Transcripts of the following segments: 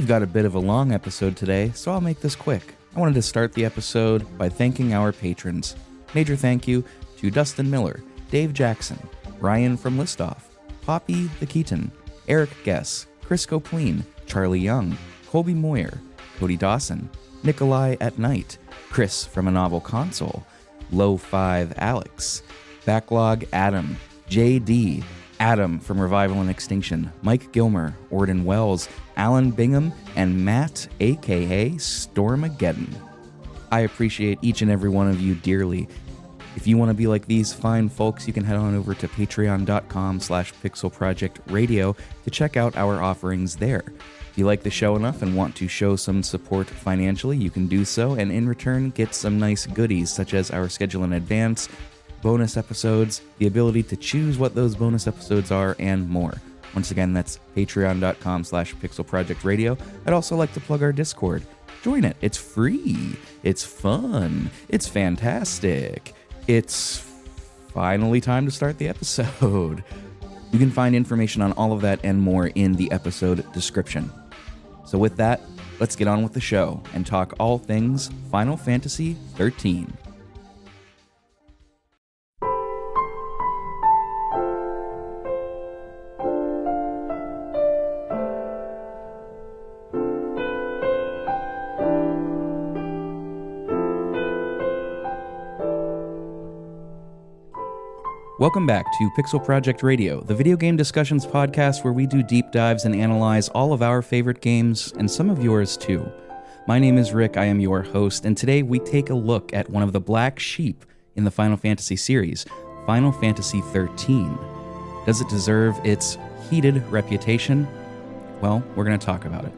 We've got a bit of a long episode today, so I'll make this quick. I wanted to start the episode by thanking our patrons. Major thank you to Dustin Miller, Dave Jackson, Ryan from Listoff, Poppy the Keaton, Eric Guess, Chris Copleen, Charlie Young, Colby Moyer, Cody Dawson, Nikolai at Night, Chris from A Novel Console, Low 5 Alex, Backlog Adam, JD, Adam from Revival and Extinction, Mike Gilmer, Orden Wells, Alan Bingham, and Matt, aka Stormageddon. I appreciate each and every one of you dearly. If you want to be like these fine folks, you can head on over to patreon.com/pixelprojectradio to check out our offerings there. If you like the show enough and want to show some support financially, you can do so, and in return get some nice goodies such as our schedule in advance, bonus episodes, the ability to choose what those bonus episodes are, and more. Once again, that's patreon.com/pixelprojectradio. I'd also like to plug our Discord. Join it. It's free. It's fun. It's fantastic. It's finally time to start the episode. You can find information on all of that and more in the episode description. So with that, let's get on with the show and talk all things Final Fantasy XIII. Welcome back to Pixel Project Radio, the video game discussions podcast where we do deep dives and analyze all of our favorite games, and some of yours too. My name is Rick, I am your host, and today we take a look at one of the black sheep in the Final Fantasy series, Final Fantasy XIII. Does it deserve its heated reputation? Well, we're going to talk about it.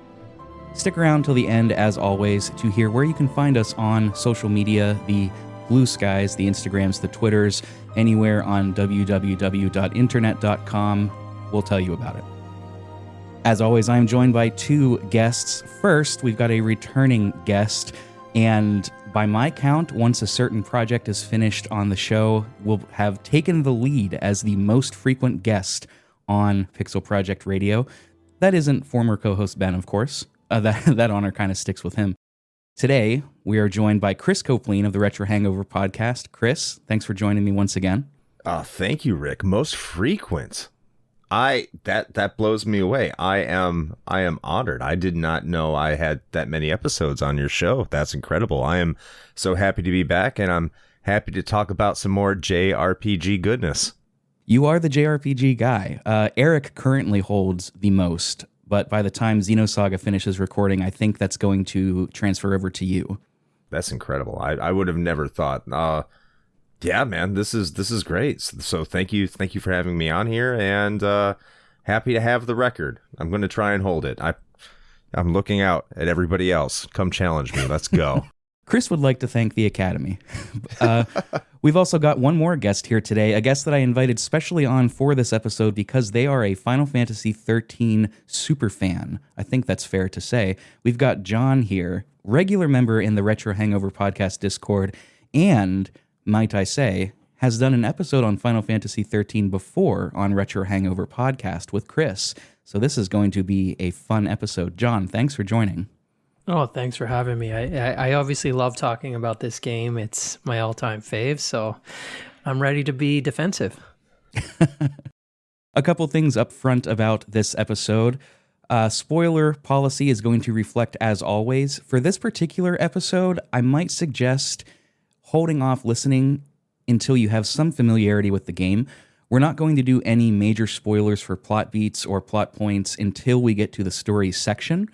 Stick around till the end, as always, to hear where you can find us on social media, the Blue Skies, the Instagrams, the Twitters, anywhere on www.internet.com. We'll tell you about it. As always, I'm joined by two guests. First, we've got a returning guest, and by my count, once a certain project is finished on the show, we'll have taken the lead as the most frequent guest on Pixel Project Radio. That isn't former co-host Ben, of course. That honor kind of sticks with him. Today, we are joined by Chris Copleen of the Retro Hangover Podcast. Chris, thanks for joining me once again. Thank you, Rick. Most frequent. That blows me away. I am honored. I did not know I had that many episodes on your show. That's incredible. I am so happy to be back, and I'm happy to talk about some more JRPG goodness. You are the JRPG guy. Eric currently holds the most, but by the time Xenosaga finishes recording, I think that's going to transfer over to you. That's incredible. I would have never thought. Yeah, man, this is great. So thank you for having me on here, and happy to have the record. I'm going to try and hold it. I'm looking out at everybody else. Come challenge me. Let's go. Chris would like to thank the Academy. We've also got one more guest here today, a guest that I invited specially on for this episode because they are a Final Fantasy XIII super fan. I think that's fair to say. We've got John here, regular member in the Retro Hangover Podcast Discord, and, might I say, has done an episode on Final Fantasy XIII before on Retro Hangover Podcast with Chris. So this is going to be a fun episode. John, thanks for joining. Oh, thanks for having me. I obviously love talking about this game. It's my all-time fave, so I'm ready to be defensive. A couple things up front about this episode. Spoiler policy is going to reflect as always. For this particular episode, I might suggest holding off listening until you have some familiarity with the game. We're not going to do any major spoilers for plot beats or plot points until we get to the story section,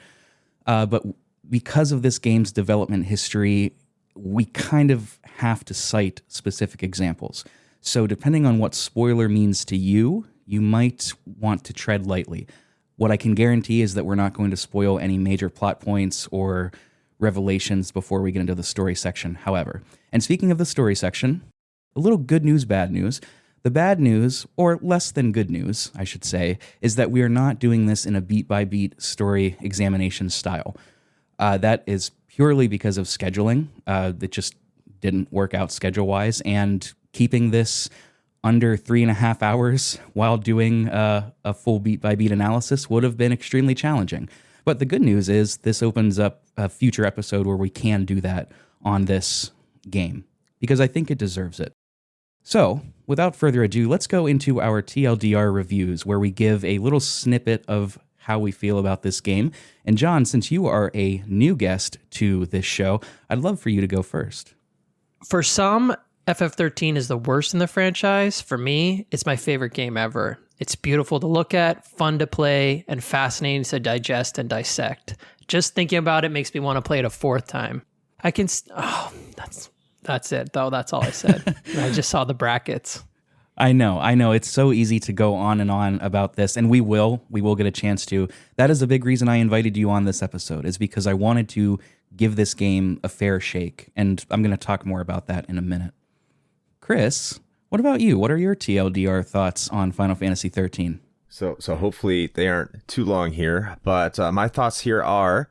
but because of this game's development history, we kind of have to cite specific examples. So depending on what spoiler means to you, you might want to tread lightly. What I can guarantee is that we're not going to spoil any major plot points or revelations before we get into the story section, however. And speaking of the story section, a little good news, bad news. The bad news, or less than good news, I should say, is that we are not doing this in a beat-by-beat story examination style. That is purely because of scheduling. It just didn't work out schedule-wise, and keeping this under 3.5 hours while doing a full beat-by-beat analysis would have been extremely challenging. But the good news is this opens up a future episode where we can do that on this game, because I think it deserves it. So, without further ado, let's go into our TLDR reviews, where we give a little snippet of how we feel about this game. And John, since you are a new guest to this show, I'd love for you to go first. For some, FF13 is the worst in the franchise. For me, it's my favorite game ever. It's beautiful to look at, fun to play, and fascinating to digest and dissect. Just thinking about it makes me want to play it a fourth time. That's it, though. That's all I said. I just saw the brackets. I know. It's so easy to go on and on about this, and we will get a chance to. That is a big reason I invited you on this episode, is because I wanted to give this game a fair shake, and I'm going to talk more about that in a minute. Chris, what about you? What are your TLDR thoughts on Final Fantasy XIII? So hopefully they aren't too long here, but my thoughts here are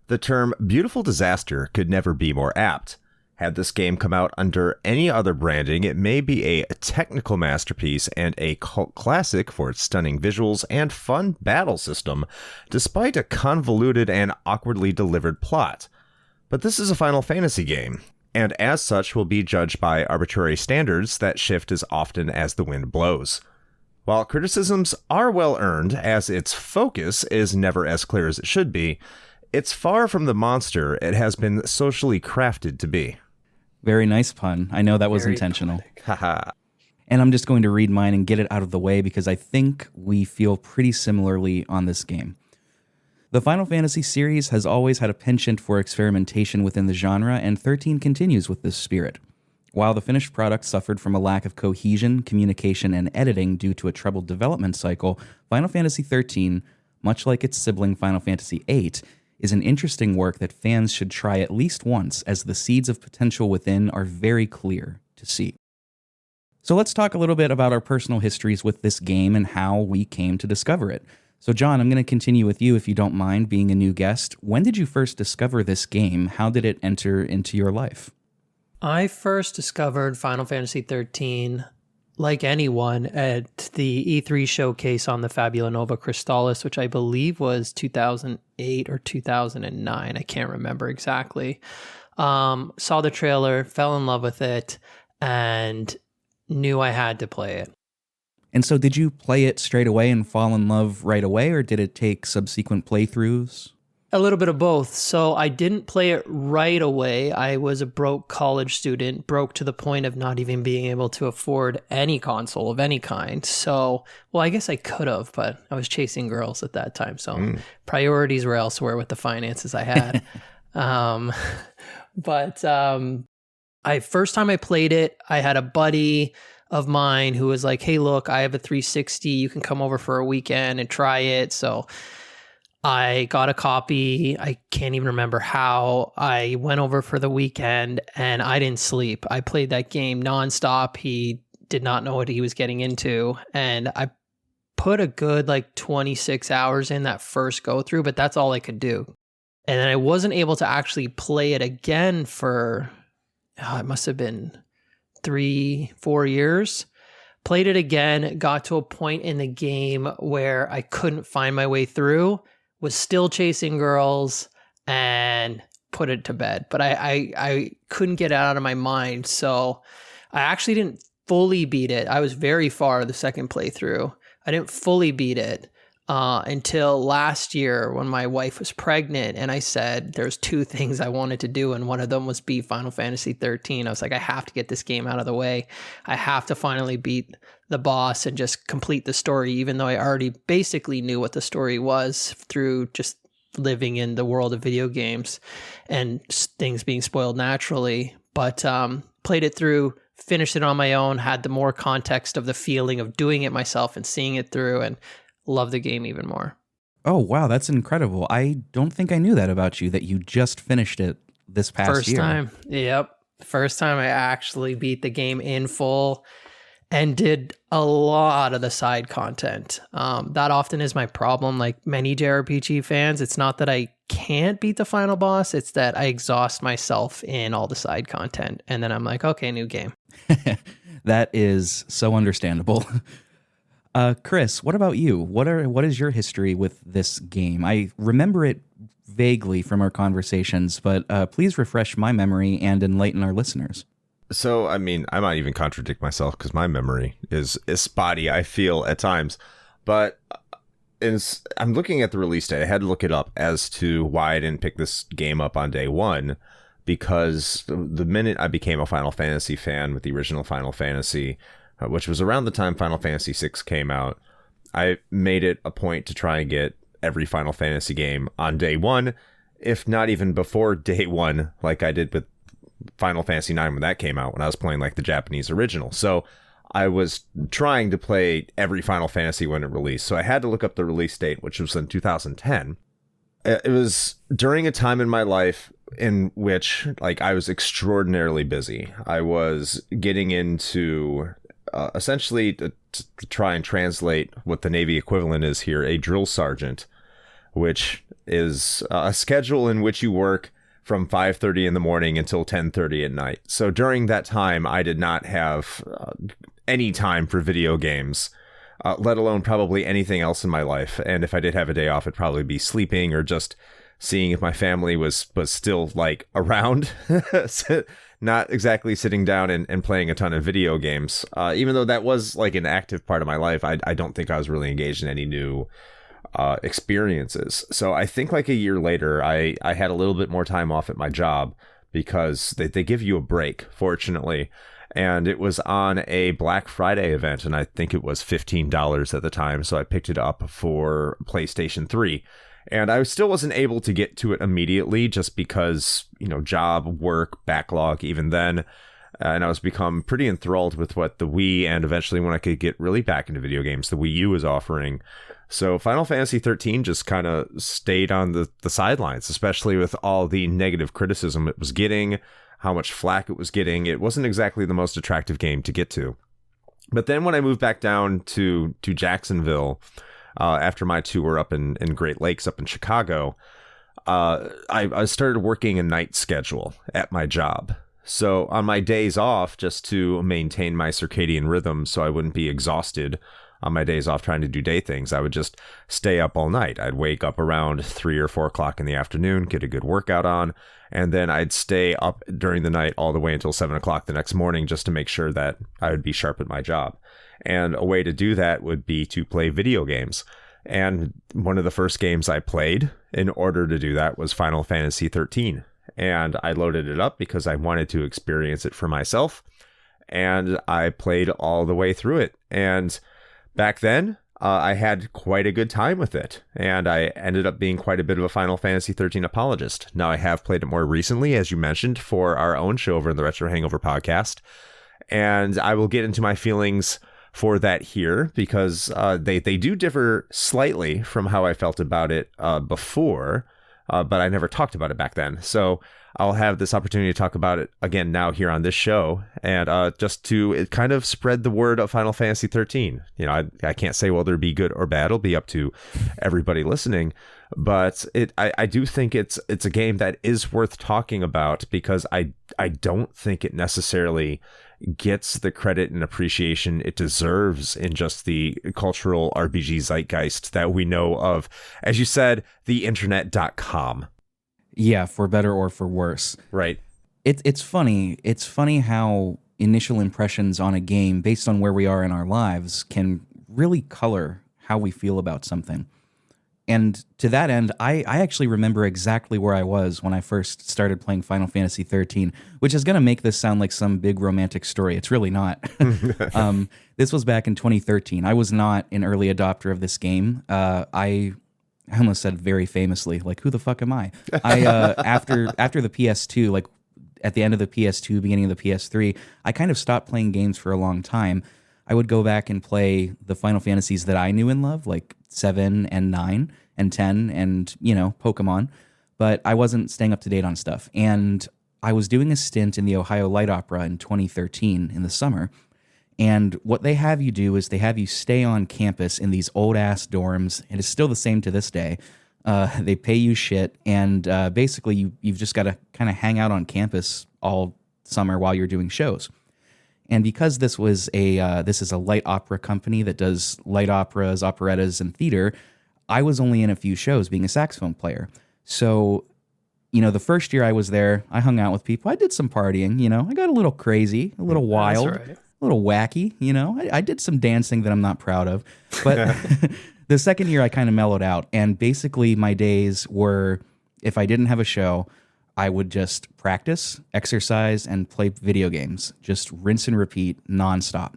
the term beautiful disaster could never be more apt. Had this game come out under any other branding, it may be a technical masterpiece and a cult classic for its stunning visuals and fun battle system, despite a convoluted and awkwardly delivered plot. But this is a Final Fantasy game, and as such will be judged by arbitrary standards that shift as often as the wind blows. While criticisms are well earned, as its focus is never as clear as it should be, it's far from the monster it has been socially crafted to be. Very nice pun. I know that was intentional. Haha. And I'm just going to read mine and get it out of the way because I think we feel pretty similarly on this game. The Final Fantasy series has always had a penchant for experimentation within the genre, and 13 continues with this spirit. While the finished product suffered from a lack of cohesion, communication, and editing due to a troubled development cycle, Final Fantasy XIII, much like its sibling Final Fantasy VIII, is an interesting work that fans should try at least once, as the seeds of potential within are very clear to see. So let's talk a little bit about our personal histories with this game and how we came to discover it. So John, I'm going to continue with you if you don't mind being a new guest. When did you first discover this game? How did it enter into your life? I first discovered Final Fantasy XIII, like anyone, at the E3 showcase on the Fabula Nova Crystallis, which I believe was 2008 or 2009. I can't remember exactly. Saw the trailer, fell in love with it, and knew I had to play it. And so did you play it straight away and fall in love right away, or did it take subsequent playthroughs? A little bit of both. So I didn't play it right away. I was a broke college student, broke to the point of not even being able to afford any console of any kind. So, well, I guess I could have, but I was chasing girls at that time. So priorities were elsewhere with the finances I had. First time I played it, I had a buddy of mine who was like, hey, look, I have a 360. You can come over for a weekend and try it. So I got a copy. I can't even remember how. I went over for the weekend and I didn't sleep. I played that game nonstop. He did not know what he was getting into. And I put a good 26 hours in that first go through, but that's all I could do. And then I wasn't able to actually play it again for, it must have been 3-4 years. Played it again, got to a point in the game where I couldn't find my way through, was still chasing girls, and put it to bed. But I couldn't get it out of my mind. So I actually didn't fully beat it. I was very far the second playthrough. I didn't fully beat it until last year when my wife was pregnant, and I said there's 2 things I wanted to do, and one of them was beat Final Fantasy XIII. I was like, I have to get this game out of the way. I have to finally beat the boss and just complete the story, even though I already basically knew what the story was through just living in the world of video games and things being spoiled naturally. But played it through, finished it on my own, had the more context of the feeling of doing it myself and seeing it through, and love the game even more. Oh, wow, that's incredible. I don't think I knew that about you, that you just finished it this past year. First time. Yep. First time I actually beat the game in full and did a lot of the side content. That often is my problem. Like many JRPG fans, it's not that I can't beat the final boss, it's that I exhaust myself in all the side content. And then I'm like, okay, new game. That is so understandable. Chris, what about you? What is your history with this game? I remember it vaguely from our conversations, but please refresh my memory and enlighten our listeners. So, I mean, I might even contradict myself because my memory is spotty, I feel, at times. But I'm looking at the release date. I had to look it up as to why I didn't pick this game up on day one, because the minute I became a Final Fantasy fan with the original Final Fantasy, which was around the time Final Fantasy VI came out, I made it a point to try and get every Final Fantasy game on day one, if not even before day one, like I did with Final Fantasy IX when that came out, when I was playing like the Japanese original. So I was trying to play every Final Fantasy when it released. So I had to look up the release date, which was in 2010. It was during a time in my life in which, like, I was extraordinarily busy. I was getting into essentially to try and translate what the Navy equivalent is here, a drill sergeant, which is a schedule in which you work from 5:30 in the morning until 10:30 at night. So during that time, I did not have any time for video games, let alone probably anything else in my life. And if I did have a day off, it'd probably be sleeping or just seeing if my family was still like around, not exactly sitting down and playing a ton of video games. Even though that was like an active part of my life, I don't think I was really engaged in any new experiences. So I think like a year later, I had a little bit more time off at my job because they give you a break, fortunately. And it was on a Black Friday event, and I think it was $15 at the time. So I picked it up for PlayStation 3. And I still wasn't able to get to it immediately just because, job, work, backlog, even then. And I was become pretty enthralled with what the Wii, and eventually when I could get really back into video games, the Wii U was offering. So Final Fantasy XIII just kind of stayed on the sidelines, especially with all the negative criticism it was getting, how much flack it was getting. It wasn't exactly the most attractive game to get to. But then when I moved back down to Jacksonville, after my tour up in Great Lakes up in Chicago, I started working a night schedule at my job. So on my days off, just to maintain my circadian rhythm so I wouldn't be exhausted on my days off trying to do day things, I would just stay up all night. I'd wake up around 3 or 4 o'clock in the afternoon, get a good workout on, and then I'd stay up during the night all the way until 7 o'clock the next morning just to make sure that I would be sharp at my job. And a way to do that would be to play video games. And one of the first games I played in order to do that was Final Fantasy XIII. And I loaded it up because I wanted to experience it for myself. And I played all the way through it. And back then, I had quite a good time with it. And I ended up being quite a bit of a Final Fantasy XIII apologist. Now, I have played it more recently, as you mentioned, for our own show over in the Retro Hangover Podcast. And I will get into my feelings for that here, because they do differ slightly from how I felt about it before, but I never talked about it back then. So I'll have this opportunity to talk about it again now here on this show, and just to kind of spread the word of Final Fantasy XIII. I can't say whether it be good or bad. It'll be up to everybody listening. But I do think it's a game that is worth talking about, because I don't think it necessarily gets the credit and appreciation it deserves in just the cultural RPG zeitgeist that we know of, as you said, the internet.com. Yeah, for better or for worse. Right. It's funny. It's funny how initial impressions on a game based on where we are in our lives can really color how we feel about something. And to that end, I actually remember exactly where I was when I first started playing Final Fantasy XIII, which is going to make this sound like some big romantic story. It's really not. This was back in 2013. I was not an early adopter of this game. I almost said very famously, like, who the fuck am I? After the PS2, like at the end of the PS2, beginning of the PS3, I kind of stopped playing games for a long time. I would go back and play the Final Fantasies that I knew and loved, like 7 and 9 and 10 and, Pokemon, but I wasn't staying up to date on stuff. And I was doing a stint in the Ohio Light Opera in 2013 in the summer, and what they have you do is they have you stay on campus in these old-ass dorms. It is still the same to this day. They pay you shit, and basically you've just got to kind of hang out on campus all summer while you're doing shows. And because this was this is a light opera company that does light operas, operettas, and theater, I was only in a few shows being a saxophone player. So, the first year I was there, I hung out with people. I did some partying, I got a little crazy, a little wild, That's right. a little wacky, I did some dancing that I'm not proud of. But the second year I kind of mellowed out. And basically my days were, if I didn't have a show, I would just practice, exercise, and play video games. Just rinse and repeat nonstop.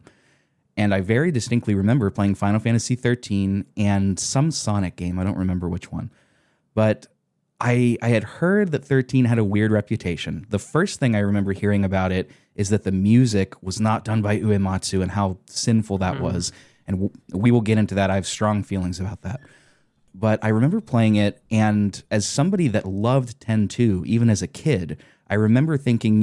And I very distinctly remember playing Final Fantasy XIII and some Sonic game. I don't remember which one. But I had heard that 13 had a weird reputation. The first thing I remember hearing about it is that the music was not done by Uematsu and how sinful that was. And we will get into that. I have strong feelings about that. But I remember playing it, and as somebody that loved 10-2, even as a kid, I remember thinking,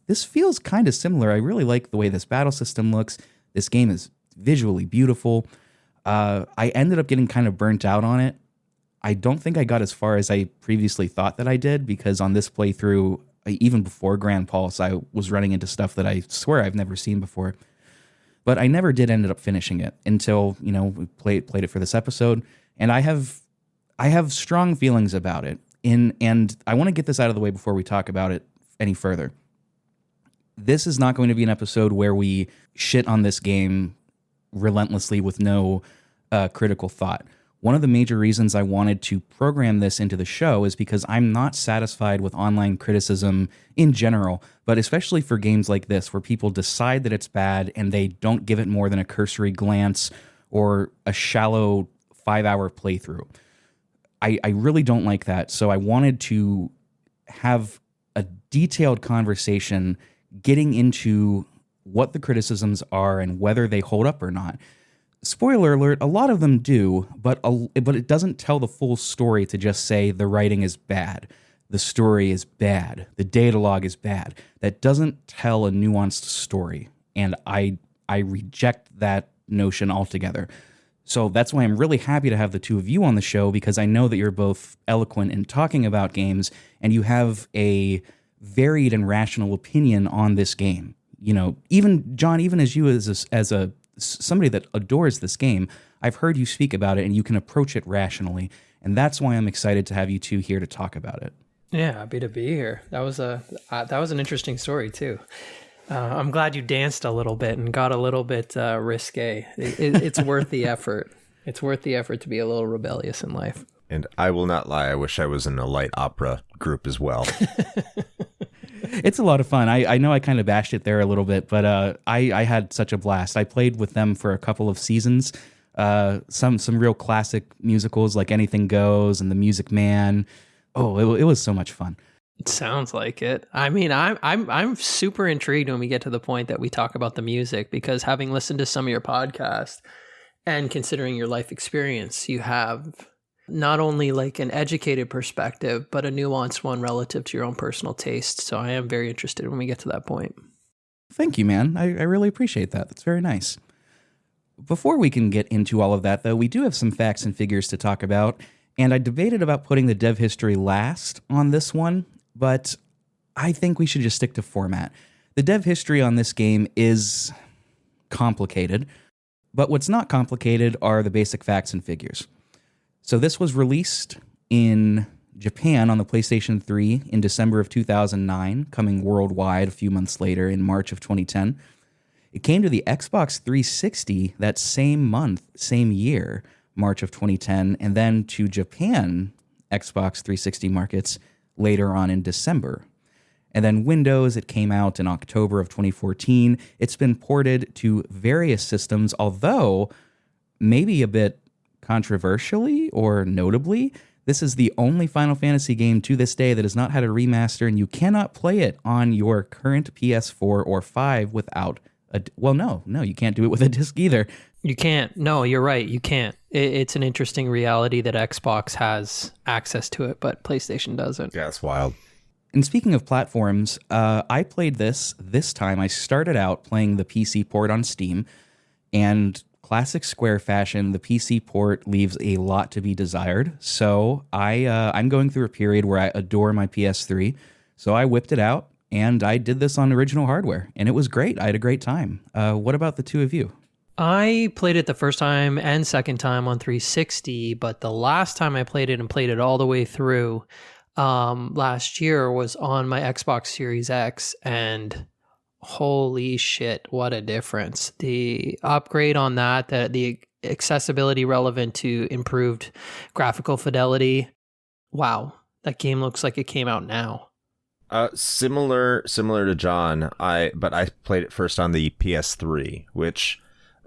this feels kind of similar. I really like the way this battle system looks. This game is visually beautiful. I ended up getting kind of burnt out on it. I don't think I got as far as I previously thought that I did, because on this playthrough, even before Grand Pulse, I was running into stuff that I swear I've never seen before. But I never did end up finishing it until, we played it for this episode. And I have strong feelings about it. And I want to get this out of the way before we talk about it any further. This is not going to be an episode where we shit on this game relentlessly with no critical thought. One of the major reasons I wanted to program this into the show is because I'm not satisfied with online criticism in general, but especially for games like this where people decide that it's bad and they don't give it more than a cursory glance or a shallow 5-hour playthrough. I really don't like that. So I wanted to have a detailed conversation getting into what the criticisms are and whether they hold up or not. Spoiler alert, a lot of them do, but it doesn't tell the full story to just say the writing is bad, the story is bad, the datalog is bad. That doesn't tell a nuanced story, and I reject that notion altogether. So that's why I'm really happy to have the two of you on the show, because I know that you're both eloquent in talking about games, and you have a varied and rational opinion on this game. Even John, even as you as somebody that adores this game, I've heard you speak about it, and you can approach it rationally, and that's why I'm excited to have you two here to talk about it. Yeah, happy to be here. That was an interesting story too. I'm glad you danced a little bit and got a little bit risque. It's worth the effort. It's worth the effort to be a little rebellious in life. And I will not lie, I wish I was in a light opera group as well. It's a lot of fun. I know I kind of bashed it there a little bit, but I had such a blast. I played with them for a couple of seasons. Some real classic musicals like Anything Goes and The Music Man. Oh, it was so much fun. It sounds like it. I mean, I'm super intrigued when we get to the point that we talk about the music, because having listened to some of your podcasts and considering your life experience, you have not only like an educated perspective, but a nuanced one relative to your own personal taste. So I am very interested when we get to that point. Thank you, man. I really appreciate that. That's very nice. Before we can get into all of that, though, we do have some facts and figures to talk about. And I debated about putting the dev history last on this one, but I think we should just stick to format. The dev history on this game is complicated, but what's not complicated are the basic facts and figures. So this was released in Japan on the PlayStation 3 in December of 2009, coming worldwide a few months later in March of 2010. It came to the Xbox 360 that same month, same year, March of 2010, and then to Japan Xbox 360 markets later on in December. And then Windows, it came out in October of 2014. It's been ported to various systems, although maybe a bit controversially or notably, this is the only Final Fantasy game to this day that has not had a remaster, and you cannot play it on your current PS4 or 5 without no, you can't do it with a disc either. You can't. No, you're right. You can't. It's an interesting reality that Xbox has access to it, but PlayStation doesn't. Yeah, it's wild. And speaking of platforms, I played this time. I started out playing the PC port on Steam, and classic Square fashion, the PC port leaves a lot to be desired. So I'm going through a period where I adore my PS3. So I whipped it out and I did this on original hardware, and it was great. I had a great time. What about the two of you? I played it the first time and second time on 360, but the last time I played it all the way through last year was on my Xbox Series X, and holy shit, what a difference. The upgrade on that, the accessibility relevant to improved graphical fidelity. Wow, that game looks like it came out now. Similar to John, but I played it first on the PS3, which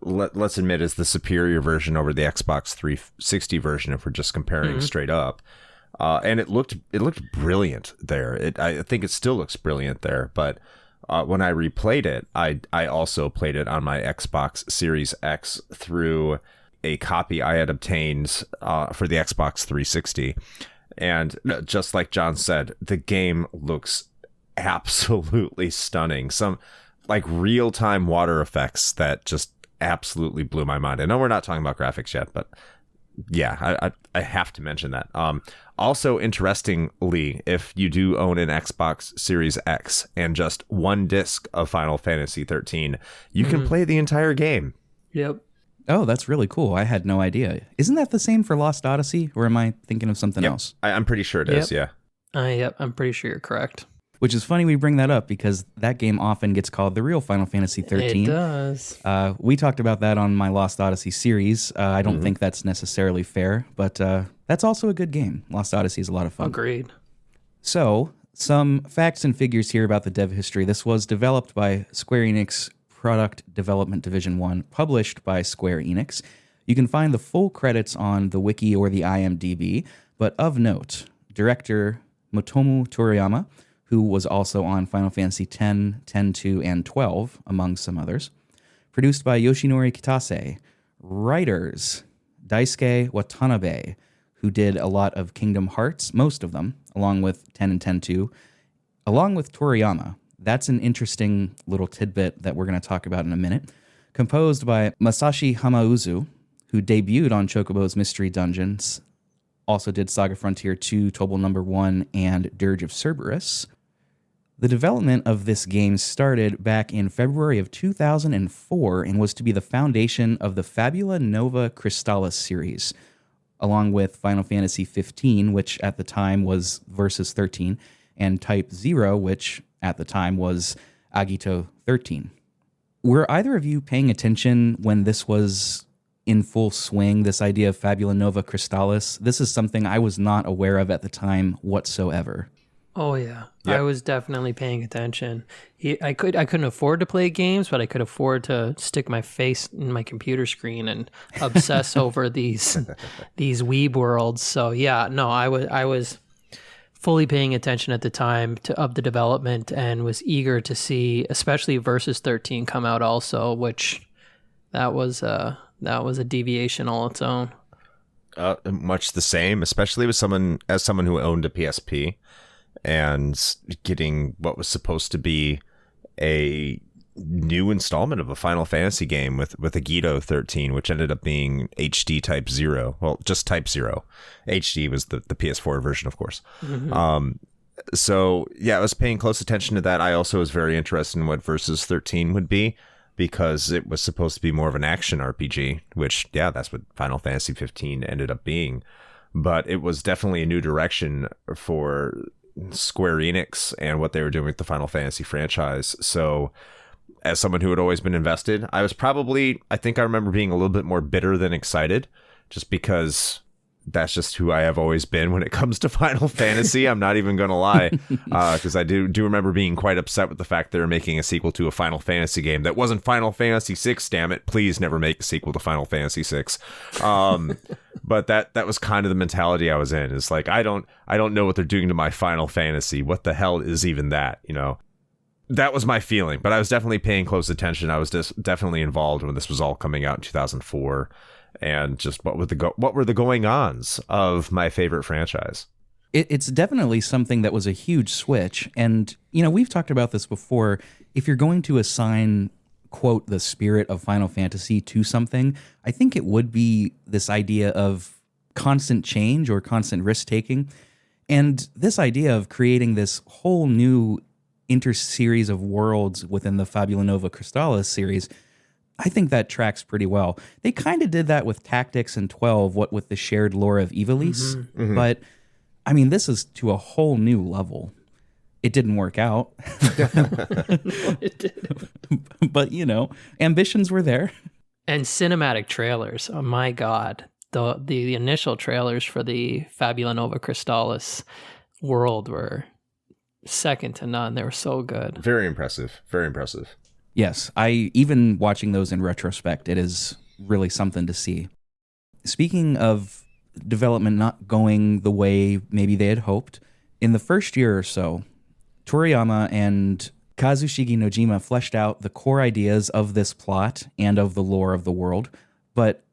let's admit is the superior version over the Xbox 360 version if we're just comparing straight up. And it looked brilliant there. I think it still looks brilliant there, but when I replayed it, I also played it on my Xbox Series X through a copy I had obtained for the Xbox 360. And just like John said, the game looks absolutely stunning. Some like real-time water effects that just absolutely blew my mind. I know we're not talking about graphics yet, but yeah, I have to mention that. Also, interestingly, if you do own an Xbox Series X and just one disc of Final Fantasy XIII, you can play the entire game. Yep. Oh, that's really cool. I had no idea. Isn't that the same for Lost Odyssey, or am I thinking of something else? I'm pretty sure it is, yeah. Yep, I'm pretty sure you're correct. Which is funny we bring that up because that game often gets called the real Final Fantasy XIII. It does. We talked about that on my Lost Odyssey series. I don't think that's necessarily fair, but that's also a good game. Lost Odyssey is a lot of fun. Agreed. So, some facts and figures here about the dev history. This was developed by Square Enix Product Development Division 1, published by Square Enix. You can find the full credits on the wiki or the IMDb, but of note, director Motomu Toriyama, who was also on Final Fantasy X, X-2, and 12, among some others. Produced by Yoshinori Kitase. Writers, Daisuke Watanabe, who did a lot of Kingdom Hearts, most of them, along with 10 and 10-2, along with Toriyama. That's an interesting little tidbit that we're going to talk about in a minute. Composed by Masashi Hamauzu, who debuted on Chocobo's Mystery Dungeons, also did Saga Frontier 2, Tobal No. 1, and Dirge of Cerberus. The development of this game started back in February of 2004 and was to be the foundation of the Fabula Nova Crystallis series, along with Final Fantasy XV, which at the time was Versus 13, and Type 0, which at the time was Agito 13. Were either of you paying attention when this was in full swing, this idea of Fabula Nova Crystallis? This is something I was not aware of at the time whatsoever. Oh yeah, Yep. I was definitely paying attention. I couldn't afford to play games, but I could afford to stick my face in my computer screen and obsess over these weeb worlds. So yeah, no, I was fully paying attention at the time of the development and was eager to see, especially Versus 13 come out also, which that was a deviation all its own. Much the same, especially with someone who owned a PSP and getting what was supposed to be a new installment of a Final Fantasy game with Agito 13, which ended up being HD Type 0. Well, just Type 0. HD was the PS4 version, of course. So, yeah, I was paying close attention to that. I also was very interested in what Versus 13 would be, because it was supposed to be more of an action RPG, which, yeah, that's what Final Fantasy 15 ended up being. But it was definitely a new direction for Square Enix and what they were doing with the Final Fantasy franchise. So, as someone who had always been invested, I think I remember being a little bit more bitter than excited, just because that's just who I have always been when it comes to Final Fantasy. I'm not even going to lie, because I do remember being quite upset with the fact they were making a sequel to a Final Fantasy game that wasn't Final Fantasy VI. Damn it! Please never make a sequel to Final Fantasy VI. But that was kind of the mentality I was in. It's like I don't know what they're doing to my Final Fantasy. What the hell is even that? You know. That was my feeling, but I was definitely paying close attention. I was just definitely involved when this was all coming out in 2004, and just what were the going-ons of my favorite franchise. It's definitely something that was a huge switch, and we've talked about this before. If you're going to assign, quote, the spirit of Final Fantasy to something, I think it would be this idea of constant change or constant risk-taking, and this idea of creating this whole new inter-series of worlds within the Fabula Nova Crystallis series, I think that tracks pretty well. They kind of did that with Tactics and 12, what with the shared lore of Ivalice, but I mean, this is to a whole new level. It didn't work out. No, it didn't. But, you know, ambitions were there. And cinematic trailers. Oh my God. The initial trailers for the Fabula Nova Crystallis world were second to none. They were so good. Very impressive. Very impressive. Yes, even watching those in retrospect, it is really something to see. Speaking of development not going the way maybe they had hoped, in the first year or so, Toriyama and Kazushige Nojima fleshed out the core ideas of this plot and of the lore of the world, but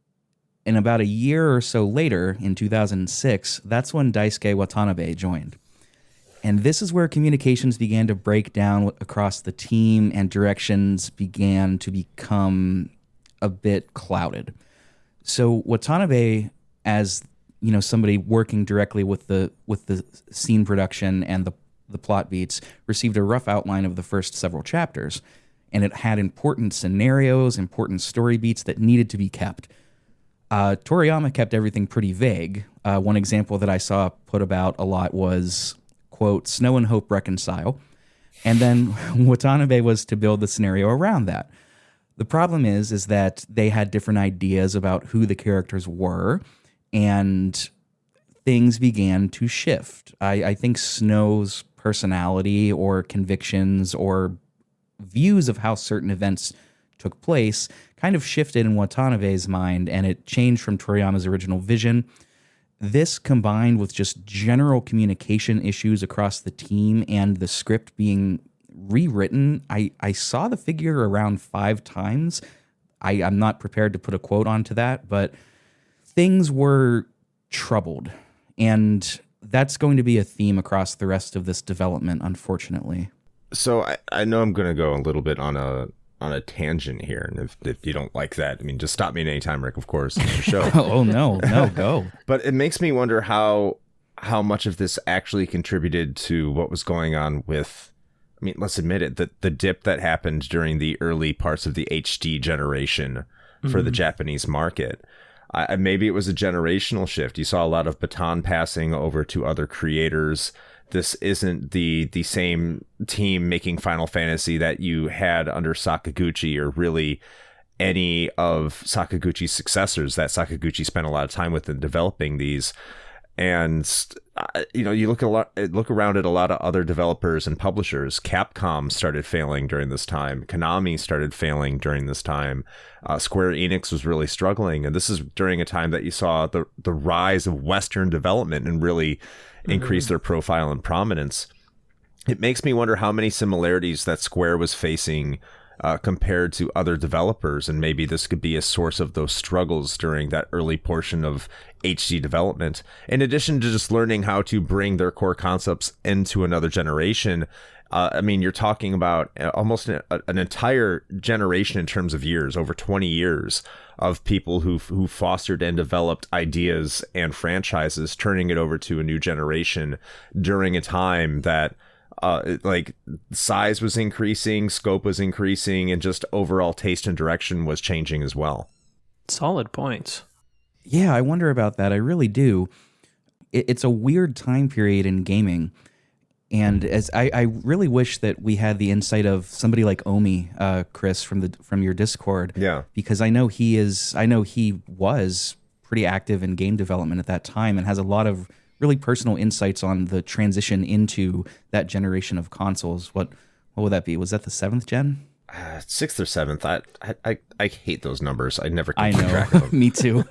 in about a year or so later, in 2006, that's when Daisuke Watanabe joined. And this is where communications began to break down across the team and directions began to become a bit clouded. So Watanabe, as you know, somebody working directly with the scene production and the plot beats, received a rough outline of the first several chapters, and it had important scenarios, important story beats that needed to be kept. Toriyama kept everything pretty vague. One example that I saw put about a lot was, quote, "Snow and Hope reconcile." And then Watanabe was to build the scenario around that. The problem is that they had different ideas about who the characters were, and things began to shift. I think Snow's personality or convictions or views of how certain events took place kind of shifted in Watanabe's mind, and it changed from Toriyama's original vision. This, combined with just general communication issues across the team and the script being rewritten, I saw the figure around 5 times. I'm not prepared to put a quote onto that, but things were troubled, and that's going to be a theme across the rest of this development, unfortunately. So I know I'm going to go a little bit on a tangent here, and if you don't like that, I mean, just stop me at any time, Rick. Of course, it's your show. Oh no, go. But it makes me wonder how much of this actually contributed to what was going on with. I mean, let's admit it, the dip that happened during the early parts of the HD generation for the Japanese market. Maybe it was a generational shift. You saw a lot of baton passing over to other creators. This isn't the same team making Final Fantasy that you had under Sakaguchi, or really any of Sakaguchi's successors that Sakaguchi spent a lot of time with in developing these. And you know, you look around at a lot of other developers and publishers. Capcom started failing during this time. Konami started failing during this time. Square Enix was really struggling, and this is during a time that you saw the rise of Western development and really increase their profile and prominence. It makes me wonder how many similarities that Square was facing compared to other developers, and maybe this could be a source of those struggles during that early portion of HD development. In addition to just learning how to bring their core concepts into another generation, I mean, you're talking about almost an entire generation in terms of years, over 20 years of people who fostered and developed ideas and franchises, turning it over to a new generation during a time that like size was increasing, scope was increasing, and just overall taste and direction was changing as well. Solid points. Yeah, I wonder about that. I really do. It's a weird time period in gaming. And as I really wish that we had the insight of somebody like Omi, Chris, from your Discord. Yeah. Because I know he was pretty active in game development at that time and has a lot of really personal insights on the transition into that generation of consoles. What would that be? Was that the 7th gen? 6th or 7th. I hate those numbers. I never I can keep know. track of them. Me too.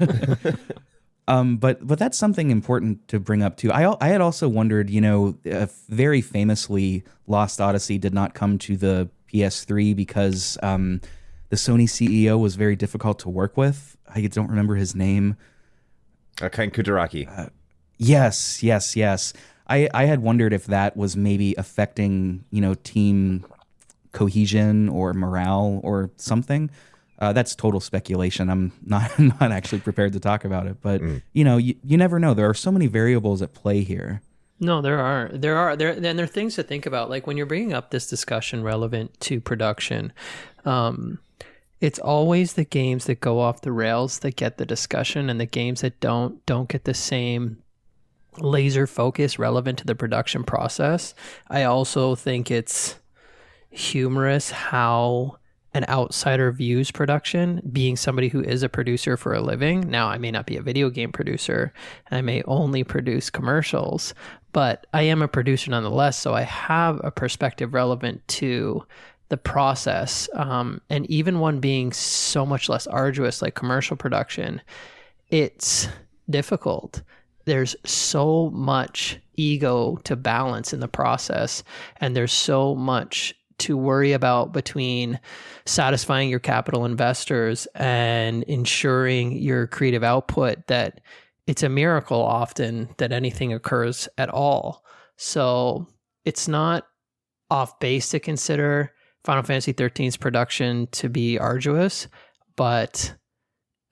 But that's something important to bring up too. I had also wondered, you know, very famously, Lost Odyssey did not come to the PS3 because the Sony CEO was very difficult to work with. I don't remember his name. Ken Kutaragi. Yes. I had wondered if that was maybe affecting, you know, team cohesion or morale or something. That's total speculation. I'm not actually prepared to talk about it, but you know, you never know. There are so many variables at play here. No, there are things to think about. Like when you're bringing up this discussion relevant to production, it's always the games that go off the rails that get the discussion, and the games that don't get the same laser focus relevant to the production process. I also think it's humorous how an outsider views production, being somebody who is a producer for a living. Now, I may not be a video game producer, and I may only produce commercials, but I am a producer nonetheless, so I have a perspective relevant to the process. And even one being so much less arduous, like commercial production, it's difficult. There's so much ego to balance in the process, and there's so much to worry about between satisfying your capital investors and ensuring your creative output that it's a miracle often that anything occurs at all. So it's not off base to consider Final Fantasy XIII's production to be arduous, but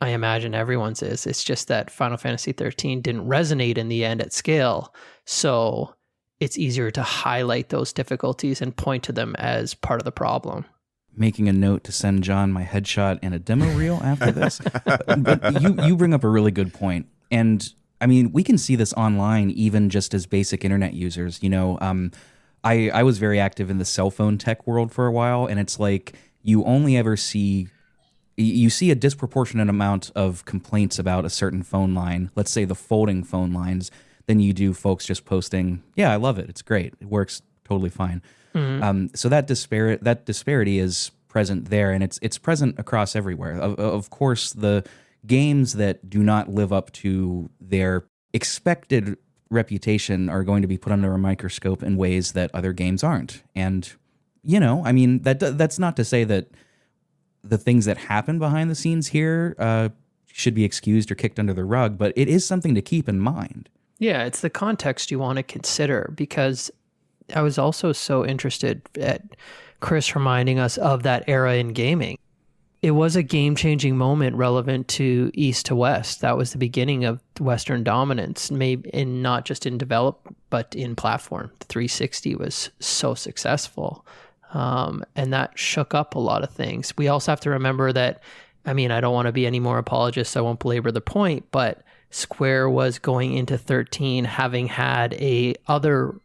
I imagine everyone's is. It's just that Final Fantasy XIII didn't resonate in the end at scale. So it's easier to highlight those difficulties and point to them as part of the problem. Making a note to send John my headshot and a demo reel after this. But you bring up a really good point. And I mean, we can see this online even just as basic internet users. You know, I was very active in the cell phone tech world for a while, and it's like you only ever see a disproportionate amount of complaints about a certain phone line, let's say the folding phone lines, than you do folks just posting, yeah, I love it, it's great, it works totally fine. Mm-hmm. So that disparity is present there, and it's present across everywhere. Of course, the games that do not live up to their expected reputation are going to be put under a microscope in ways that other games aren't. And, you know, I mean, that's not to say that the things that happen behind the scenes here should be excused or kicked under the rug, but it is something to keep in mind. Yeah, it's the context you want to consider, because I was also so interested at Chris reminding us of that era in gaming. It was a game-changing moment relevant to East to West. That was the beginning of Western dominance, maybe in not just in develop, but in platform. The 360 was so successful, and that shook up a lot of things. We also have to remember that, I mean, I don't want to be any more apologist, so I won't belabor the point, but Square was going into 13 having had a other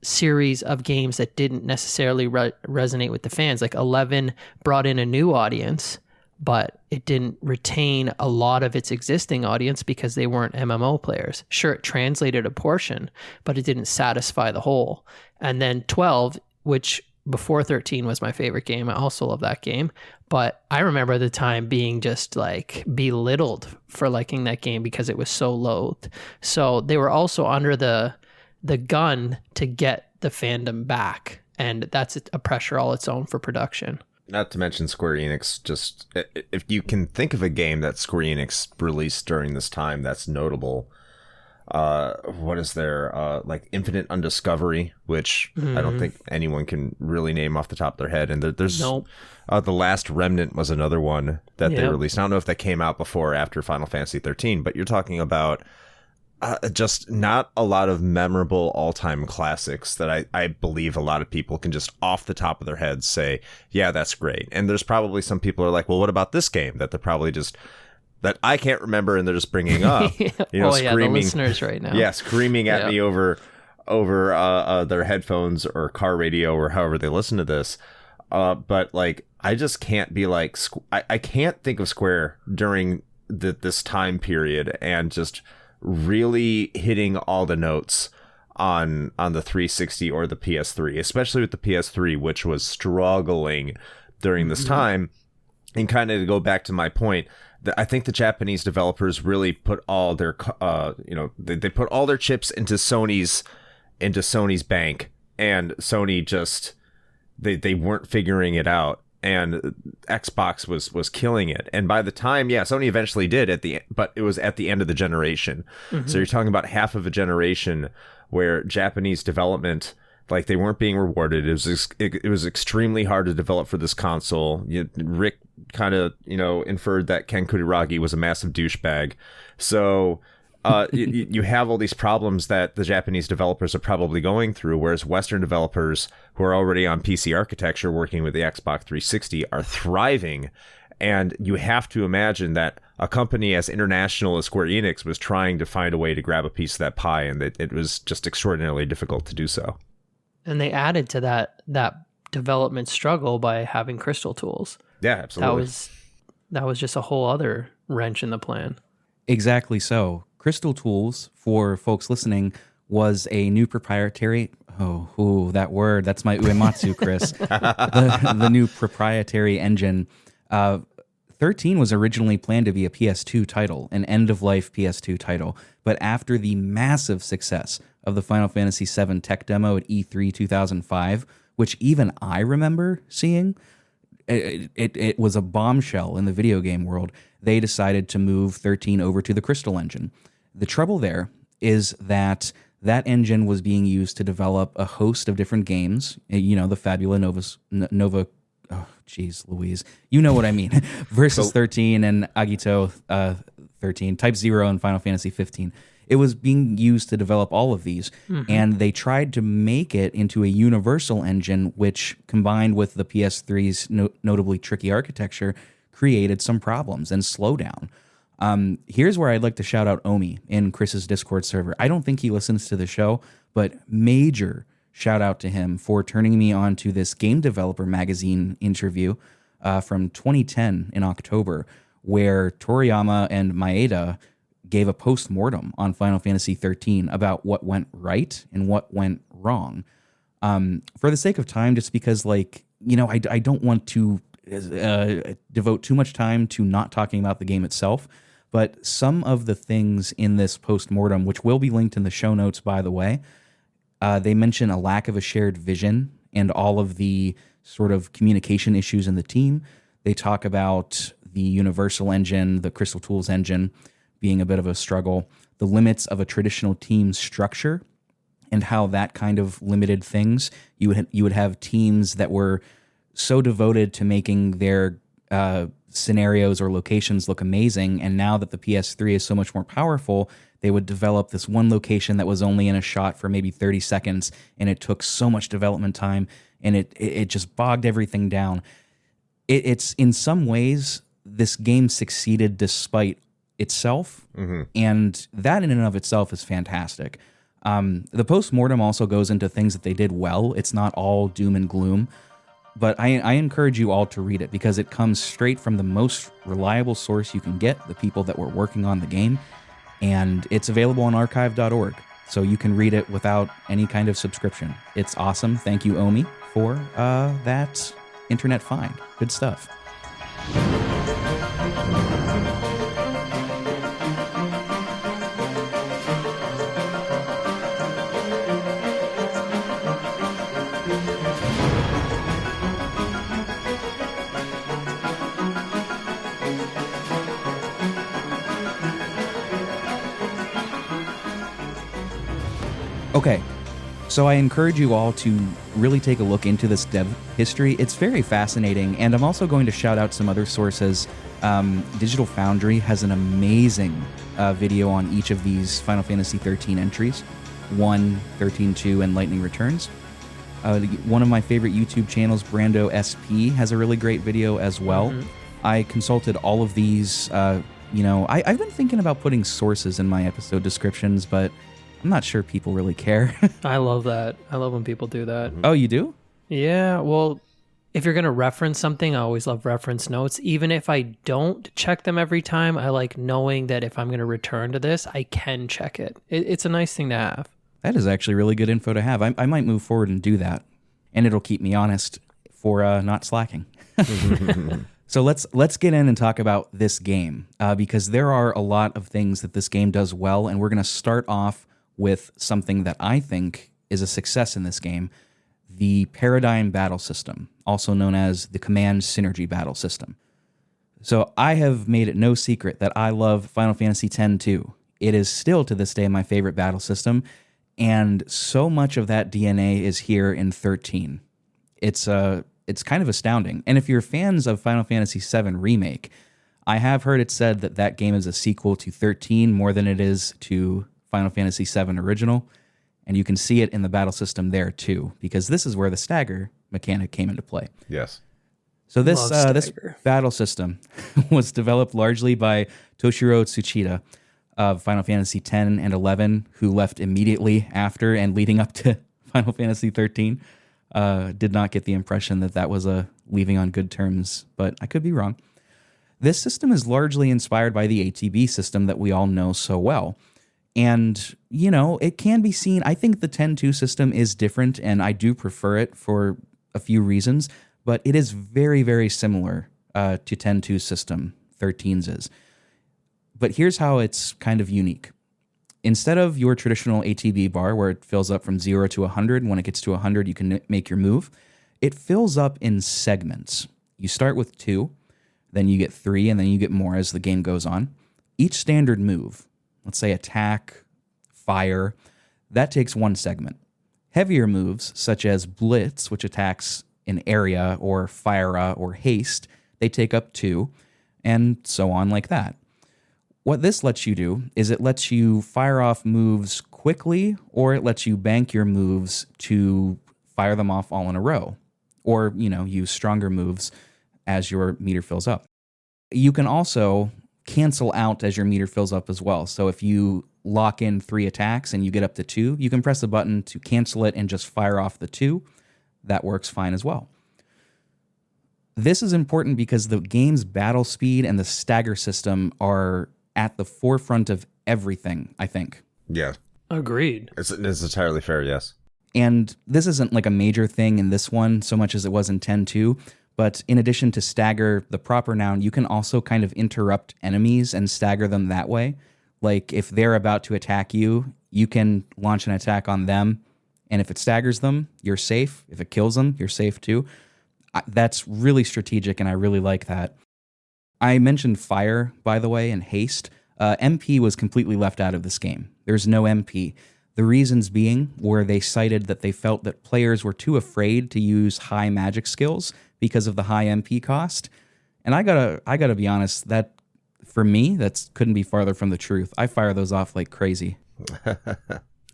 series of games that didn't necessarily resonate with the fans. Like 11 brought in a new audience, but it didn't retain a lot of its existing audience because they weren't MMO players. Sure, it translated a portion, but it didn't satisfy the whole. And then 12, which before 13 was my favorite game. I also love that game. But I remember the time being just like belittled for liking that game because it was so loathed. So they were also under the gun to get the fandom back. And that's a pressure all its own for production. Not to mention Square Enix, just if you can think of a game that Square Enix released during this time that's notable, what is there? Like Infinite Undiscovery, which I don't think anyone can really name off the top of their head. And there's Nope. The Last Remnant was another one that they released. I don't know if that came out before or after Final Fantasy XIII, but you're talking about just not a lot of memorable all-time classics that I believe a lot of people can just off the top of their heads say, yeah, that's great. And there's probably some people who are like, well, what about this game? That they're probably just, that I can't remember and they're just bringing up. You know, screaming, the listeners right now. Yeah, screaming at me over their headphones or car radio or however they listen to this. But like, I just can't be like, I can't think of Square during this time period and just really hitting all the notes on the 360 or the PS3, especially with the PS3, which was struggling during this time. And kind of to go back to my point, I think the Japanese developers really put all their they put all their chips into Sony's bank, and Sony just they weren't figuring it out, and Xbox was killing it. And by the time, Sony eventually did but it was at the end of the generation. So you're talking about half of a generation where Japanese development, like, they weren't being rewarded. It was extremely hard to develop for this console. Rick kind of, inferred that Ken Kutaragi was a massive douchebag. So you have all these problems that the Japanese developers are probably going through, whereas Western developers who are already on PC architecture working with the Xbox 360 are thriving. And you have to imagine that a company as international as Square Enix was trying to find a way to grab a piece of that pie, and that it was just extraordinarily difficult to do so. And they added to that development struggle by having Crystal Tools. Yeah, absolutely. That was just a whole other wrench in the plan. Exactly so. Crystal Tools, for folks listening, was a new proprietary... that word. That's my Uematsu, Chris. the new proprietary engine. 13 was originally planned to be a PS2 title, an end-of-life PS2 title, but after the massive success of the Final Fantasy VII tech demo at E3 2005, which even I remember seeing, it was a bombshell in the video game world, they decided to move 13 over to the Crystal engine. The trouble there is that engine was being used to develop a host of different games, the Fabula Nova oh, geez, Louise. You know what I mean. Versus 13 and Agito 13, Type 0 and Final Fantasy 15. It was being used to develop all of these, and they tried to make it into a universal engine, which, combined with the PS3's notably tricky architecture, created some problems and slowdown. Here's where I'd like to shout out Omi in Chris's Discord server. I don't think he listens to the show, but major shout out to him for turning me on to this Game Developer Magazine interview from 2010 in October, where Toriyama and Maeda gave a post-mortem on Final Fantasy XIII about what went right and what went wrong. For the sake of time, just because, I don't want to devote too much time to not talking about the game itself, but some of the things in this post-mortem, which will be linked in the show notes, by the way, they mention a lack of a shared vision and all of the sort of communication issues in the team. They talk about the Universal engine, the Crystal Tools engine being a bit of a struggle, the limits of a traditional team structure and how that kind of limited things. You would have teams that were so devoted to making their scenarios or locations look amazing, and now that the PS3 is so much more powerful, they would develop this one location that was only in a shot for maybe 30 seconds, and it took so much development time, and it just bogged everything down. It's in some ways, this game succeeded despite itself, and that in and of itself is fantastic. The post-mortem also goes into things that they did well. It's not all doom and gloom, but I encourage you all to read it because it comes straight from the most reliable source you can get, the people that were working on the game, and it's available on archive.org, so you can read it without any kind of subscription. It's awesome. Thank you, Omi, for that internet find. Good stuff. Okay, so I encourage you all to really take a look into this dev history. It's very fascinating, and I'm also going to shout out some other sources. Digital Foundry has an amazing video on each of these Final Fantasy XIII entries, 1, 13, 2, and Lightning Returns. One of my favorite YouTube channels, Brando SP, has a really great video as well. I consulted all of these. I've been thinking about putting sources in my episode descriptions, but I'm not sure people really care. I love that. I love when people do that. Oh, you do? Yeah, well, if you're going to reference something, I always love reference notes. Even if I don't check them every time, I like knowing that if I'm going to return to this, I can check it. It's a nice thing to have. That is actually really good info to have. I might move forward and do that, and it'll keep me honest for not slacking. So let's get in and talk about this game, because there are a lot of things that this game does well, and we're going to start off with something that I think is a success in this game, the Paradigm Battle System, also known as the Command Synergy Battle System. So I have made it no secret that I love Final Fantasy X too. It is still to this day my favorite battle system, and so much of that DNA is here in 13. It's kind of astounding. And if you're fans of Final Fantasy VII Remake, I have heard it said that that game is a sequel to 13 more than it is to Final Fantasy VII Original, and you can see it in the battle system there too, because this is where the stagger mechanic came into play. Yes. So this battle system was developed largely by Toshiro Tsuchida of Final Fantasy X and 11, who left immediately after and leading up to Final Fantasy 13. Did not get the impression that that was a leaving on good terms, but I could be wrong. This system is largely inspired by the ATB system that we all know so well. And, you know, it can be seen. I think the 10-2 system is different, and I do prefer it for a few reasons, but it is very, very similar to 10-2 system, 13's is. But here's how it's kind of unique. Instead of your traditional ATB bar where it fills up from 0 to 100, when it gets to 100, you can make your move. It fills up in segments. You start with 2, then you get 3, and then you get more as the game goes on. Each standard move, let's say attack, fire, that takes 1 segment. Heavier moves, such as blitz, which attacks an area, or fire or haste, they take up 2, and so on like that. What this lets you do is it lets you fire off moves quickly, or it lets you bank your moves to fire them off all in a row, or, you know, use stronger moves as your meter fills up. You can also cancel out as your meter fills up as well. So if you lock in 3 attacks and you get up to 2, you can press a button to cancel it and just fire off the 2. That works fine as well. This is important because the game's battle speed and the stagger system are at the forefront of everything, I think. Yeah. Agreed. It's entirely fair, yes. And this isn't like a major thing in this one so much as it was in 10-2, but in addition to stagger, the proper noun, you can also kind of interrupt enemies and stagger them that way. Like if they're about to attack you, you can launch an attack on them, and if it staggers them, you're safe. If it kills them, you're safe too. That's really strategic, and I really like that. I mentioned fire, by the way, and haste. MP was completely left out of this game. There's no MP. The reasons being were they cited that they felt that players were too afraid to use high magic skills because of the high MP cost. And I gotta be honest, that for me, that couldn't be farther from the truth. I fire those off like crazy.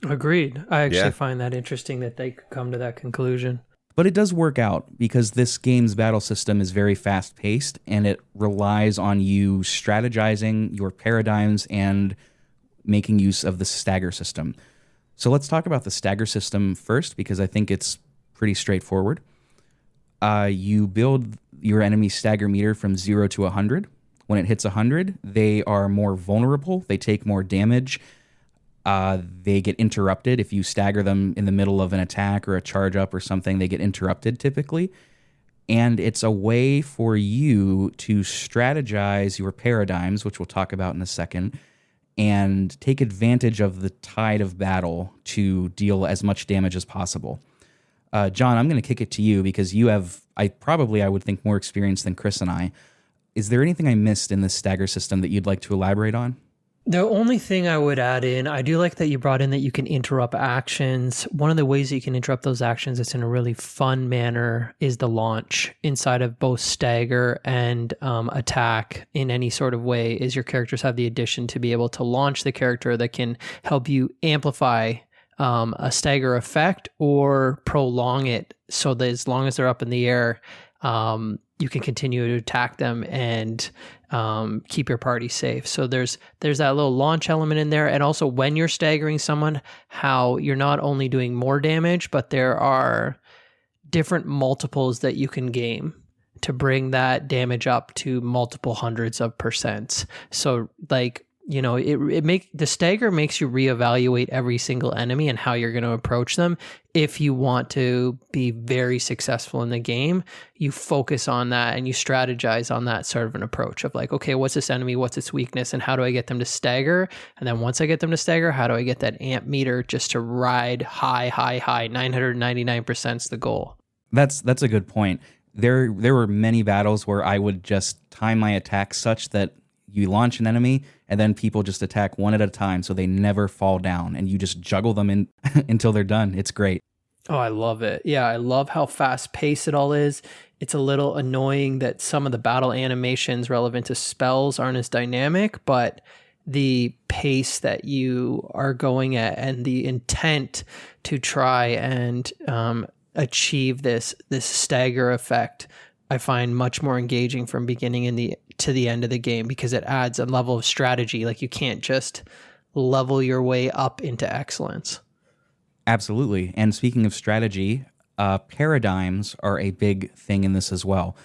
Agreed. I actually find that interesting that they could come to that conclusion. But it does work out because this game's battle system is very fast-paced, and it relies on you strategizing your paradigms and making use of the stagger system. So let's talk about the stagger system first, because I think it's pretty straightforward. You build your enemy's stagger meter from 0 to 100. When it hits 100, they are more vulnerable. They take more damage. They get interrupted. If you stagger them in the middle of an attack or a charge up or something, they get interrupted typically. And it's a way for you to strategize your paradigms, which we'll talk about in a second, and take advantage of the tide of battle to deal as much damage as possible. John, I'm going to kick it to you because you have, I would think, more experience than Chris and I. Is there anything I missed in this stagger system that you'd like to elaborate on? The only thing I would add in, I do like that you brought in that you can interrupt actions. One of the ways that you can interrupt those actions that's in a really fun manner is the launch inside of both stagger and attack in any sort of way, is your characters have the addition to be able to launch the character that can help you amplify a stagger effect or prolong it so that as long as they're up in the air, you can continue to attack them and keep your party safe. So there's that little launch element in there. And also when you're staggering someone, how you're not only doing more damage, but there are different multiples that you can game to bring that damage up to multiple hundreds of percents. So like, you know, the stagger makes you reevaluate every single enemy and how you're going to approach them. If you want to be very successful in the game, you focus on that and you strategize on that sort of an approach of like, okay, what's this enemy? What's its weakness? And how do I get them to stagger? And then once I get them to stagger, how do I get that amp meter just to ride high, 999% is the goal. That's a good point. There were many battles where I would just time my attack such that you launch an enemy and then people just attack one at a time so they never fall down and you just juggle them in until they're done. It's great. Oh, I love it. Yeah, I love how fast paced it all is. It's a little annoying that some of the battle animations relevant to spells aren't as dynamic, but the pace that you are going at and the intent to try and achieve this stagger effect, I find much more engaging from beginning to the end of the game, because it adds a level of strategy. Like, you can't just level your way up into excellence. Absolutely. And speaking of strategy, paradigms are a big thing in this as well.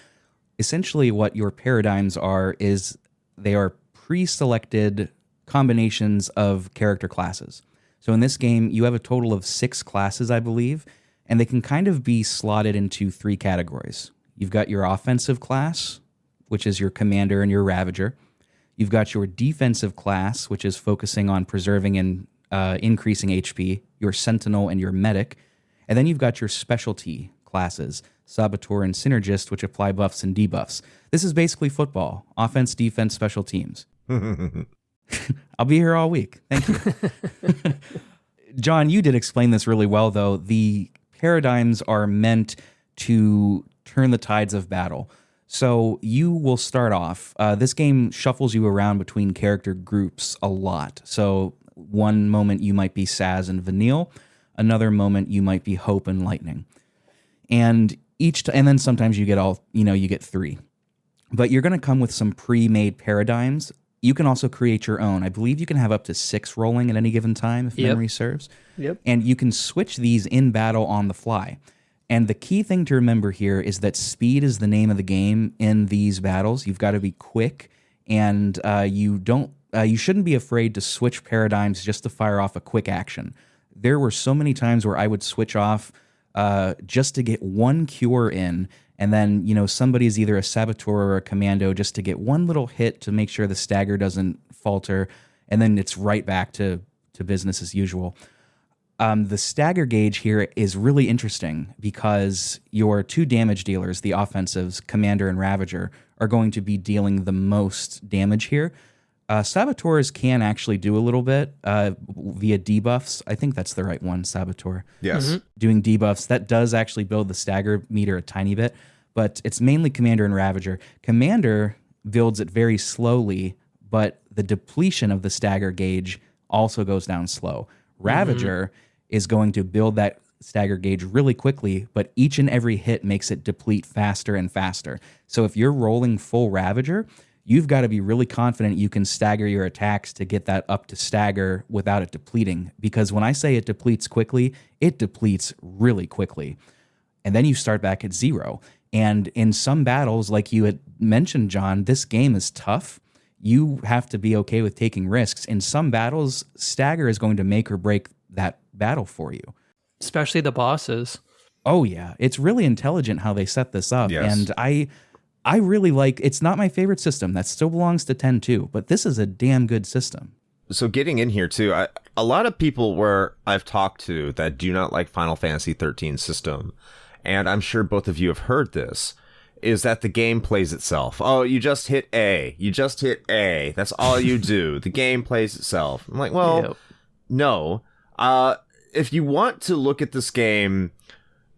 Essentially, what your paradigms are is they are pre-selected combinations of character classes. So in this game, you have a total of 6 classes, I believe, and they can kind of be slotted into 3 categories. You've got your offensive class, which is your commander and your ravager. You've got your defensive class, which is focusing on preserving and increasing HP, your sentinel and your medic. And then you've got your specialty classes, saboteur and synergist, which apply buffs and debuffs. This is basically football: offense, defense, special teams. I'll be here all week. Thank you. John, you did explain this really well, though. The paradigms are meant to turn the tides of battle. So you will start off. This game shuffles you around between character groups a lot. So one moment you might be Saz and Vanille, another moment you might be Hope and Lightning, and then sometimes you get you get 3. But you're going to come with some pre-made paradigms. You can also create your own. I believe you can have up to 6 rolling at any given time, if memory serves. Yep. And you can switch these in battle on the fly. And the key thing to remember here is that speed is the name of the game in these battles. You've got to be quick, and you shouldn't be afraid to switch paradigms just to fire off a quick action. There were so many times where I would switch off just to get one cure in, and then somebody's either a saboteur or a commando just to get one little hit to make sure the stagger doesn't falter, and then it's right back to business as usual. The stagger gauge here is really interesting because your 2 damage dealers, the offensives, Commander and Ravager, are going to be dealing the most damage here. Saboteurs can actually do a little bit via debuffs. I think that's the right one, Saboteur. Yes. Mm-hmm. Doing debuffs. That does actually build the stagger meter a tiny bit, but it's mainly Commander and Ravager. Commander builds it very slowly, but the depletion of the stagger gauge also goes down slow. Ravager is going to build that stagger gauge really quickly, but each and every hit makes it deplete faster and faster. So if you're rolling full Ravager, you've got to be really confident you can stagger your attacks to get that up to stagger without it depleting. Because when I say it depletes quickly, it depletes really quickly. And then you start back at 0. And in some battles, like you had mentioned, John, this game is tough. You have to be okay with taking risks. In some battles, stagger is going to make or break that battle for you. Especially the bosses. Oh, yeah. It's really intelligent how they set this up. Yes. And I really like, it's not my favorite system. That still belongs to 10-2, but this is a damn good system. So getting in here too, a lot of people where I've talked to that do not like Final Fantasy XIII system, and I'm sure both of you have heard this, is that the game plays itself. Oh, you just hit A. You just hit A. That's all you do. The game plays itself. I'm like, well, no. If you want to look at this game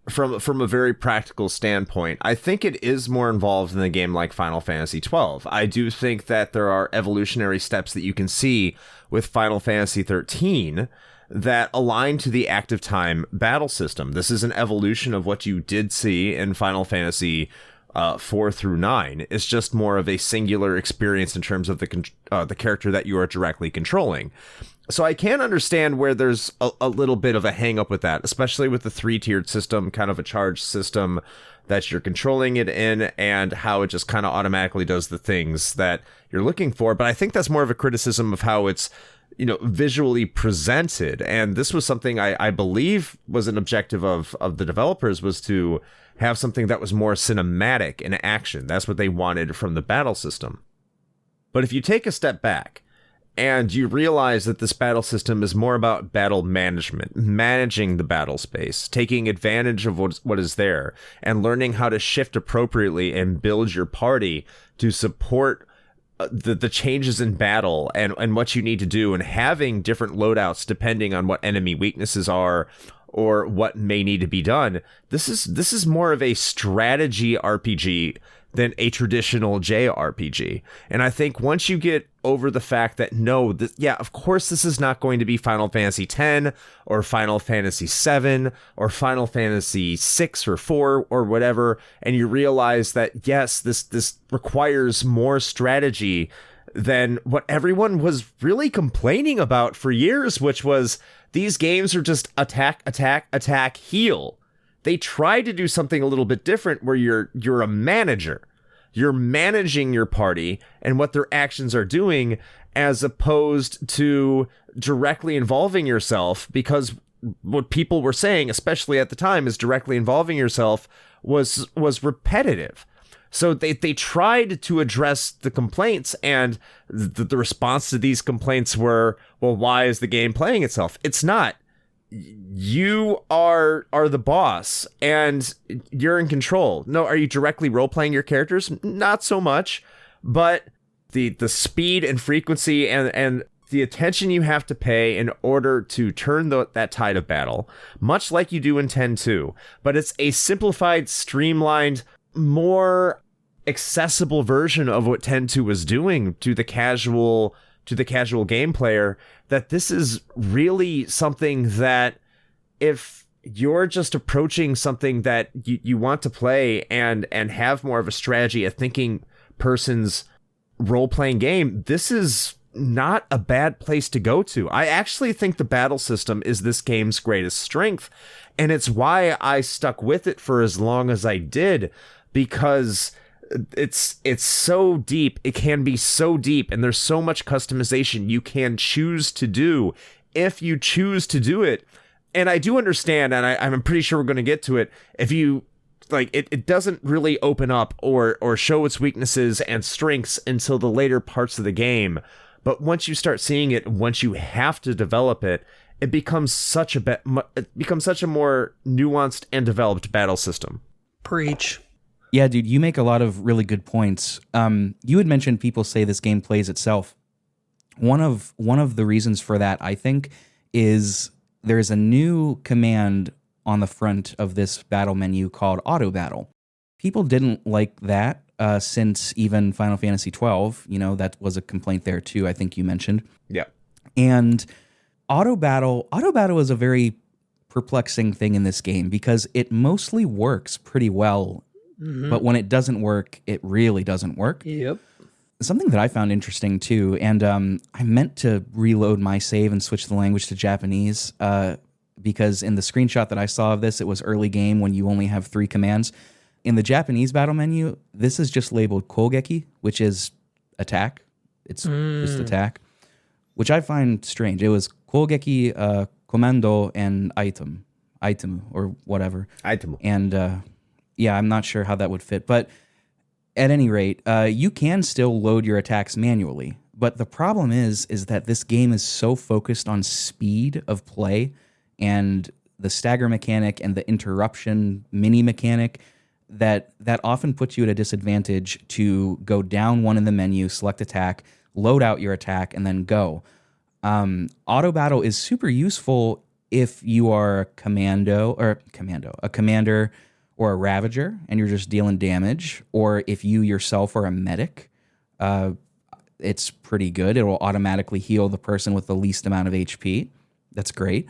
from a very practical standpoint, I think it is more involved in a game like Final Fantasy XII. I do think that there are evolutionary steps that you can see with Final Fantasy XIII that align to the active time battle system. This is an evolution of what you did see in Final Fantasy 4 through 9. It's just more of a singular experience in terms of the character that you are directly controlling. So I can understand where there's a little bit of a hang up with that, especially with the 3-tiered system, kind of a charged system that you're controlling it in, and how it just kind of automatically does the things that you're looking for. But I think that's more of a criticism of how it's, visually presented. And this was something I believe was an objective of the developers, was to have something that was more cinematic in action. That's what they wanted from the battle system. But if you take a step back, and you realize that this battle system is more about battle management, managing the battle space, taking advantage of what is there, and learning how to shift appropriately and build your party to support the changes in battle and what you need to do, and having different loadouts depending on what enemy weaknesses are, or what may need to be done. This is more of a strategy RPG than a traditional JRPG. And I think once you get over the fact that of course this is not going to be Final Fantasy X or Final Fantasy VII or Final Fantasy VI or IV or whatever, and you realize that yes, this requires more strategy than what everyone was really complaining about for years, which was these games are just attack, attack, attack, heal. They tried to do something a little bit different where you're a manager. You're managing your party and what their actions are doing, as opposed to directly involving yourself, because what people were saying, especially at the time, is directly involving yourself was repetitive. So they tried to address the complaints, and the response to these complaints were, well, why is the game playing itself? It's not. You are the boss and you're in control. No, are you directly role-playing your characters? Not so much, but the speed and frequency and the attention you have to pay in order to turn that tide of battle, much like you do in 10-2, but it's a simplified, streamlined, more accessible version of what 10-2 was doing to the casual game player. That this is really something that if you're just approaching something that you want to play and have more of a strategy, a thinking person's role-playing game, this is not a bad place to go to. I actually think the battle system is this game's greatest strength, and it's why I stuck with it for as long as I did, because it's so deep. It can be so deep, and there's so much customization you can choose to do if you choose to do it. And I do understand, and I'm pretty sure we're going to get to it, if you like it doesn't really open up or show its weaknesses and strengths until the later parts of the game. But once you start seeing it, once you have to develop it, it becomes such a more nuanced and developed battle system. Preach. Yeah, dude, you make a lot of really good points. You had mentioned people say this game plays itself. One of the reasons for that, I think, is there's a new command on the front of this battle menu called auto battle. People didn't like that since even Final Fantasy XII. You know, that was a complaint there too, I think you mentioned. Yeah. And auto battle is a very perplexing thing in this game because it mostly works pretty well. Mm-hmm. But when it doesn't work, it really doesn't work. Yep. Something that I found interesting too, and I meant to reload my save and switch the language to Japanese because in the screenshot that I saw of this, it was early game when you only have 3 commands. In the Japanese battle menu, this is just labeled Kogeki, which is attack. It's just attack, which I find strange. It was Kogeki, Commando, and item or whatever. Item. And yeah, I'm not sure how that would fit. But at any rate, you can still load your attacks manually. But the problem is that this game is so focused on speed of play and the stagger mechanic and the interruption mini mechanic that often puts you at a disadvantage to go down one in the menu, select attack, load out your attack, and then go. Auto battle is super useful if you are a commander or a ravager and you're just dealing damage, or if you yourself are a medic. It's pretty good. It will automatically heal the person with the least amount of HP. That's great.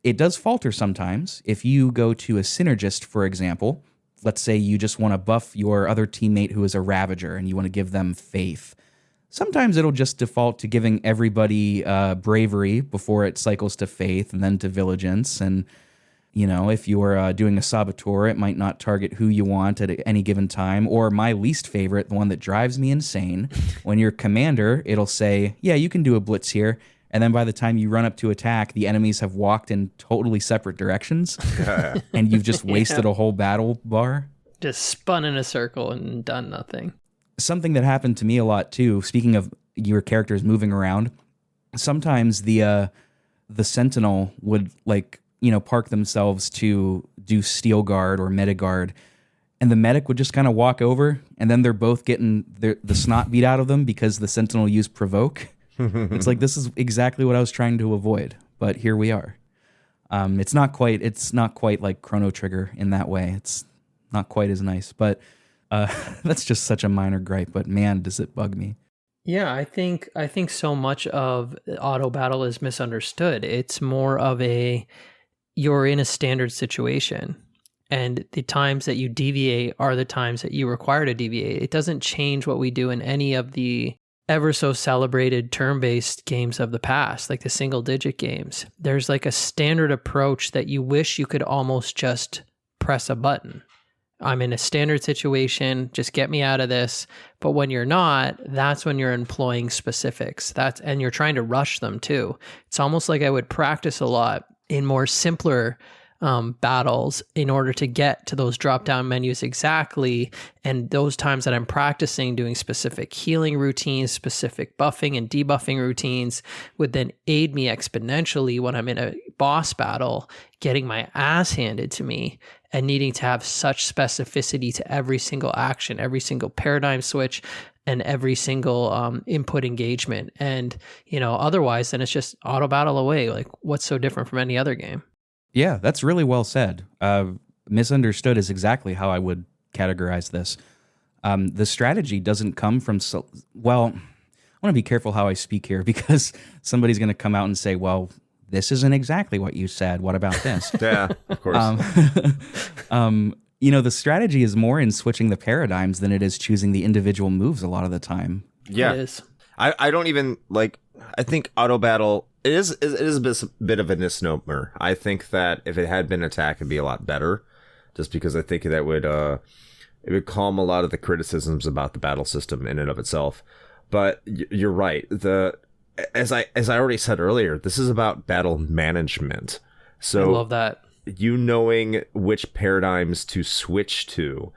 It does falter sometimes. If you go to a synergist, for example, let's say you just want to buff your other teammate who is a ravager and you want to give them faith. Sometimes it'll just default to giving everybody bravery before it cycles to faith and then to vigilance. And, you know, if you're doing a saboteur, it might not target who you want at any given time. Or my least favorite, the one that drives me insane, when you're commander, it'll say, yeah, you can do a blitz here. And then by the time you run up to attack, the enemies have walked in totally separate directions. And you've just wasted a whole battle bar. Just spun in a circle and done nothing. Something that happened to me a lot too, speaking of your characters moving around, sometimes the sentinel would park themselves to do steel guard or meta guard, and the medic would just kind of walk over, and then they're both getting the snot beat out of them because the sentinel used provoke. It's like, this is exactly what I was trying to avoid, but here we are. It's not quite like Chrono Trigger in that way. It's not quite as nice, but that's just such a minor gripe. But man, does it bug me. Yeah, I think so much of auto battle is misunderstood. It's more of you're in a standard situation, and the times that you deviate are the times that you require to deviate. It doesn't change what we do in any of the ever so celebrated turn-based games of the past, like the single-digit games. There's like a standard approach that you wish you could almost just press a button. I'm in a standard situation, just get me out of this. But when you're not, that's when you're employing specifics. And you're trying to rush them too. It's almost like I would practice a lot in more simpler battles in order to get to those drop-down menus exactly. And those times that I'm practicing doing specific healing routines, specific buffing and debuffing routines would then aid me exponentially when I'm in a boss battle, getting my ass handed to me and needing to have such specificity to every single action, every single paradigm switch, and every single input engagement. And, otherwise, then it's just auto battle away. Like, what's so different from any other game? Yeah, that's really well said. Misunderstood is exactly how I would categorize this. The strategy doesn't come from... I want to be careful how I speak here because somebody's going to come out and say, well, this isn't exactly what you said. What about this? Yeah, of course. The strategy is more in switching the paradigms than it is choosing the individual moves a lot of the time. Yeah. It is. I don't even I think auto battle it is a bit of a misnomer. I think that if it had been attack, it'd be a lot better, just because I think that it would calm a lot of the criticisms about the battle system in and of itself. But you're right. As I already said earlier, this is about battle management. So I love that. You knowing which paradigms to switch to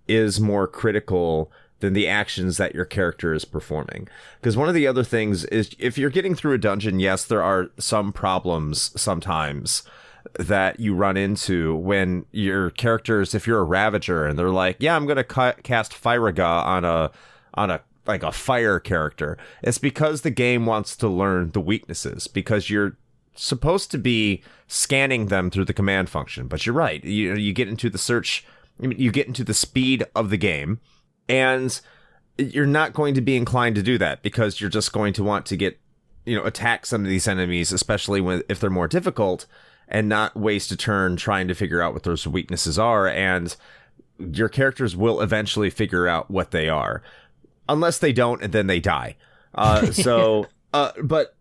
is more critical than the actions that your character is performing. Because one of the other things is, if you're getting through a dungeon, yes, there are some problems sometimes that you run into when your characters, if you're a Ravager and they're like, yeah, I'm going to cast Firaga on a fire character. It's because the game wants to learn the weaknesses, because you're supposed to be scanning them through the command function. But you're right. You get into the search, you get into the speed of the game, and you're not going to be inclined to do that because you're just going to want to attack some of these enemies, especially if they're more difficult, and not waste a turn trying to figure out what those weaknesses are. And your characters will eventually figure out what they are, unless they don't, and then they die. But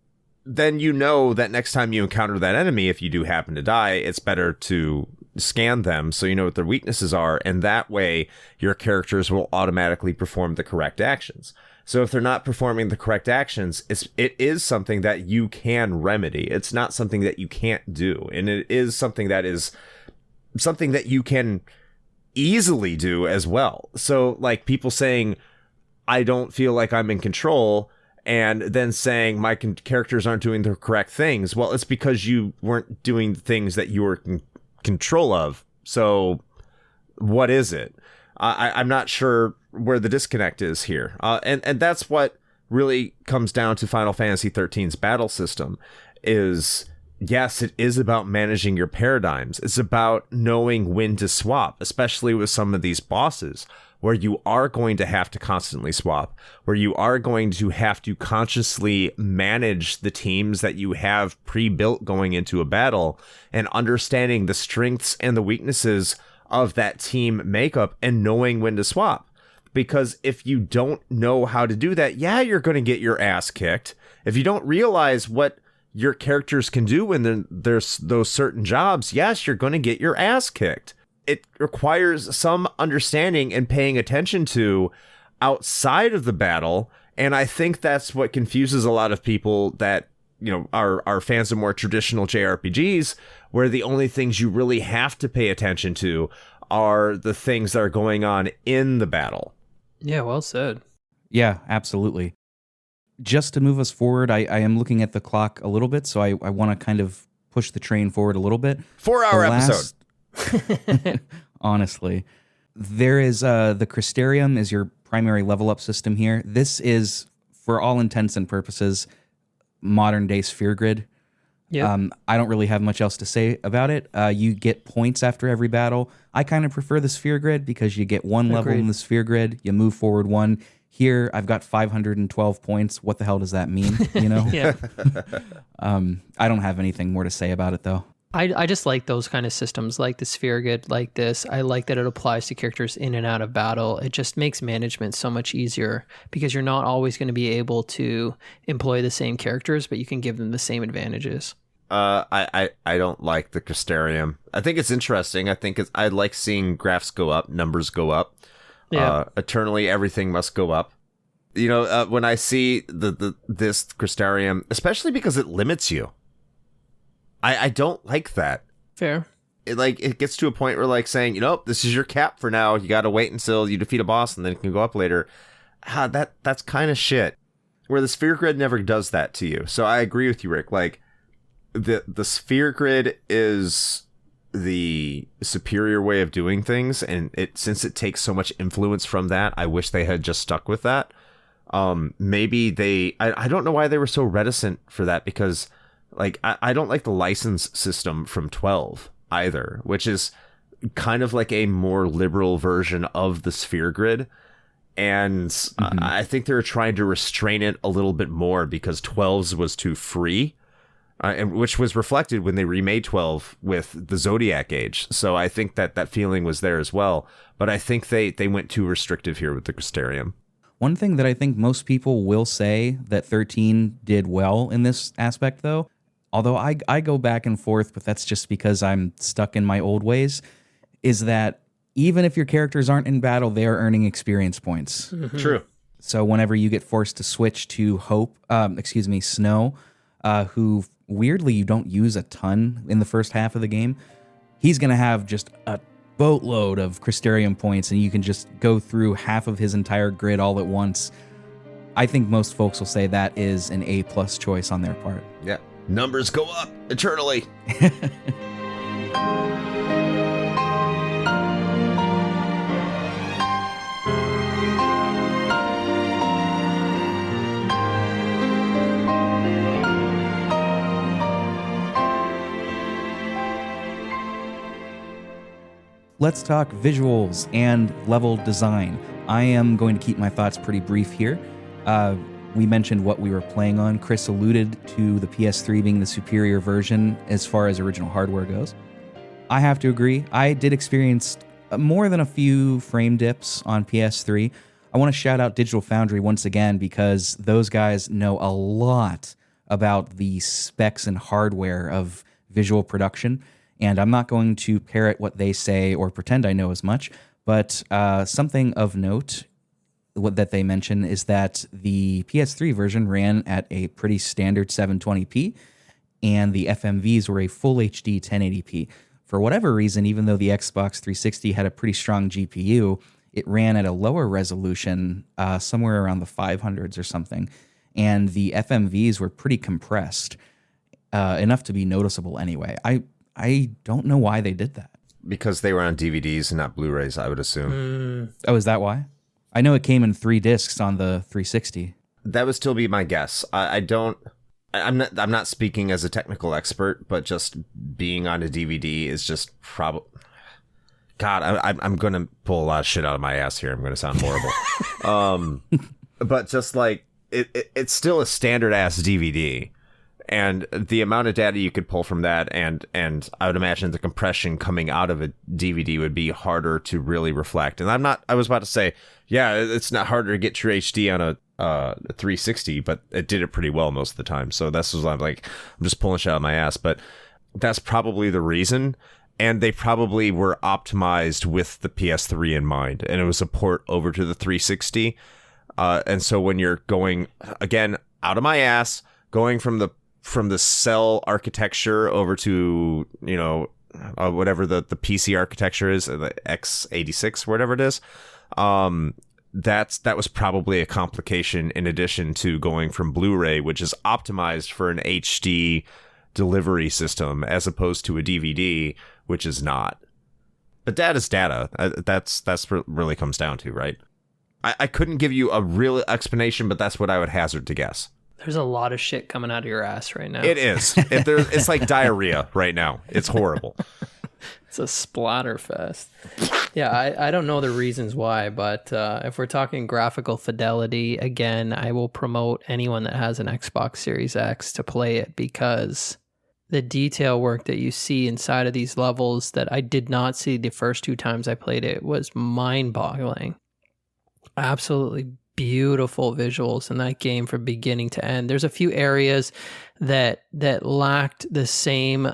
then that next time you encounter that enemy, if you do happen to die, it's better to scan them so you know what their weaknesses are, and that way your characters will automatically perform the correct actions. So if they're not performing the correct actions, it is something that you can remedy. It's not something that you can't do, and it is something that you can easily do as well. So like people saying, I don't feel like I'm in control, and then saying my characters aren't doing the correct things. Well, it's because you weren't doing the things that you were in control of. So what is it? I'm not sure where the disconnect is here. And that's what really comes down to Final Fantasy XIII's battle system is, yes, it is about managing your paradigms. It's about knowing when to swap, especially with some of these bosses, where you are going to have to constantly swap, where you are going to have to consciously manage the teams that you have pre-built going into a battle, and understanding the strengths and the weaknesses of that team makeup and knowing when to swap. Because if you don't know how to do that, yeah, you're going to get your ass kicked. If you don't realize what your characters can do when there's those certain jobs, yes, you're going to get your ass kicked. It requires some understanding and paying attention to outside of the battle. And I think that's what confuses a lot of people that, are fans of more traditional JRPGs, where the only things you really have to pay attention to are the things that are going on in the battle. Yeah, well said. Yeah, absolutely. Just to move us forward, I am looking at the clock a little bit, so I want to kind of push the train forward a little bit. 4-hour episode. Honestly, there is the Crystarium is your primary level up system here. This is, for all intents and purposes, modern day Sphere Grid. Yeah. I don't really have much else to say about it. You get points after every battle. I kind of prefer the sphere grid because you get one level in the sphere grid, you move forward one. Here, I've got 512 points. What the hell does that mean? You know? Yeah. I don't have anything more to say about it, though. I just like those kind of systems, like the sphere grid, like this. I like that it applies to characters in and out of battle. It just makes management so much easier because you're not always going to be able to employ the same characters, but you can give them the same advantages. I don't like the Crystarium. I think it's interesting. I like seeing graphs go up, numbers go up. Yeah. Eternally, everything must go up. You know, when I see this Crystarium, especially because it limits you, I don't like that. Fair. It gets to a point where like saying, you know, this is your cap for now. You got to wait until you defeat a boss and then it can go up later. That's kind of shit. Where the sphere grid never does that to you. So I agree with you, Rick. Like the sphere grid is the superior way of doing things, and since it takes so much influence from that, I wish they had just stuck with that. Maybe I don't know why they were so reticent for that, because like I don't like the license system from 12 either, which is kind of like a more liberal version of the sphere grid. And I think they were trying to restrain it a little bit more because 12's was too free, and which was reflected when they remade 12 with the Zodiac Age. So I think that feeling was there as well. But I think they went too restrictive here with the Crystarium. One thing that I think most people will say that 13 did well in this aspect, though, although I go back and forth, but that's just because I'm stuck in my old ways, is that even if your characters aren't in battle, they are earning experience points. Mm-hmm. True. So whenever you get forced to switch to Snow, who weirdly you don't use a ton in the first half of the game, he's going to have just a boatload of Crystarium points, and you can just go through half of his entire grid all at once. I think most folks will say that is an A+ choice on their part. Yeah. Numbers go up eternally. Let's talk visuals and level design. I am going to keep my thoughts pretty brief here. We mentioned what we were playing on. Chris alluded to the PS3 being the superior version as far as original hardware goes. I have to agree. I did experience more than a few frame dips on PS3. I want to shout out Digital Foundry once again because those guys know a lot about the specs and hardware of visual production. And I'm not going to parrot what they say or pretend I know as much, but something of note that they mention is that the PS3 version ran at a pretty standard 720p, and the FMVs were a full HD 1080p. For whatever reason, even though the Xbox 360 had a pretty strong GPU, it ran at a lower resolution, somewhere around the 500s or something, and the FMVs were pretty compressed, enough to be noticeable anyway. I don't know why they did that. Because they were on DVDs and not Blu-rays, I would assume. Oh, is that why? I know it came in 3 discs on the 360. That would still be my guess. I'm not speaking as a technical expert, but just being on a DVD is just probably... God, I'm going to pull a lot of shit out of my ass here. I'm going to sound horrible. But just like, it's still a standard-ass DVD. And the amount of data you could pull from that, and I would imagine the compression coming out of a DVD would be harder to really reflect. And I was about to say, yeah, it's not harder to get true HD on a 360, but it did it pretty well most of the time. So that's what I'm just pulling shit out of my ass. But that's probably the reason. And they probably were optimized with the PS3 in mind. And it was a port over to the 360. And so when you're going, again, out of my ass, going from the cell architecture over to, whatever the PC architecture is, the x86, whatever it is, that was probably a complication in addition to going from Blu-ray, which is optimized for an HD delivery system, as opposed to a DVD, which is not. But data's data. That's what it really comes down to, right? I couldn't give you a real explanation, but that's what I would hazard to guess. There's a lot of shit coming out of your ass right now. It is. It's like diarrhea right now. It's horrible. It's a splatter fest. Yeah, I don't know the reasons why, but if we're talking graphical fidelity, again, I will promote anyone that has an Xbox Series X to play it, because the detail work that you see inside of these levels that I did not see the first 2 times I played it was mind-boggling. Absolutely beautiful visuals in that game from beginning to end. There's a few areas that lacked the same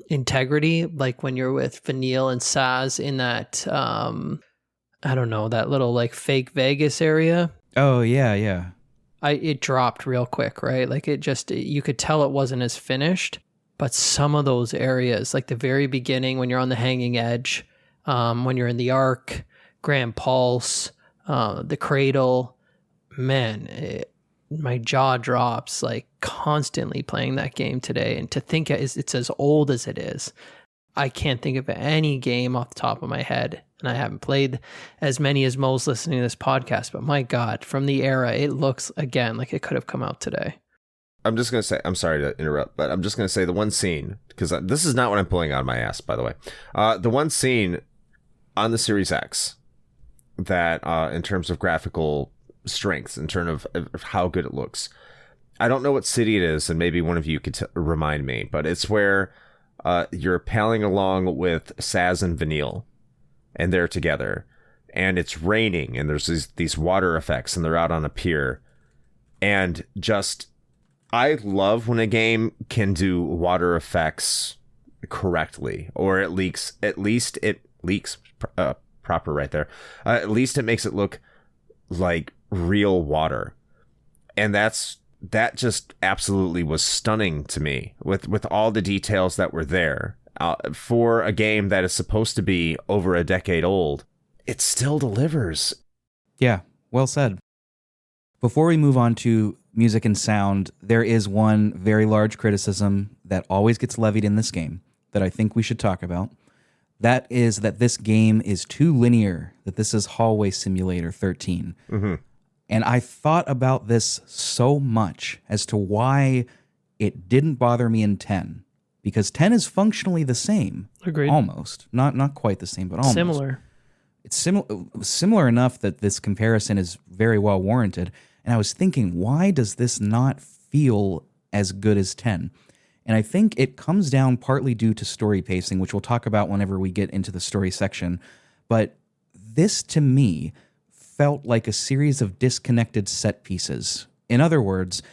integrity, like when you're with Vanille and Saz in that I don't know, that little like fake Vegas area. Oh yeah. It dropped real quick, right? Like you could tell it wasn't as finished, but some of those areas, like the very beginning when you're on the hanging edge, when you're in the Ark, Grand Pulse, the Cradle, man, my jaw drops like constantly playing that game today. And to think it's as old as it is, I can't think of any game off the top of my head. And I haven't played as many as Mo's listening to this podcast, but my God, from the era, it looks again like it could have come out today. I'm just going to say, I'm sorry to interrupt, but I'm just going to say the one scene, because this is not what I'm pulling out of my ass, by the way. The one scene on the Series X that in terms of graphical strengths, in terms of how good it looks, I don't know what city it is, and maybe one of you could remind me, but it's where you're palling along with Saz and Vanille, and they're together, and it's raining, and there's these water effects, and they're out on a pier, and just, I love when a game can do water effects correctly, or at least it leaks proper right there. At least it makes it look like real water, and that just absolutely was stunning to me with all the details that were there. For a game that is supposed to be over a decade old, it still delivers. Yeah, well said. Before we move on to music and sound, there is one very large criticism that always gets levied in this game that I think we should talk about. That is that this game is too linear, that this is Hallway Simulator 13. Mm-hmm. And I thought about this so much as to why it didn't bother me in 10. Because 10 is functionally the same. Agreed. Almost. Not quite the same, but almost. Similar. It's similar enough that this comparison is very well warranted. And I was thinking, why does this not feel as good as 10? And I think it comes down partly due to story pacing, which we'll talk about whenever we get into the story section. But this, to me, felt like a series of disconnected set pieces. In other words,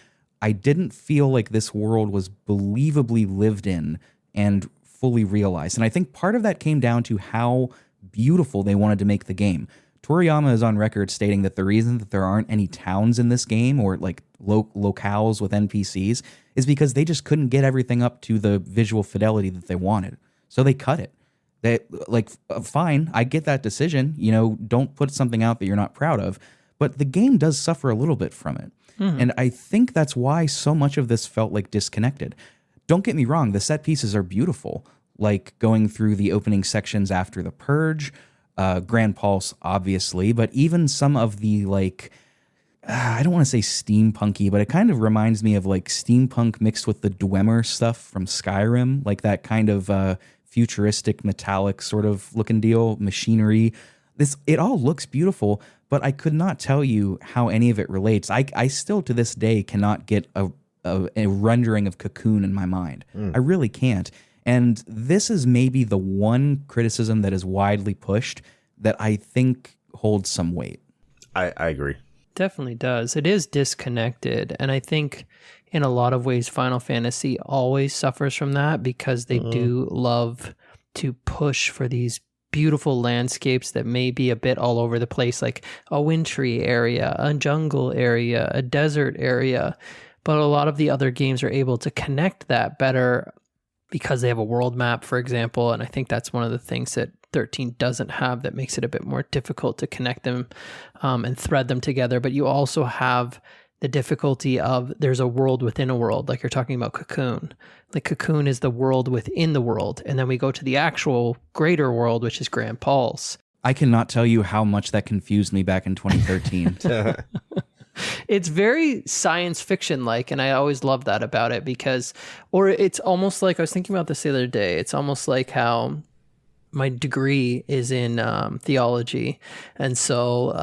I didn't feel like this world was believably lived in and fully realized. And I think part of that came down to how beautiful they wanted to make the game. Toriyama is on record stating that the reason that there aren't any towns in this game or like locales with NPCs is because they just couldn't get everything up to the visual fidelity that they wanted. So they cut it. They fine, I get that decision. You know, don't put something out that you're not proud of. But the game does suffer a little bit from it. And I think that's why so much of this felt like disconnected. Don't get me wrong, the set pieces are beautiful, like going through the opening sections after the Purge, Grand Pulse, obviously, but even some of the, like, I don't want to say steampunky, but it kind of reminds me of like steampunk mixed with the Dwemer stuff from Skyrim, like that kind of futuristic metallic sort of looking deal, machinery. It all looks beautiful, but I could not tell you how any of it relates. I still to this day cannot get a rendering of Cocoon in my mind. I really can't. And this is maybe the one criticism that is widely pushed that I think holds some weight. I agree. Definitely does. It is disconnected. And I think in a lot of ways, Final Fantasy always suffers from that because they do love to push for these beautiful landscapes that may be a bit all over the place, like a wintry area, a jungle area, a desert area. But a lot of the other games are able to connect that better because they have a world map, for example. And I think that's one of the things that 13 doesn't have that makes it a bit more difficult to connect them and thread them together. But you also have the difficulty of there's a world within a world, like you're talking about Cocoon. Like Cocoon is the world within the world. And then we go to the actual greater world, which is Grand Pulse. I cannot tell you how much that confused me back in 2013. it's very science fiction like, and I always love that about it because, or it's almost like, I was thinking about this the other day, it's almost like how my degree is in theology, and so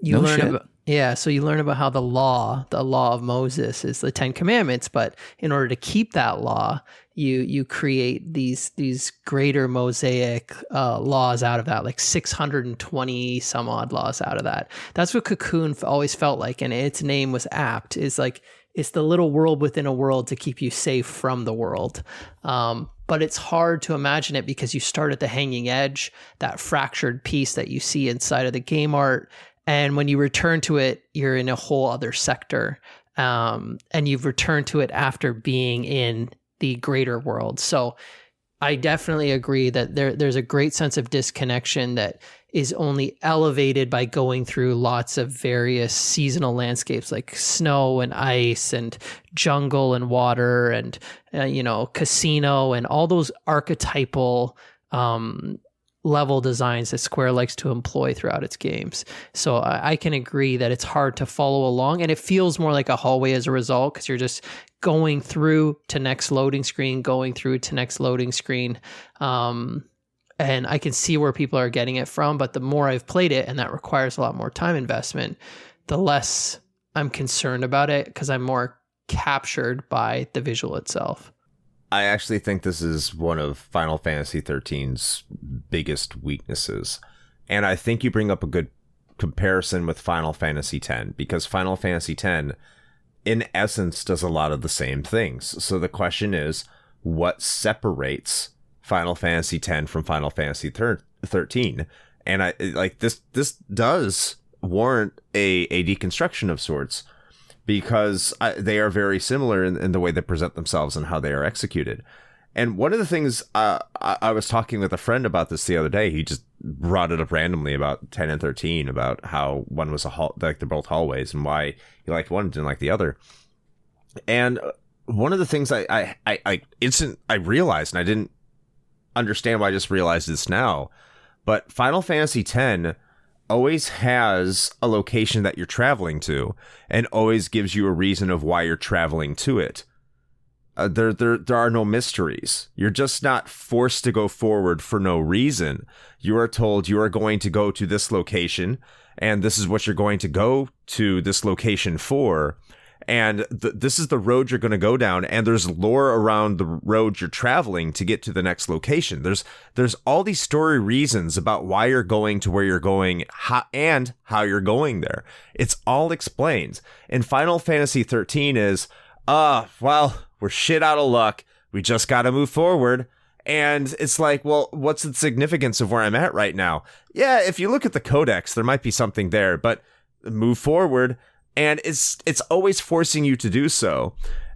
you learn about, so you learn about how the law of Moses is the 10 Commandments, but in order to keep that law, you create these greater Mosaic laws out of that, like 620 some odd laws out of that. That's what Cocoon always felt like, and its name was apt. Is like, it's the little world within a world to keep you safe from the world. But it's hard to imagine it because you start at the hanging edge, that fractured piece that you see inside of the game art. And when you return to it, you're in a whole other sector. And you've returned to it after being in the greater world. So I definitely agree that there's a great sense of disconnection that is only elevated by going through lots of various seasonal landscapes like snow and ice and jungle and water and, casino and all those archetypal level designs that Square likes to employ throughout its games. So I can agree that it's hard to follow along, and it feels more like a hallway as a result because you're just going through to next loading screen, going through to next loading screen. And I can see where people are getting it from, but the more I've played it, and that requires a lot more time investment, the less I'm concerned about it because I'm more captured by the visual itself. I actually think this is one of Final Fantasy XIII's biggest weaknesses. And I think you bring up a good comparison with Final Fantasy X, because Final Fantasy X, in essence, does a lot of the same things. So the question is, what separates Final Fantasy X from Final Fantasy XIII? And I like this does warrant a deconstruction of sorts, because they are very similar in the way they present themselves and how they are executed. And one of the things I was talking with a friend about this the other day. He just brought it up randomly about 10 and 13, about how one was like they're both hallways and why he liked one and didn't like the other. And one of the things I realized, and I didn't understand why I just realized this now, but Final Fantasy X always has a location that you're traveling to and always gives you a reason of why you're traveling to it. There are no mysteries. You're just not forced to go forward for no reason. You are told you are going to go to this location, and this is what you're going to go to this location for. And this is the road you're going to go down, and there's lore around the road you're traveling to get to the next location. There's all these story reasons about why you're going to where you're going, and how you're going there. It's all explained. And Final Fantasy XIII is, well, we're shit out of luck. We just got to move forward. And it's like, well, what's the significance of where I'm at right now? Yeah, if you look at the codex, there might be something there, but move forward. And it's always forcing you to do so.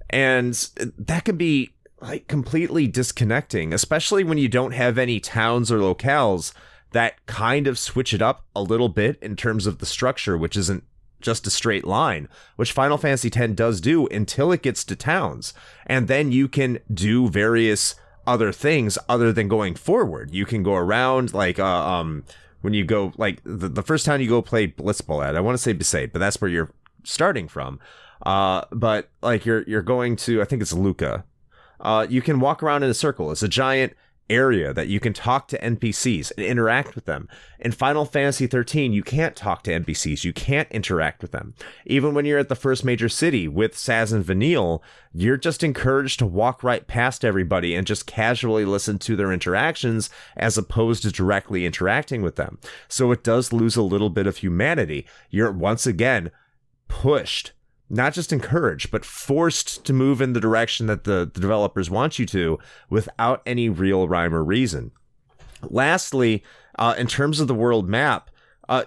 And that can be like completely disconnecting, especially when you don't have any towns or locales that kind of switch it up a little bit in terms of the structure, which isn't just a straight line, which Final Fantasy X does do until it gets to towns. And then you can do various other things other than going forward. You can go around, like, when you go, like, the first time you go play Blitzball at, I want to say Besaid, but that's where you're starting from, but like you're going to, I think it's Luca. You can walk around in a circle. It's a giant area that you can talk to NPCs and interact with them. In Final Fantasy XIII, you can't talk to NPCs. You can't interact with them. Even when you're at the first major city with Saz and Vanille, you're just encouraged to walk right past everybody and just casually listen to their interactions as opposed to directly interacting with them. So it does lose a little bit of humanity. You're once again pushed, not just encouraged, but forced to move in the direction that the developers want you to without any real rhyme or reason. Lastly, in terms of the world map,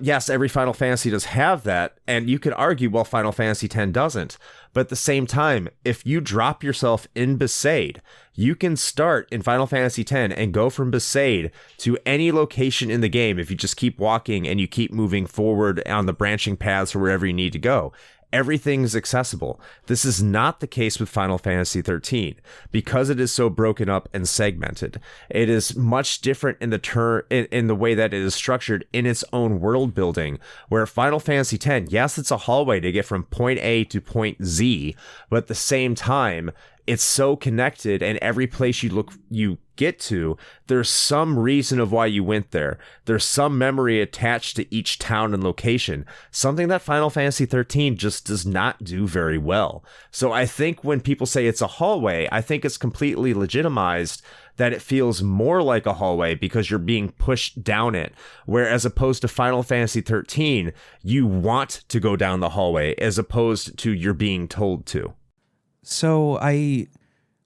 yes, every Final Fantasy does have that, and you could argue, well, Final Fantasy X doesn't. But at the same time, if you drop yourself in Besaid, you can start in Final Fantasy X and go from Besaid to any location in the game if you just keep walking and you keep moving forward on the branching paths or wherever you need to go. everything's accessible. This is not the case with Final Fantasy XIII because it is so broken up and segmented. It is much different in the way that it is structured in its own world building, where Final Fantasy X, yes, it's a hallway to get from point A to point Z, but at the same time, it's so connected, and every place you get to, there's some reason of why you went there. There's some memory attached to each town and location, something that Final Fantasy XIII just does not do very well. So I think when people say it's a hallway, I think it's completely legitimized that it feels more like a hallway because you're being pushed down it, whereas opposed to Final Fantasy XIII, you want to go down the hallway as opposed to you're being told to. So I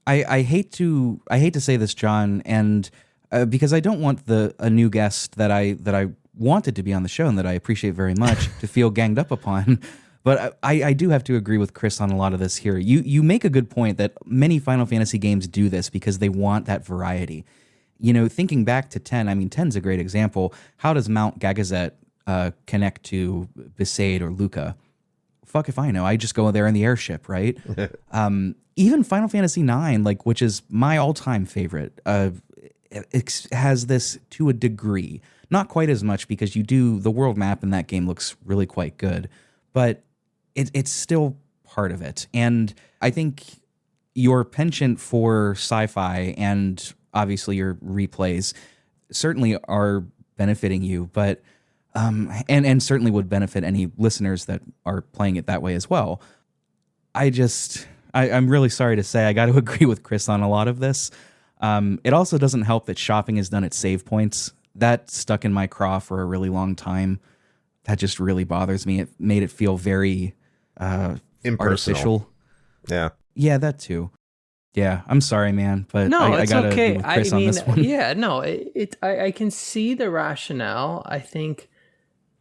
hate to say this, John, and because I don't want a new guest that I wanted to be on the show and that I appreciate very much to feel ganged up upon, but I do have to agree with Chris on a lot of this here. You make a good point that many Final Fantasy games do this because they want that variety. You know, thinking back to 10, I mean, 10's a great example. How does Mount Gagazet connect to Besaid or Luca? Fuck if I know. I just go there in the airship, right? Even Final Fantasy IX, which is my all-time favorite, it has this to a degree. Not quite as much because the world map in that game looks really quite good, but it's still part of it. And I think your penchant for sci-fi and obviously your replays certainly are benefiting you, but and certainly would benefit any listeners that are playing it that way as well. I'm really sorry to say I got to agree with Chris on a lot of this. It also doesn't help that shopping is done at save points. That stuck in my craw for a really long time. That just really bothers me. It made it feel very artificial. Yeah. Yeah, that too. Yeah, I'm sorry, man, but no, I it's gotta okay. agree with Chris on this one. Yeah, no, I can see the rationale. I think.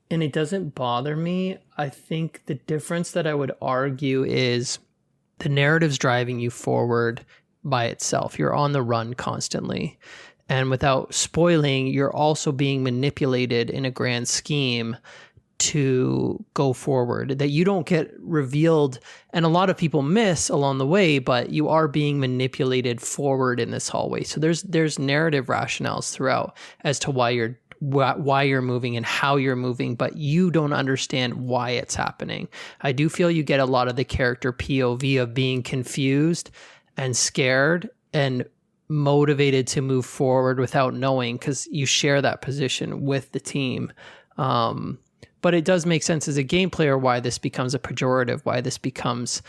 And it doesn't bother me. I think the difference that I would argue is the narrative's driving you forward by itself. You're on the run constantly. And without spoiling, you're also being manipulated in a grand scheme to go forward that you don't get revealed. And a lot of people miss along the way, but you are being manipulated forward in this hallway. So there's narrative rationales throughout as to why you're moving and how you're moving, but you don't understand why it's happening. I do feel you get a lot of the character POV of being confused and scared and motivated to move forward without knowing, because you share that position with the team. But it does make sense as a game player why this becomes a pejorative, why this becomes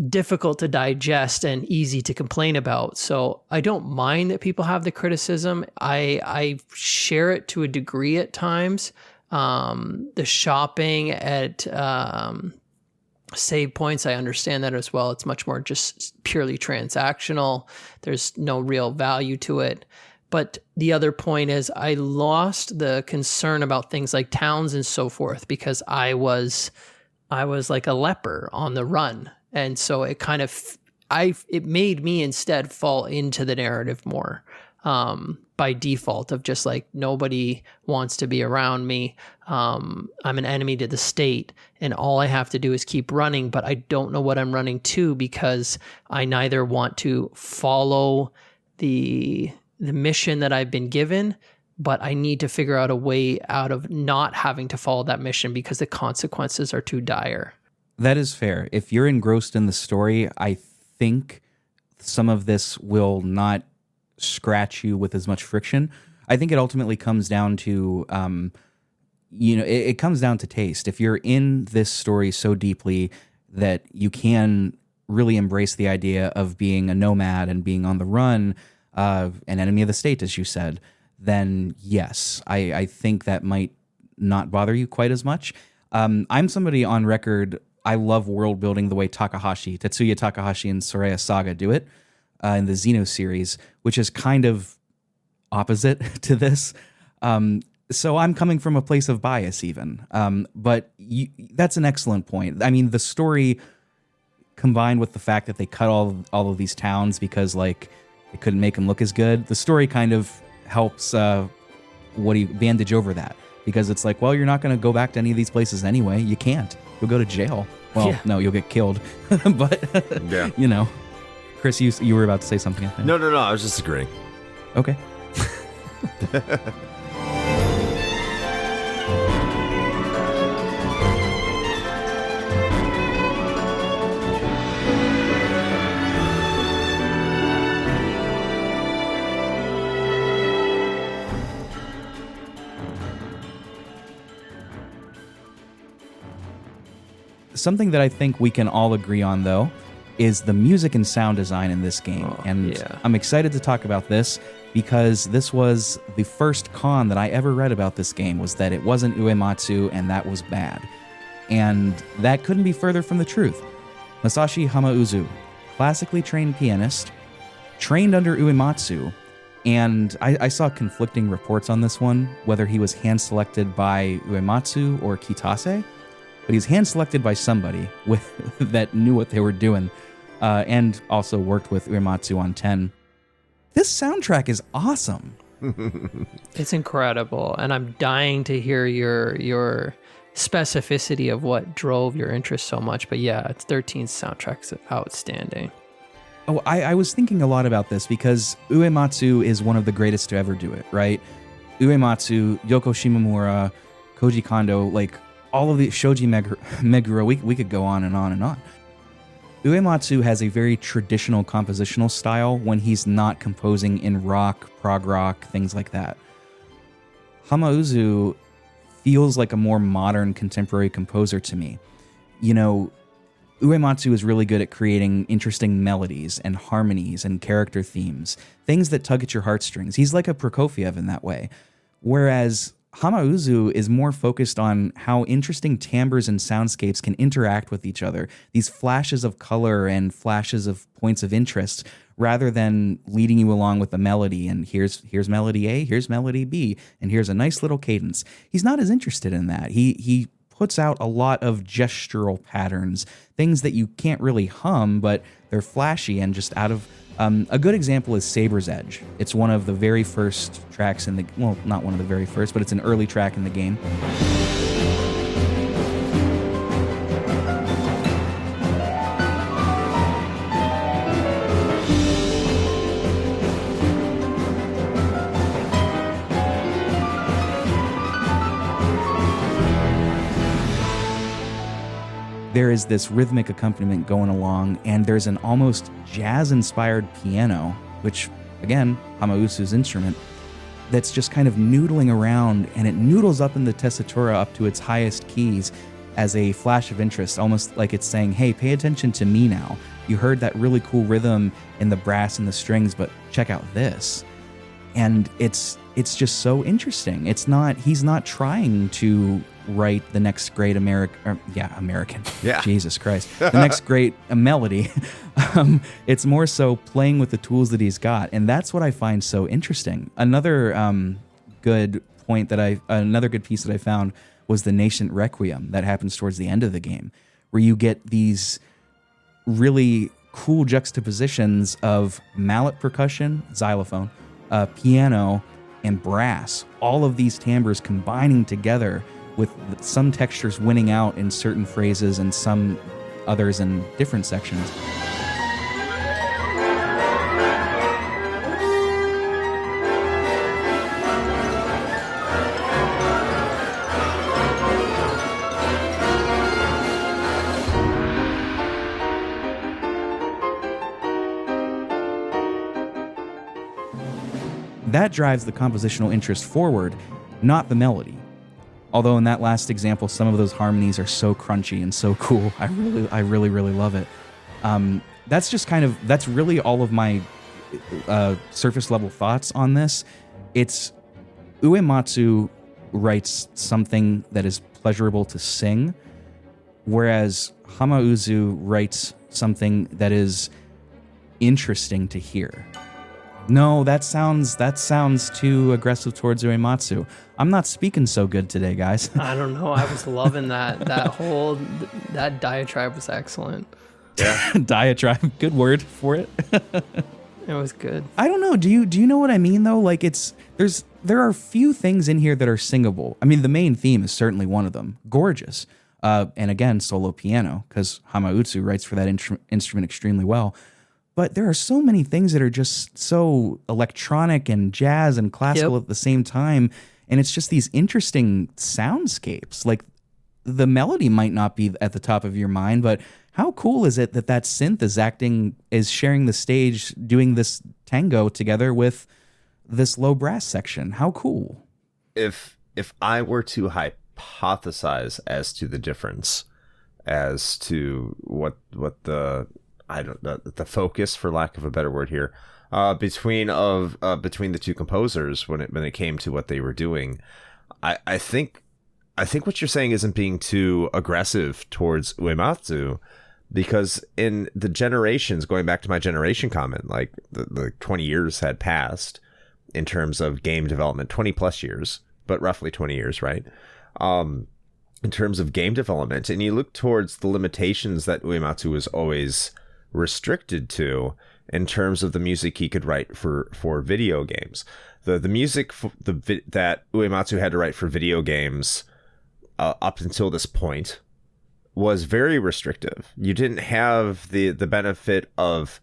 difficult to digest and easy to complain about. So I don't mind that people have the criticism. I share it to a degree at times. The shopping at save points, I understand that as well. It's much more just purely transactional. There's no real value to it. But the other point is I lost the concern about things like towns and so forth because I was like a leper on the run. And so it kind of, it made me instead fall into the narrative more by default of just like, nobody wants to be around me. I'm an enemy to the state and all I have to do is keep running, but I don't know what I'm running to because I neither want to follow the mission that I've been given, but I need to figure out a way out of not having to follow that mission because the consequences are too dire. That is fair. If you're engrossed in the story, I think some of this will not scratch you with as much friction. I think it ultimately comes down to, it comes down to taste. If you're in this story so deeply that you can really embrace the idea of being a nomad and being on the run, an enemy of the state, as you said, then yes, I think that might not bother you quite as much. I'm somebody on record, I love world building the way Tetsuya Takahashi and Soraya Saga do it in the Xeno series, which is kind of opposite to this. So I'm coming from a place of bias even. But that's an excellent point. I mean, the story combined with the fact that they cut all of these towns because like it couldn't make them look as good, the story kind of helps bandage over that. because it's like, well, you're not going to go back to any of these places anyway. You can't. You'll go to jail. Well, no, you'll get killed. But, you know. Chris, you were about to say something, I think. No, I was just agreeing. Okay. Something that I think we can all agree on, though, is the music and sound design in this game. I'm excited to talk about this because this was the first con that I ever read about this game, was that it wasn't Uematsu and that was bad. And that couldn't be further from the truth. Masashi Hamauzu, classically trained pianist, trained under Uematsu, and I saw conflicting reports on this one, whether he was hand-selected by Uematsu or Kitase. But he's hand-selected by somebody that knew what they were doing, and also worked with Uematsu on 10. This soundtrack is awesome. It's incredible, and I'm dying to hear your specificity of what drove your interest so much. But yeah, it's 13's soundtrack's outstanding. Oh, I was thinking a lot about this because Uematsu is one of the greatest to ever do it, right? Uematsu, Yoko Shimomura, Koji Kondo, like, all of the Shoji Meguro, we could go on and on and on. Uematsu has a very traditional compositional style when he's not composing in rock, prog rock, things like that. Hamauzu feels like a more modern contemporary composer to me. You know, Uematsu is really good at creating interesting melodies and harmonies and character themes, things that tug at your heartstrings. He's like a Prokofiev in that way. Whereas Hamauzu is more focused on how interesting timbres and soundscapes can interact with each other, these flashes of color and flashes of points of interest, rather than leading you along with a melody and here's melody A, here's melody B, and here's a nice little cadence. He's not as interested in that. He puts out a lot of gestural patterns, things that you can't really hum, but they're flashy and just out of... a good example is Saber's Edge. It's one of the very first tracks in the... Well, not one of the very first, but it's an early track in the game. There is this rhythmic accompaniment going along, and there's an almost jazz-inspired piano, which, again, Hamauzu's instrument, that's just kind of noodling around, and it noodles up in the tessitura up to its highest keys as a flash of interest, almost like it's saying, hey, pay attention to me now. You heard that really cool rhythm in the brass and the strings, but check out this. And it's just so interesting. He's not trying to write the next great American. Yeah. Jesus Christ. The next great melody. It's more so playing with the tools that he's got. And that's what I find so interesting. Another good piece that I found was the Nascent Requiem that happens towards the end of the game, where you get these really cool juxtapositions of mallet percussion, xylophone, piano, and brass. All of these timbres combining together, with some textures winning out in certain phrases and some others in different sections. That drives the compositional interest forward, not the melody. Although in that last example, some of those harmonies are so crunchy and so cool. I really love it. That's really all of my surface level thoughts on this. It's Uematsu writes something that is pleasurable to sing, whereas Hamauzu writes something that is interesting to hear. No, that sounds too aggressive towards Uematsu. I'm not speaking so good today, guys. I don't know. I was loving that diatribe was excellent. Yeah. Diatribe, good word for it. It was good. I don't know. Do you know what I mean though? Like there's there are few things in here that are singable. I mean, the main theme is certainly one of them. Gorgeous. And again, solo piano, because Hamauzu writes for that instrument extremely well. But there are so many things that are just so electronic and jazz and classical at the same time. And it's just these interesting soundscapes. Like, the melody might not be at the top of your mind, but how cool is it that synth is sharing the stage, doing this tango together with this low brass section? How cool. If I were to hypothesize as to the difference, as to what the focus, for lack of a better word here, between the two composers when it came to what they were doing, I think what you're saying isn't being too aggressive towards Uematsu, because in the generations, going back to my generation comment, like the 20 years had passed in terms of game development, 20 plus years, but roughly 20 years, right? In terms of game development, and you look towards the limitations that Uematsu was always restricted to in terms of the music he could write for video games. The music that Uematsu had to write for video games up until this point was very restrictive. You didn't have the benefit of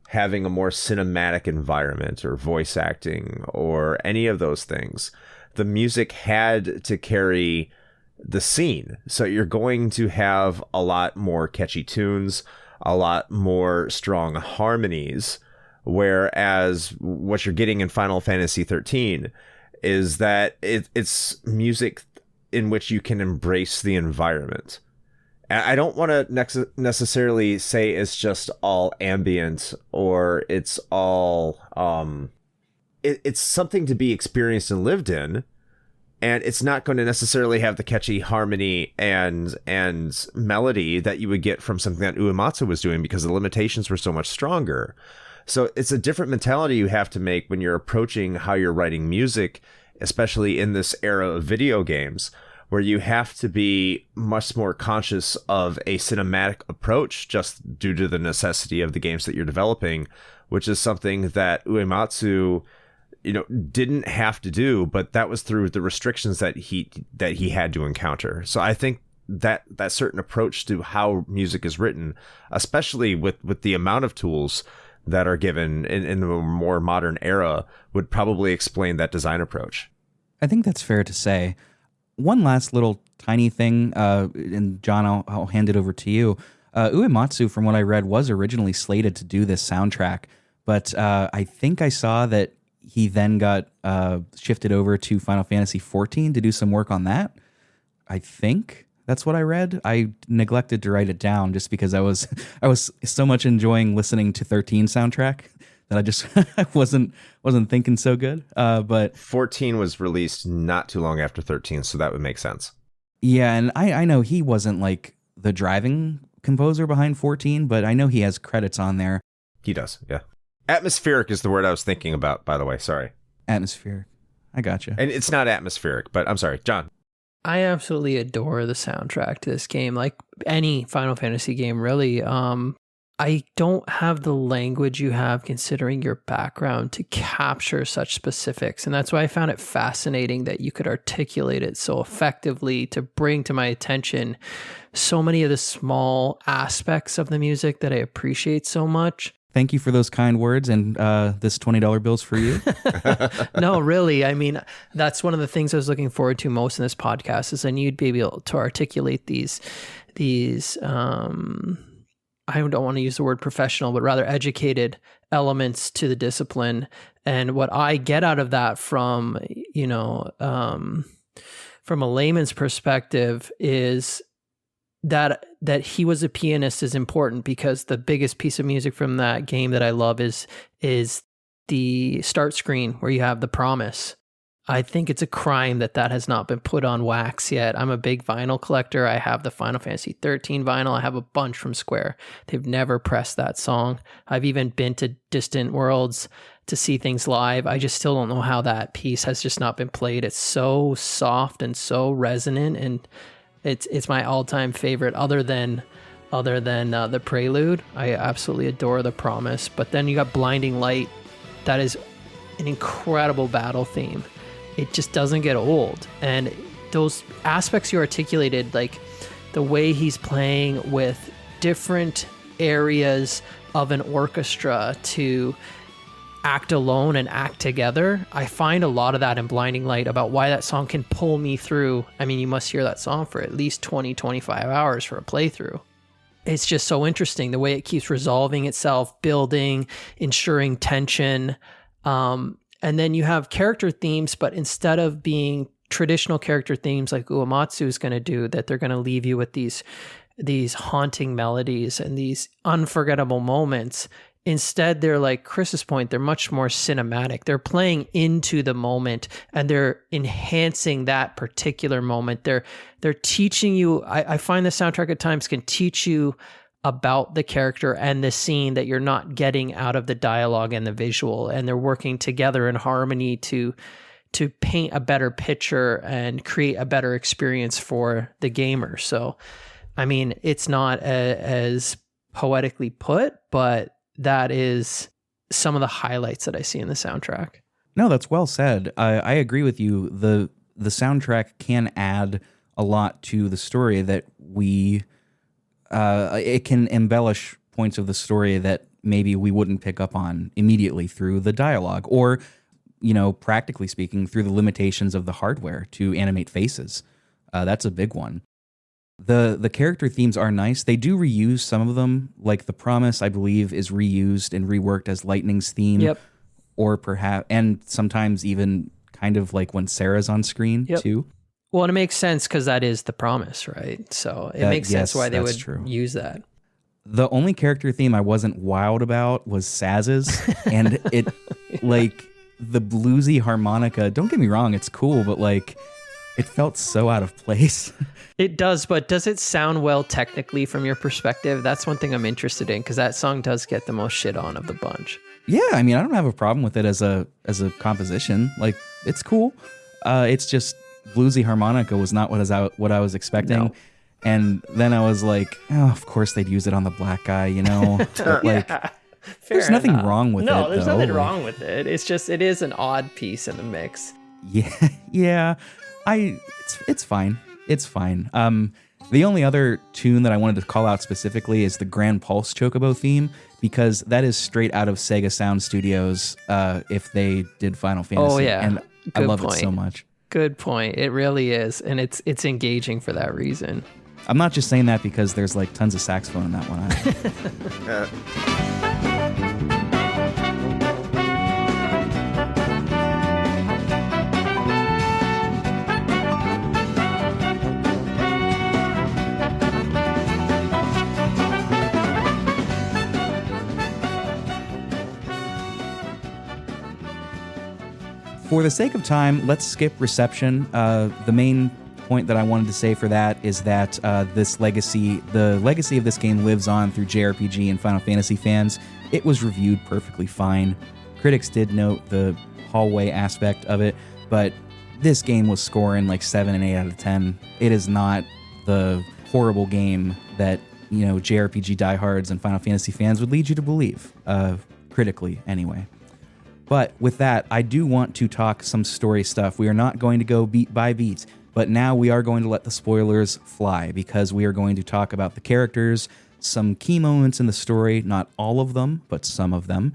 having a more cinematic environment or voice acting or any of those things. The music had to carry the scene. So you're going to have a lot more catchy tunes, a lot more strong harmonies, whereas what you're getting in Final Fantasy XIII is that it's music in which you can embrace the environment. I don't want to necessarily say it's just all ambient or it's all it's something to be experienced and lived in, and it's not going to necessarily have the catchy harmony and melody that you would get from something that Uematsu was doing, because the limitations were so much stronger. So it's a different mentality you have to make when you're approaching how you're writing music, especially in this era of video games, where you have to be much more conscious of a cinematic approach just due to the necessity of the games that you're developing, which is something that Uematsu, didn't have to do, but that was through the restrictions that he had to encounter. So I think that certain approach to how music is written, especially with the amount of tools that are given in the more modern era, would probably explain that design approach. I think that's fair to say. One last little tiny thing, and John, I'll hand it over to you. Uematsu, from what I read, was originally slated to do this soundtrack, but I think I saw that he then got shifted over to Final Fantasy XIV to do some work on that. I think that's what I read. I neglected to write it down just because I was so much enjoying listening to 13 soundtrack that I just I wasn't thinking so good. But 14 was released not too long after 13, so that would make sense. Yeah, and I know he wasn't like the driving composer behind 14, but I know he has credits on there. He does, yeah. Atmospheric is the word I was thinking about, by the way. Sorry. Atmospheric. I gotcha. And it's not atmospheric, but I'm sorry, John. I absolutely adore the soundtrack to this game, like any Final Fantasy game, really. I don't have the language you have, considering your background, to capture such specifics. And that's why I found it fascinating that you could articulate it so effectively to bring to my attention so many of the small aspects of the music that I appreciate so much. Thank you for those kind words, and this $20 bill's for you. No, really. I mean, that's one of the things I was looking forward to most in this podcast, is I knew you'd be able to articulate these I don't want to use the word professional, but rather educated elements to the discipline. And what I get out of that from a layman's perspective is that he was a pianist is important, because the biggest piece of music from that game that I love is the start screen where you have the promise. I think it's a crime that has not been put on wax yet. I'm a big vinyl collector. I have the Final Fantasy XIII vinyl. I have a bunch from Square. They've never pressed that song. I've even been to distant worlds to see things live. I just still don't know how that piece has just not been played. It's so soft and so resonant, and it's my all-time favorite other than the Prelude. I absolutely adore the Promise. But then you got Blinding Light. That is an incredible battle theme. it just doesn't get old. And those aspects you articulated, like the way he's playing with different areas of an orchestra to act alone and act together, I find a lot of that in Blinding Light about why that song can pull me through. I mean, you must hear that song for at least 20-25 hours for a playthrough. It's just so interesting the way it keeps resolving itself, building, ensuring tension. And then you have character themes, but instead of being traditional character themes like Uematsu is going to do, that they're going to leave you with these haunting melodies and these unforgettable moments. Instead, they're like Chris's point, they're much more cinematic. They're playing into the moment and they're enhancing that particular moment. They're teaching you, I find the soundtrack at times can teach you about the character and the scene that you're not getting out of the dialogue and the visual. And they're working together in harmony to paint a better picture and create a better experience for the gamer. So, I mean, it's not as poetically put, but that is some of the highlights that I see in the soundtrack. No, that's well said. I agree with you. The soundtrack can add a lot to the story that it can embellish points of the story that maybe we wouldn't pick up on immediately through the dialogue or, practically speaking, through the limitations of the hardware to animate faces. That's a big one. The character themes are nice. They do reuse some of them, like The Promise, I believe, is reused and reworked as Lightning's theme. Yep. Or perhaps, and sometimes even kind of like when Sarah's on screen, too. Well, and it makes sense because that is The Promise, right? So it makes sense why they would use that. The only character theme I wasn't wowed about was Saz's, and it, like, the bluesy harmonica, don't get me wrong, it's cool, but, like, it felt so out of place. It does, but does it sound well technically from your perspective? That's one thing I'm interested in, because that song does get the most shit on of the bunch. Yeah, I mean, I don't have a problem with it as a composition. Like, it's cool. It's just bluesy harmonica was not what I was expecting. No. And then I was like, oh, of course they'd use it on the black guy, But, like, there's nothing wrong with it. No, there's nothing wrong with it. It's just, it is an odd piece in the mix. Yeah. It's fine. It's fine. The only other tune that I wanted to call out specifically is the Grand Pulse Chocobo theme, because that is straight out of Sega Sound Studios if they did Final Fantasy. Oh, yeah. And I love it so much. Good point. It really is. And it's engaging for that reason. I'm not just saying that because there's like tons of saxophone in that one. For the sake of time, let's skip reception. The main point that I wanted to say for that is that the legacy of this game lives on through JRPG and Final Fantasy fans. It was reviewed perfectly fine. Critics did note the hallway aspect of it, but this game was scoring like 7 and 8 out of 10. It is not the horrible game that, JRPG diehards and Final Fantasy fans would lead you to believe, critically anyway. But with that, I do want to talk some story stuff. We are not going to go beat by beat, but now we are going to let the spoilers fly because we are going to talk about the characters, some key moments in the story, not all of them, but some of them,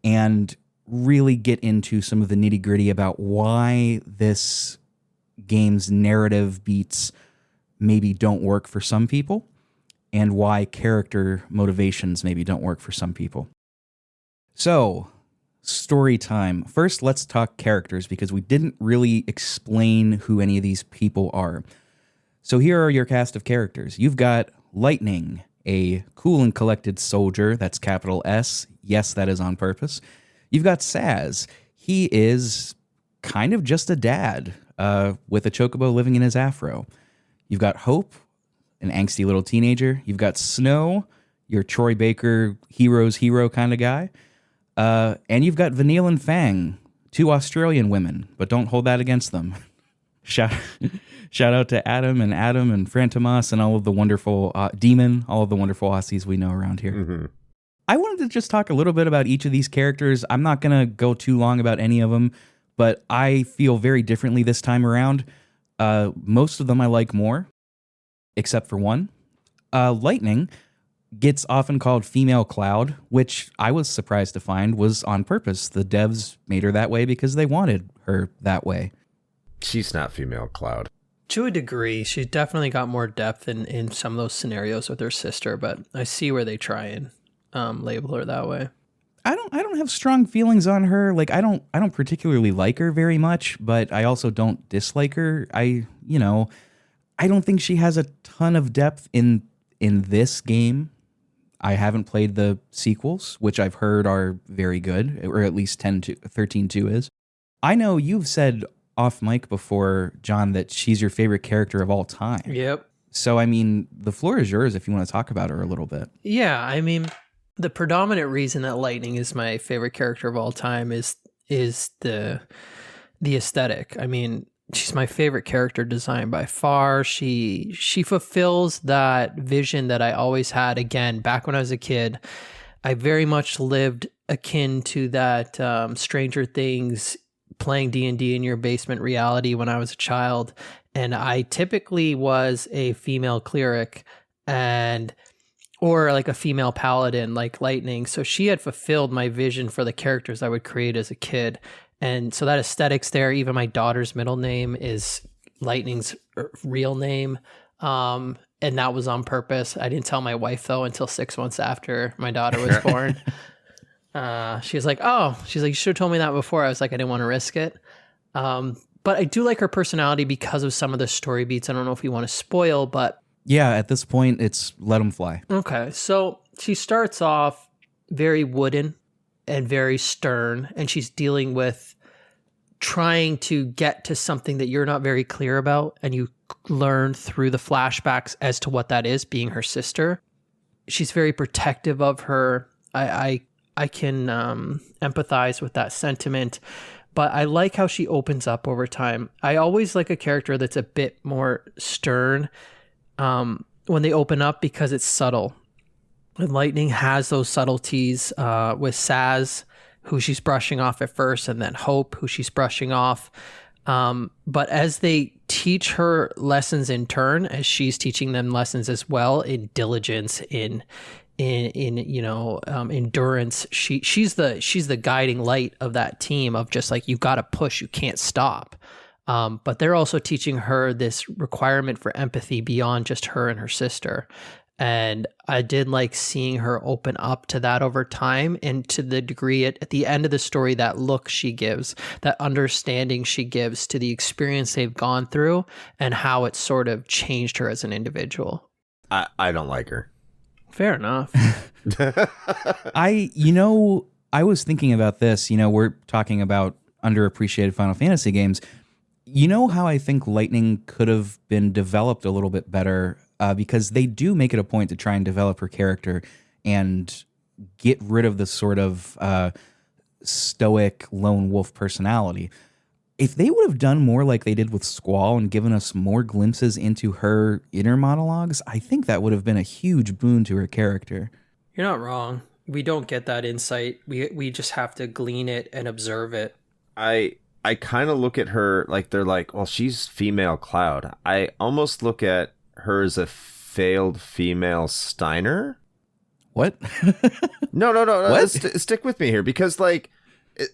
and really get into some of the nitty-gritty about why this game's narrative beats maybe don't work for some people and why character motivations maybe don't work for some people. So, story time. First, let's talk characters because we didn't really explain who any of these people are. So here are your cast of characters. You've got Lightning, a cool and collected soldier. That's capital S. Yes, that is on purpose. You've got Saz. He is kind of just a dad with a chocobo living in his afro. You've got Hope, an angsty little teenager. You've got Snow, your Troy Baker hero's hero kind of guy. And you've got Vanille and Fang, two Australian women, but don't hold that against them. Shout out to Adam and Fran Tomas and all of the wonderful Demon, all of the wonderful Aussies we know around here. Mm-hmm. I wanted to just talk a little bit about each of these characters. I'm not going to go too long about any of them, but I feel very differently this time around. Most of them I like more, except for one. Lightning gets often called female Cloud, which I was surprised to find was on purpose. The devs made her that way because they wanted her that way. She's not female Cloud. To a degree, she's definitely got more depth in some of those scenarios with her sister, but I see where they try and label her that way. I don't have strong feelings on her. Like I don't particularly like her very much, but I also don't dislike her. I don't think she has a ton of depth in this game. I haven't played the sequels, which I've heard are very good, or at least 13.2 is. I know you've said off mic before, John, that she's your favorite character of all time. Yep. So, I mean, the floor is yours if you want to talk about her a little bit. Yeah, I mean, the predominant reason that Lightning is my favorite character of all time is the aesthetic. I mean, she's my favorite character design by far. She fulfills that vision that I always had. Again, back when I was a kid, I very much lived akin to that Stranger Things playing D&D in your basement reality when I was a child. And I typically was a female cleric or like a female paladin like Lightning. So she had fulfilled my vision for the characters I would create as a kid. And so that aesthetic's there. Even my daughter's middle name is Lightning's real name. And that was on purpose. I didn't tell my wife, though, until 6 months after my daughter was born. She was like, you should have told me that before. I was like, I didn't want to risk it. But I do like her personality because of some of the story beats. I don't know if you want to spoil, but... Yeah, at this point, it's let them fly. Okay, so she starts off very wooden and very stern, and she's dealing with trying to get to something that you're not very clear about, and you learn through the flashbacks as to what that is, being her sister. She's very protective of her. I can empathize with that sentiment, but I like how she opens up over time. I always like a character that's a bit more stern when they open up because it's subtle. And Lightning has those subtleties with Saz, who she's brushing off at first, and then Hope, who she's brushing off. But as they teach her lessons in turn, as she's teaching them lessons as well, in diligence, in endurance, she's the guiding light of that team of just like, you got to push, you can't stop. But they're also teaching her this requirement for empathy beyond just her and her sister. And I did like seeing her open up to that over time, and to the degree at the end of the story, that look she gives, that understanding she gives to the experience they've gone through and how it sort of changed her as an individual. I don't like her. Fair enough. I was thinking about this, we're talking about underappreciated Final Fantasy games. You know how I think Lightning could have been developed a little bit better, because they do make it a point to try and develop her character and get rid of the sort of stoic lone wolf personality. If they would have done more like they did with Squall and given us more glimpses into her inner monologues, I think that would have been a huge boon to her character. You're not wrong. We don't get that insight. We just have to glean it and observe it. I kind of look at her like they're like, well, she's female Cloud. I almost look at her as a failed female Steiner. What? No. What? Stick with me here, because like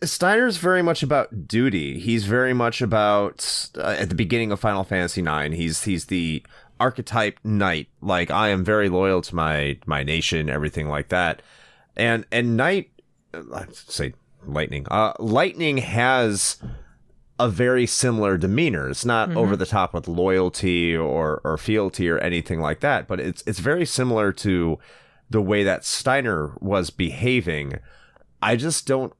Steiner's very much about duty. He's very much about at the beginning of Final Fantasy IX. He's the archetype knight. Like, I am very loyal to my nation, everything like that. And Knight, let's say Lightning. Lightning has a very similar demeanor. It's not over the top with loyalty or fealty or anything like that, but it's very similar to the way that Steiner was behaving. I just don't,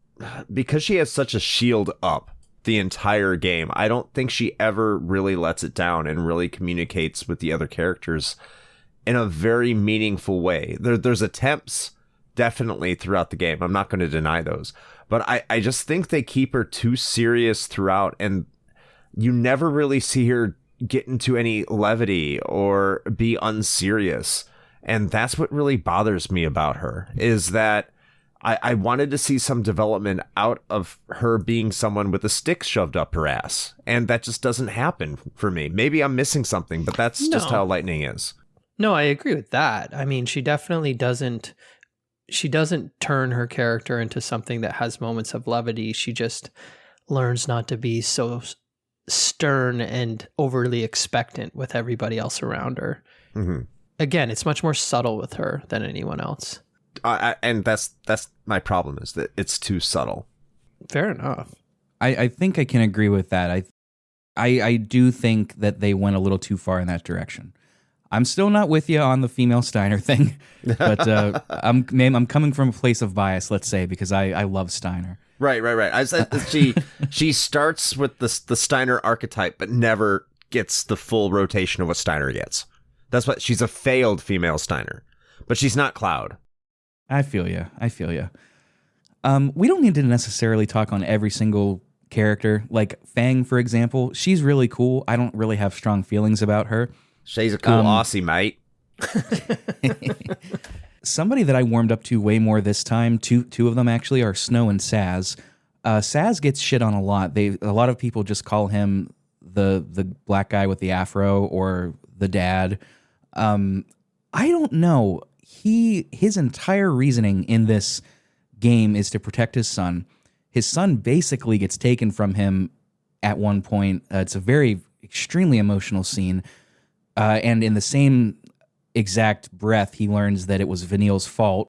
because she has such a shield up the entire game, I don't think she ever really lets it down and really communicates with the other characters in a very meaningful way. There's attempts definitely throughout the game. I'm not going to deny those. But I just think they keep her too serious throughout, and you never really see her get into any levity or be unserious. And that's what really bothers me about her, is that I wanted to see some development out of her being someone with a stick shoved up her ass. And that just doesn't happen for me. Maybe I'm missing something, but that's just how Lightning is. No, I agree with that. I mean, she definitely doesn't turn her character into something that has moments of levity. She just learns not to be so stern and overly expectant with everybody else around her. Mm-hmm. Again, it's much more subtle with her than anyone else. And that's my problem, is that it's too subtle. Fair enough. I think I can agree with that. I do think that they went a little too far in that direction. I'm still not with you on the female Steiner thing, but I'm coming from a place of bias, let's say, because I love Steiner. Right. I said that she starts with the Steiner archetype, but never gets the full rotation of what Steiner gets. That's what she's a failed female Steiner, but she's not Cloud. I feel you. We don't need to necessarily talk on every single character. Like Fang, for example, she's really cool. I don't really have strong feelings about her. She's a cool Aussie, mate. Somebody that I warmed up to way more this time, two of them actually, are Snow and Saz. Saz gets shit on a lot. A lot of people just call him the black guy with the afro or the dad. I don't know. His entire reasoning in this game is to protect his son. His son basically gets taken from him at one point. It's a very extremely emotional scene. And in the same exact breath, he learns that it was Vanille's fault.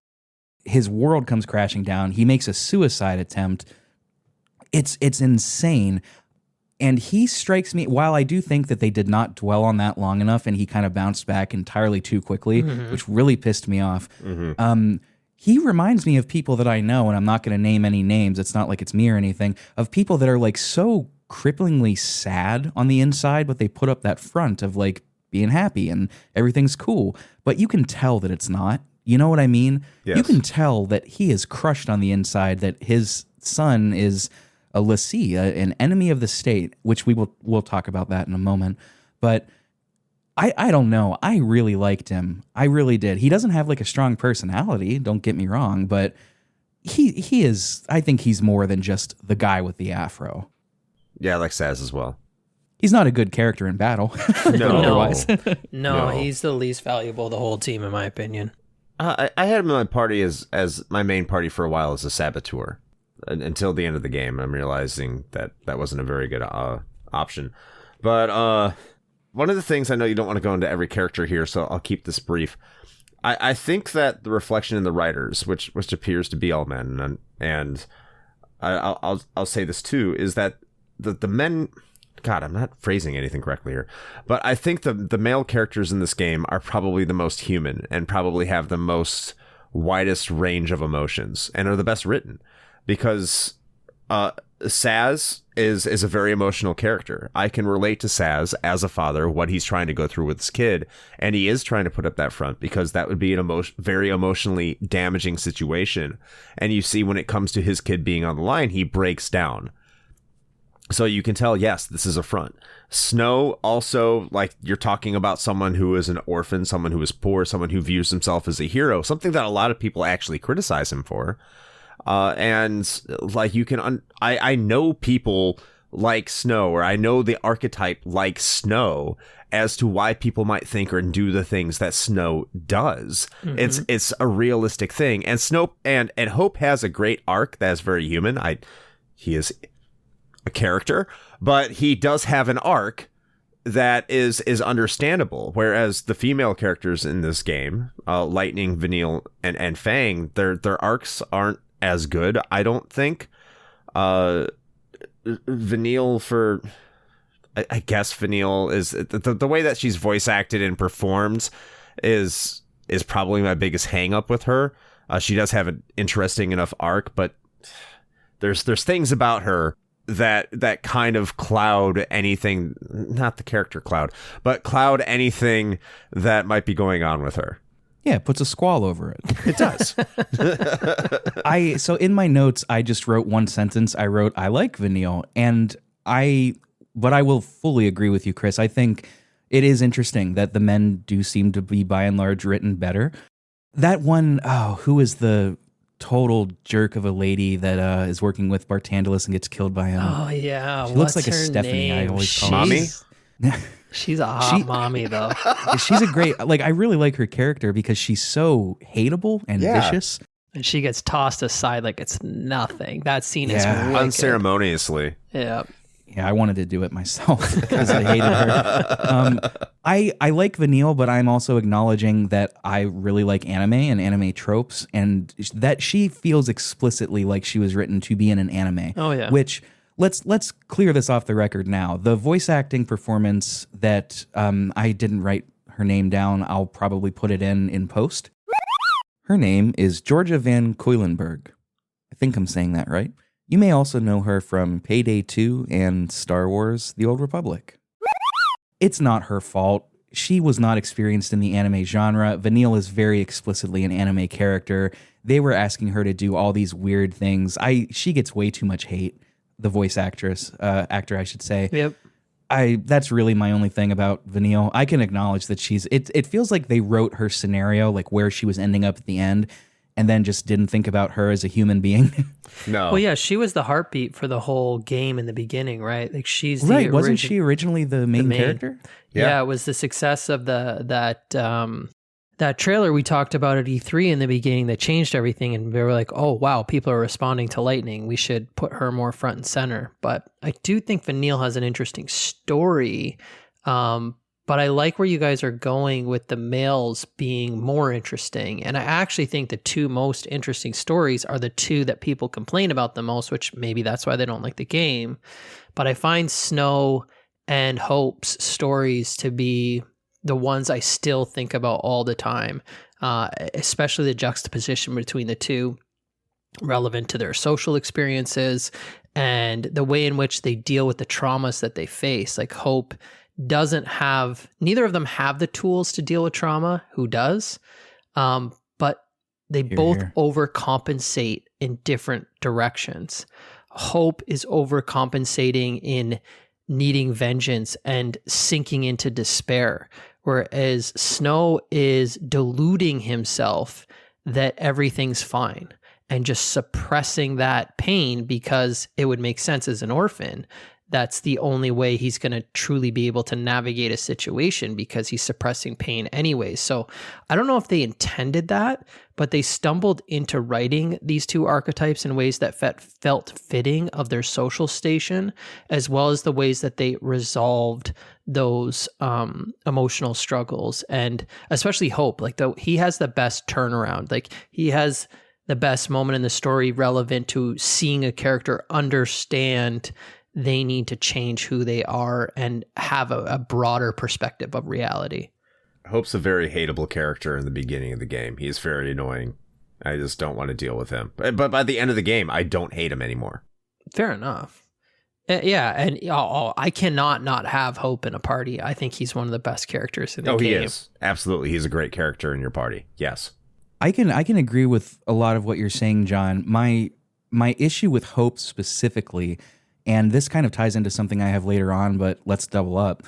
His world comes crashing down. He makes a suicide attempt. It's insane. And he strikes me, while I do think that they did not dwell on that long enough and he kind of bounced back entirely too quickly, which really pissed me off. He reminds me of people that I know, and I'm not going to name any names. It's not like it's me or anything, of people that are like so cripplingly sad on the inside, but they put up that front of like being happy and everything's cool. But you can tell that it's not. You know what I mean? Yes. You can tell that he is crushed on the inside, that his son is a lessee, an enemy of the state, which we'll talk about that in a moment. But I don't know. I really liked him. I really did. He doesn't have like a strong personality, don't get me wrong, but he is, I think he's more than just the guy with the afro. Yeah, I like Saz as well. He's not a good character in battle. Otherwise. No, he's the least valuable of the whole team, in my opinion. I had him in my party as my main party for a while as a saboteur. Until the end of the game, I'm realizing that wasn't a very good option. But one of the things, I know you don't want to go into every character here, so I'll keep this brief. I think that the reflection in the writers, which appears to be all men, and I'll say this too, is that the men. God, I'm not phrasing anything correctly here, but I think the male characters in this game are probably the most human and probably have the most widest range of emotions and are the best written. Because Saz is a very emotional character. I can relate to Saz as a father, what he's trying to go through with his kid, and he is trying to put up that front because that would be an very emotionally damaging situation. And you see when it comes to his kid being on the line, he breaks down. So you can tell, yes, this is a front. Snow also, like, you're talking about someone who is an orphan, someone who is poor, someone who views himself as a hero, something that a lot of people actually criticize him for. And like you can, I know people like Snow, or I know the archetype like Snow as to why people might think or do the things that Snow does. Mm-hmm. It's a realistic thing. And Snow and Hope has a great arc that is very human. He is a character, but he does have an arc that is understandable. Whereas the female characters in this game, Lightning, Vanille, and Fang, their arcs aren't as good, I don't think. Vanille, I guess Vanille is the way that she's voice acted and performed is probably my biggest hang up with her. She does have an interesting enough arc, but there's things about her that kind of cloud anything, not the character Cloud, but cloud anything that might be going on with her. Yeah, it puts a squall over it. It does. So in my notes, I just wrote one sentence. I wrote, I like Vanille. But I will fully agree with you, Chris. I think it is interesting that the men do seem to be by and large written better. That one, who is the total jerk of a lady that is working with Bartandalus and gets killed by him. Oh yeah, She looks what's like a her Stephanie. name? I always call Mommy? She's a hot mommy though. She's a great. Like I really like her character because she's so hateable and vicious. And she gets tossed aside like it's nothing. That scene is Yeah. wicked. Unceremoniously. Yeah. Yeah, I wanted to do it myself because I hated her. I like Vanille, but I'm also acknowledging that I really like anime and anime tropes, and that she feels explicitly like she was written to be in an anime. Oh yeah. Which let's clear this off the record now. The voice acting performance that I didn't write her name down. I'll probably put it in post. Her name is Georgia Van Kuylenberg. I think I'm saying that right. You may also know her from Payday 2 and Star Wars: The Old Republic. It's not her fault. She was not experienced in the anime genre. Vanille is very explicitly an anime character. They were asking her to do all these weird things. She gets way too much hate. The voice actor, I should say. Yep. That's really my only thing about Vanille. I can acknowledge that it feels like they wrote her scenario, like where she was ending up at the end, and then just didn't think about her as a human being. No. Well, yeah, she was the heartbeat for the whole game in the beginning, right? Like she's the Right, wasn't she originally the main character? Yeah, it was the success of that trailer we talked about at E3 in the beginning that changed everything, and we were like, oh wow, people are responding to Lightning. We should put her more front and center. But I do think Vanille has an interesting story. But I like where you guys are going with the males being more interesting. And I actually think the two most interesting stories are the two that people complain about the most, which maybe that's why they don't like the game. But I find Snow and Hope's stories to be the ones I still think about all the time, especially the juxtaposition between the two, relevant to their social experiences and the way in which they deal with the traumas that they face. Like Hope neither of them have the tools to deal with trauma. Who does? But they both overcompensate in different directions. Hope is overcompensating in needing vengeance and sinking into despair, whereas Snow is deluding himself that everything's fine and just suppressing that pain because it would make sense as an orphan. That's the only way he's going to truly be able to navigate a situation because he's suppressing pain anyway. So I don't know if they intended that, but they stumbled into writing these two archetypes in ways that felt fitting of their social station, as well as the ways that they resolved those emotional struggles. And especially Hope, like he has the best turnaround. Like he has the best moment in the story relevant to seeing a character understand they need to change who they are and have a broader perspective of reality. Hope's a very hateable character in the beginning of the game. He's very annoying. I just don't want to deal with him. But by the end of the game, I don't hate him anymore. Fair enough. Yeah, and I cannot not have Hope in a party. I think he's one of the best characters in the game. Oh, he is. Absolutely. He's a great character in your party. Yes. I can agree with a lot of what you're saying, John. My issue with Hope specifically, and this kind of ties into something I have later on, but let's double up,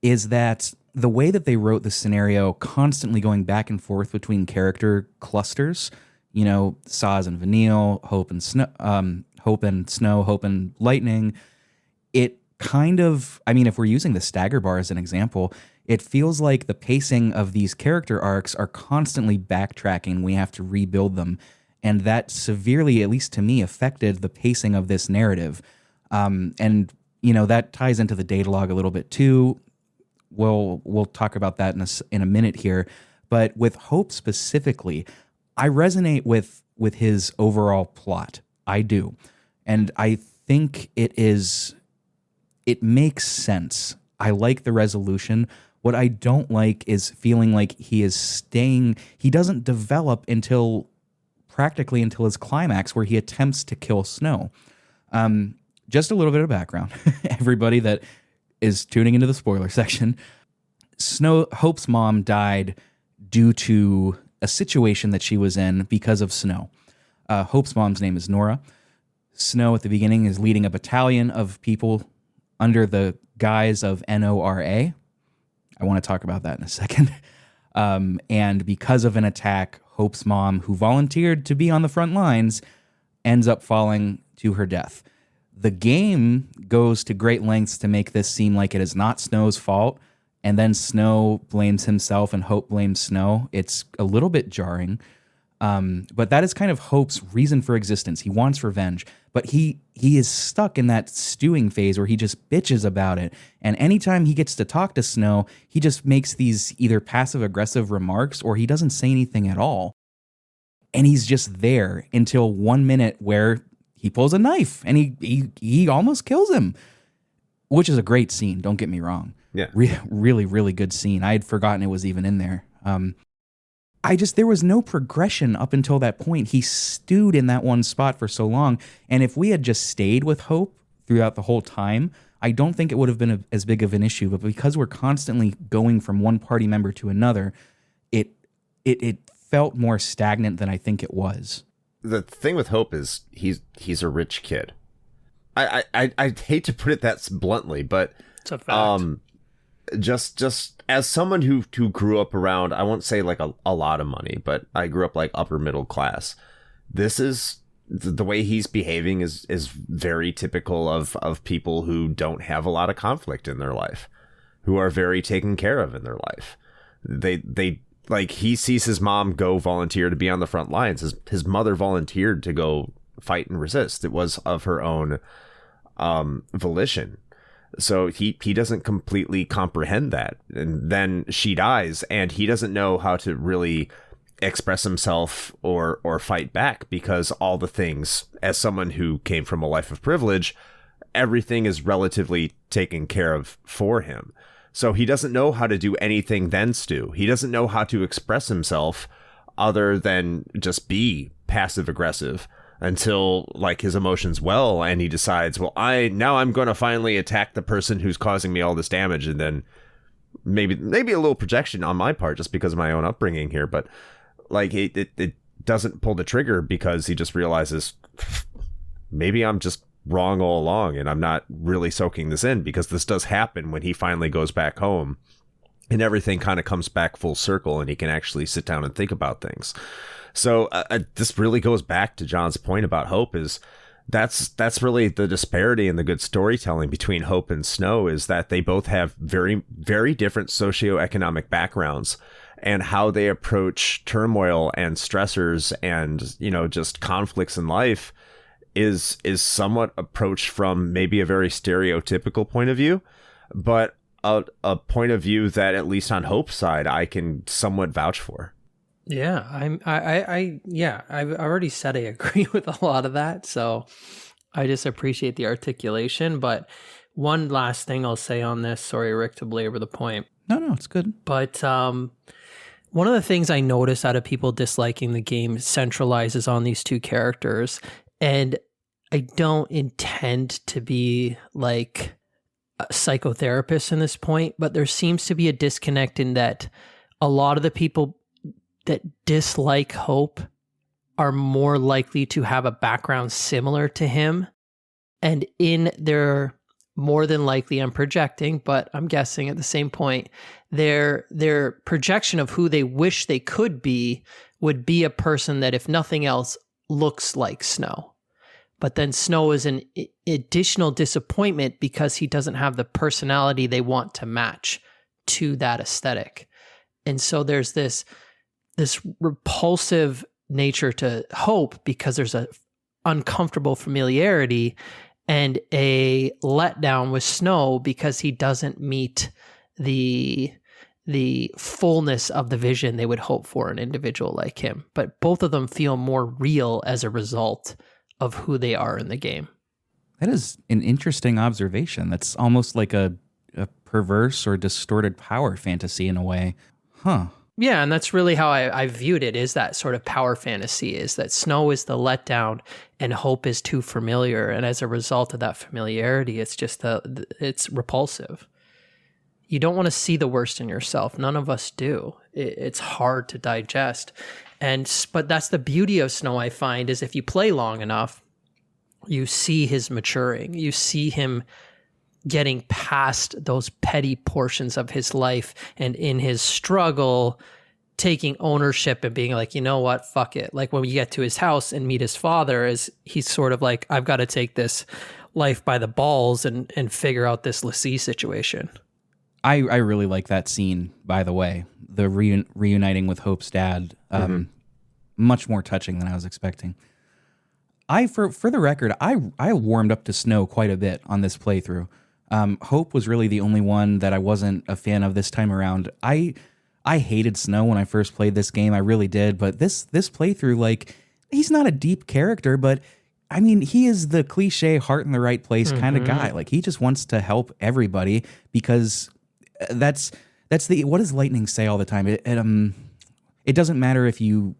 is that the way that they wrote the scenario, constantly going back and forth between character clusters, Saz and Vanille, Hope and Snow, Hope and Lightning, it kind of, if we're using the stagger bar as an example, it feels like the pacing of these character arcs are constantly backtracking. We have to rebuild them. And that severely, at least to me, affected the pacing of this narrative. And that ties into the datalog a little bit too. We'll talk about that in a minute here. But with Hope specifically, I resonate with his overall plot. I do. And I think it makes sense. I like the resolution. What I don't like is feeling like he doesn't develop until his climax, where he attempts to kill Snow. Just a little bit of background. Everybody that is tuning into the spoiler section. Hope's mom died due to a situation that she was in because of Snow. Hope's mom's name is Nora. Snow at the beginning is leading a battalion of people under the guise of NORA. I want to talk about that in a second. And because of an attack, Hope's mom, who volunteered to be on the front lines, ends up falling to her death. The game goes to great lengths to make this seem like it is not Snow's fault, and then Snow blames himself and Hope blames Snow. It's a little bit jarring, but that is kind of Hope's reason for existence. He wants revenge, but he is stuck in that stewing phase where he just bitches about it. And anytime he gets to talk to Snow, he just makes these either passive-aggressive remarks or he doesn't say anything at all. And he's just there until 1 minute where he pulls a knife and he almost kills him, which is a great scene. Don't get me wrong. Yeah. Really, really good scene. I had forgotten it was even in there. There was no progression up until that point. He stewed in that one spot for so long. And if we had just stayed with Hope throughout the whole time, I don't think it would have been as big of an issue. But because we're constantly going from one party member to another, it felt more stagnant than I think it was. The thing with Hope is he's a rich kid. I hate to put it that bluntly, but It's a fact. Just as someone who grew up around, I won't say like a lot of money, but I grew up like upper middle class. This is the way he's behaving is very typical of people who don't have a lot of conflict in their life, who are very taken care of in their life. They like, he sees his mom go volunteer to be on the front lines. His mother volunteered to go fight and resist. It was of her own volition. So he doesn't completely comprehend that. And then she dies and he doesn't know how to really express himself or fight back, because all the things, as someone who came from a life of privilege, everything is relatively taken care of for him. So he doesn't know how to do anything then stew. He doesn't know how to express himself other than just be passive aggressive until like his emotions well, and he decides, well, I'm going to finally attack the person who's causing me all this damage. And then maybe a little projection on my part just because of my own upbringing here, but like it doesn't pull the trigger because he just realizes maybe I'm just wrong all along and I'm not really soaking this in, because this does happen when he finally goes back home and everything kind of comes back full circle and he can actually sit down and think about things. So this really goes back to John's point about Hope. Is that's really the disparity in the good storytelling between Hope and Snow, is that they both have very, very different socioeconomic backgrounds, and how they approach turmoil and stressors and, you know, just conflicts in life is somewhat approached from maybe a very stereotypical point of view, but a point of view that, at least on Hope's side, I can somewhat vouch for. Yeah, I've already said I agree with a lot of that, so I just appreciate the articulation. But one last thing I'll say on this, sorry, Rick, to belabor the point. No, it's good. But one of the things I notice out of people disliking the game centralizes on these two characters, and I don't intend to be like a psychotherapist in this point, but there seems to be a disconnect in that a lot of the people that dislike Hope are more likely to have a background similar to him. And in their, more than likely, I'm projecting, but I'm guessing at the same point, their projection of who they wish they could be would be a person that, if nothing else, looks like Snow. But then Snow is an additional disappointment because he doesn't have the personality they want to match to that aesthetic. And so there's this repulsive nature to Hope because there's a uncomfortable familiarity, and a letdown with Snow because he doesn't meet the fullness of the vision they would hope for an individual like him. But both of them feel more real as a result of who they are in the game. That is an interesting observation. That's almost like a perverse or distorted power fantasy in a way. Huh. Yeah, and that's really how I viewed it, is that sort of power fantasy, is that Snow is the letdown and Hope is too familiar. And as a result of that familiarity, it's just it's repulsive. You don't want to see the worst in yourself. None of us do. It's hard to digest. But that's the beauty of Snow, I find, is if you play long enough, you see his maturing. You see him getting past those petty portions of his life, and in his struggle, taking ownership and being like, you know what, fuck it. Like when we get to his house and meet his father, is he's sort of like, I've got to take this life by the balls and figure out this Lassie situation. I really like that scene, by the way, the reuniting with Hope's dad. Much more touching than I was expecting. For the record, I warmed up to Snow quite a bit on this playthrough. Hope was really the only one that I wasn't a fan of this time around. I hated Snow when I first played this game. I really did. But this playthrough, like, he's not a deep character, but I mean, he is the cliche heart in the right place kind of guy. Like, he just wants to help everybody because that's what does Lightning say all the time? It doesn't matter if you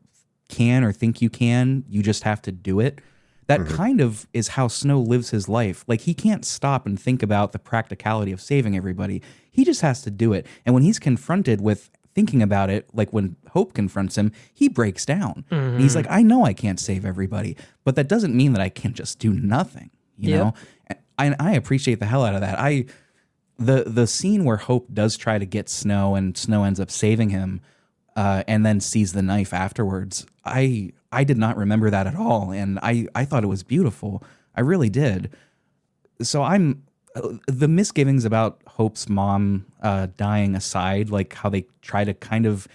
can or think you can, you just have to do it. That kind of is how Snow lives his life. Like, he can't stop and think about the practicality of saving everybody. He just has to do it. And when he's confronted with thinking about it, like when Hope confronts him, he breaks down. And he's like, I know I can't save everybody, but that doesn't mean that I can just do nothing, you know? And I appreciate the hell out of that. The scene where Hope does try to get Snow and Snow ends up saving him, and then sees the knife afterwards, I did not remember that at all, and I thought it was beautiful. I really did. So the misgivings about Hope's mom dying aside, like how they try to kind of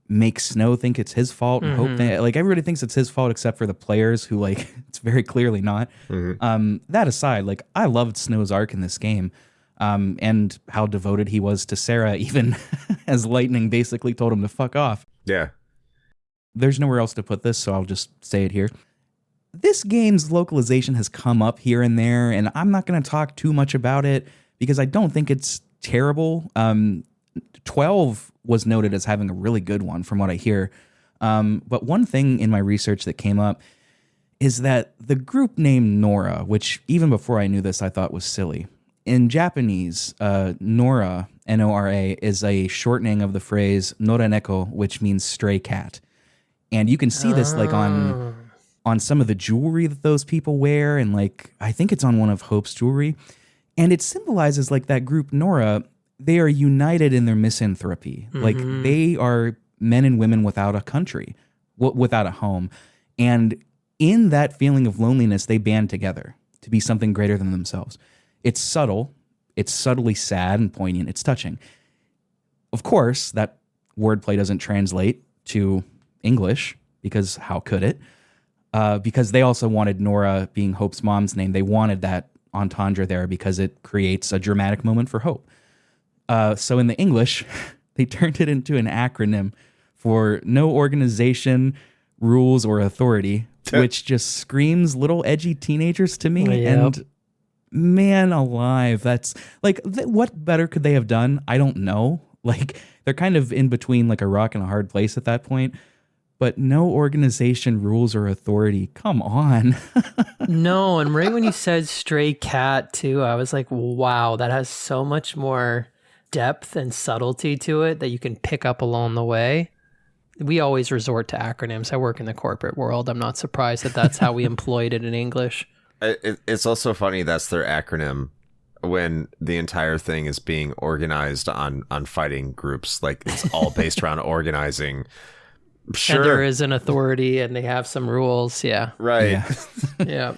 make Snow think it's his fault, and Hope like everybody thinks it's his fault except for the players who, like, it's very clearly not. That aside, like, I loved Snow's arc in this game. And how devoted he was to Sarah, even as Lightning basically told him to fuck off. Yeah. There's nowhere else to put this, so I'll just say it here. This game's localization has come up here and there, and I'm not going to talk too much about it because I don't think it's terrible. 12 was noted as having a really good one from what I hear. But one thing in my research that came up is that the group name Nora, which even before I knew this, I thought was silly. In Japanese, Nora, N-O-R-A, is a shortening of the phrase noraneko, which means stray cat. And you can see this like on some of the jewelry that those people wear, and like I think it's on one of Hope's jewelry. And it symbolizes like that group Nora, they are united in their misanthropy. Like they are men and women without a country, without a home. And in that feeling of loneliness, they band together to be something greater than themselves. It's subtle, it's subtly sad and poignant, it's touching. Of course, that wordplay doesn't translate to English, because how could it? Because they also wanted Nora being Hope's mom's name. They wanted that entendre there because it creates a dramatic moment for Hope. So in the English, they turned it into an acronym for No Organization, Rules, or Authority, which just screams little edgy teenagers to me. And man alive, that's like, what better could they have done? I don't know. Like, they're kind of in between like a rock and a hard place at that point. But no organization, rules, or authority. Come on. No, and right when you said stray cat too, I was like, wow, that has so much more depth and subtlety to it that you can pick up along the way. We always resort to acronyms. I work in the corporate world. I'm not surprised that that's how we employed it in English. It's also funny that's their acronym when the entire thing is being organized on fighting groups. Like, it's all based around organizing. Sure. And there is an authority and they have some rules. Yeah. Right. Yeah.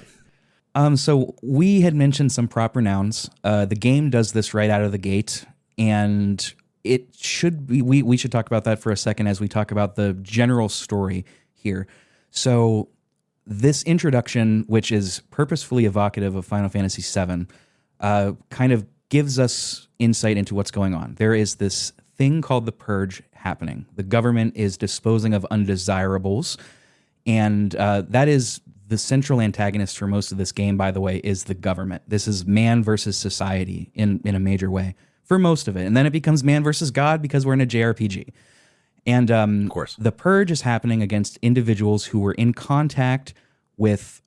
So we had mentioned some proper nouns. The game does this right out of the gate, and it should be, we should talk about that for a second as we talk about the general story here. So this introduction, which is purposefully evocative of Final Fantasy VII, kind of gives us insight into what's going on. There is this thing called the Purge happening. The government is disposing of undesirables, and that is the central antagonist for most of this game, by the way, is the government. This is man versus society in a major way for most of it. And then it becomes man versus God because we're in a JRPG. And of course, the Purge is happening against individuals who were in contact with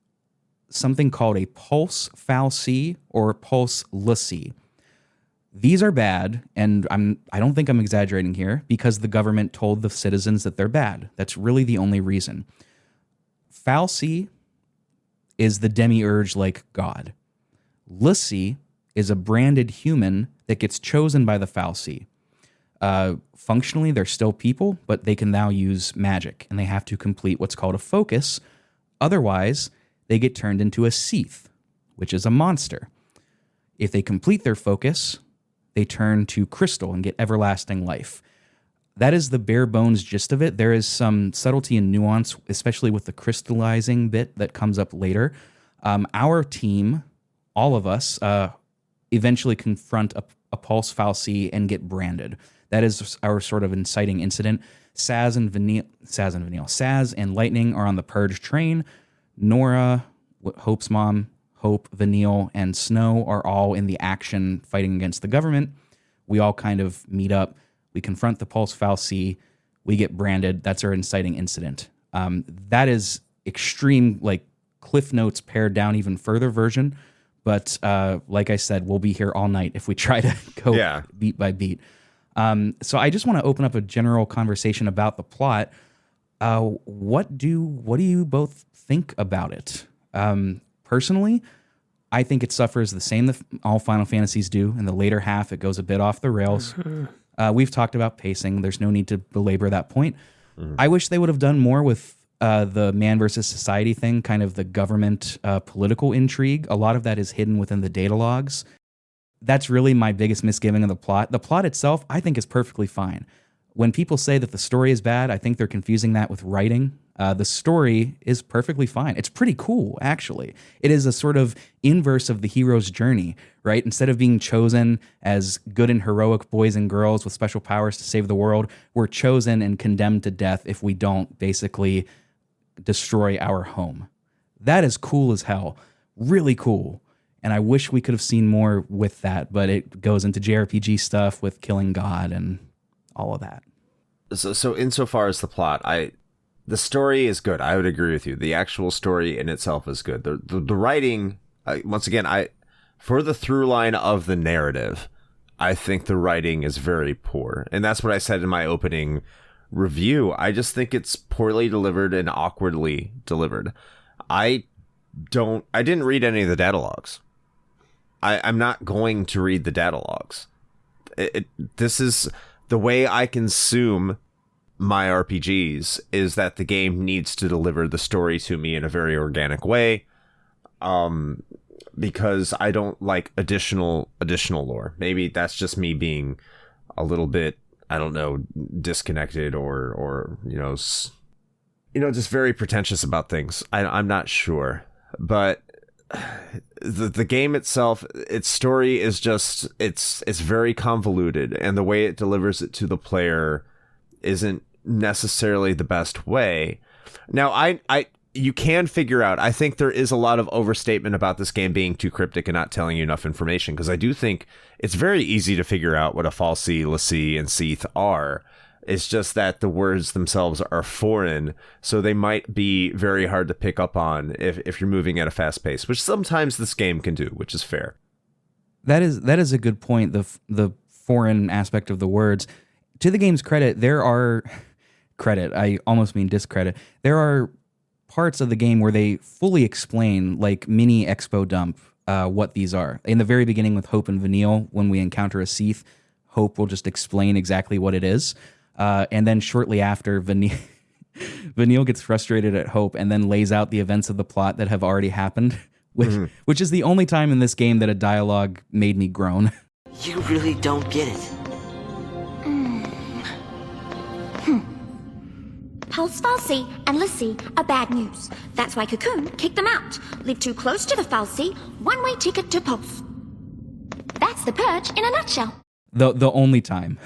something called a pulse fal'C or pulse Lassie. These are bad, and I don't think I'm exaggerating here, because the government told the citizens that they're bad. That's really the only reason. fal'C is the demiurge like God. Lassie is a branded human that gets chosen by the fal'C. Functionally, they're still people, but they can now use magic, and they have to complete what's called a focus. Otherwise, they get turned into a Seath, which is a monster. If they complete their focus, they turn to crystal and get everlasting life. That is the bare bones gist of it. There is some subtlety and nuance, especially with the crystallizing bit that comes up later. Our team, all of us, eventually confront a pulse fal'Cie and get branded. That is our sort of inciting incident. Saz and Lightning are on the Purge train. Nora, Hope's mom, Hope, Vanille, and Snow are all in the action fighting against the government. We all kind of meet up. We confront the pulse fal'Cie. We get branded. That's our inciting incident. That is extreme, like Cliff Notes pared down even further version. But like I said, we'll be here all night if we try to go beat by beat. So I just want to open up a general conversation about the plot. What do you both think about it? Personally, I think it suffers the same that all Final Fantasies do. In the later half, it goes a bit off the rails. We've talked about pacing. There's no need to belabor that point. I wish they would have done more with the man versus society thing, kind of the government political intrigue. A lot of that is hidden within the data logs. That's really my biggest misgiving of the plot. The plot itself, I think, is perfectly fine. When people say that the story is bad, I think they're confusing that with writing. The story is perfectly fine. It's pretty cool, actually. It is a sort of inverse of the hero's journey, right? Instead of being chosen as good and heroic boys and girls with special powers to save the world, we're chosen and condemned to death if we don't basically destroy our home. That is cool as hell. Really cool. And I wish we could have seen more with that, but it goes into JRPG stuff with killing God and all of that. So insofar as the plot, the story is good. I would agree with you. The actual story in itself is good. The writing, once again, for the through line of the narrative, I think the writing is very poor. And that's what I said in my opening review. I just think it's poorly delivered and awkwardly delivered. I didn't read any of the data logs. I'm not going to read the data logs. This is the way I consume my RPGs, is that the game needs to deliver the story to me in a very organic way, because I don't like additional lore. Maybe that's just me being a little bit, I don't know, disconnected or just very pretentious about things. I'm not sure, but the game itself, its story is just it's very convoluted, and the way it delivers it to the player isn't necessarily the best way. Now, you can figure out, I think there is a lot of overstatement about this game being too cryptic and not telling you enough information, because I do think it's very easy to figure out what a fal'Cie, l'Cie, and Seath are. It's just that the words themselves are foreign, so they might be very hard to pick up on if you're moving at a fast pace, which sometimes this game can do, which is fair. That is a good point, the foreign aspect of the words. To the game's credit, there are... credit, I almost mean discredit. There are parts of the game where they fully explain, like mini expo dump, what these are. In the very beginning with Hope and Vanille, when we encounter a Seath, Hope will just explain exactly what it is. And then shortly after, Vanille gets frustrated at Hope and then lays out the events of the plot that have already happened, which is the only time in this game that a dialogue made me groan. You really don't get it. Pulse fal'Cie and l'Cie are bad news. That's why Cocoon kicked them out. Live too close to the fal'Cie, one-way ticket to Pulse. That's the Purge in a nutshell. The only time.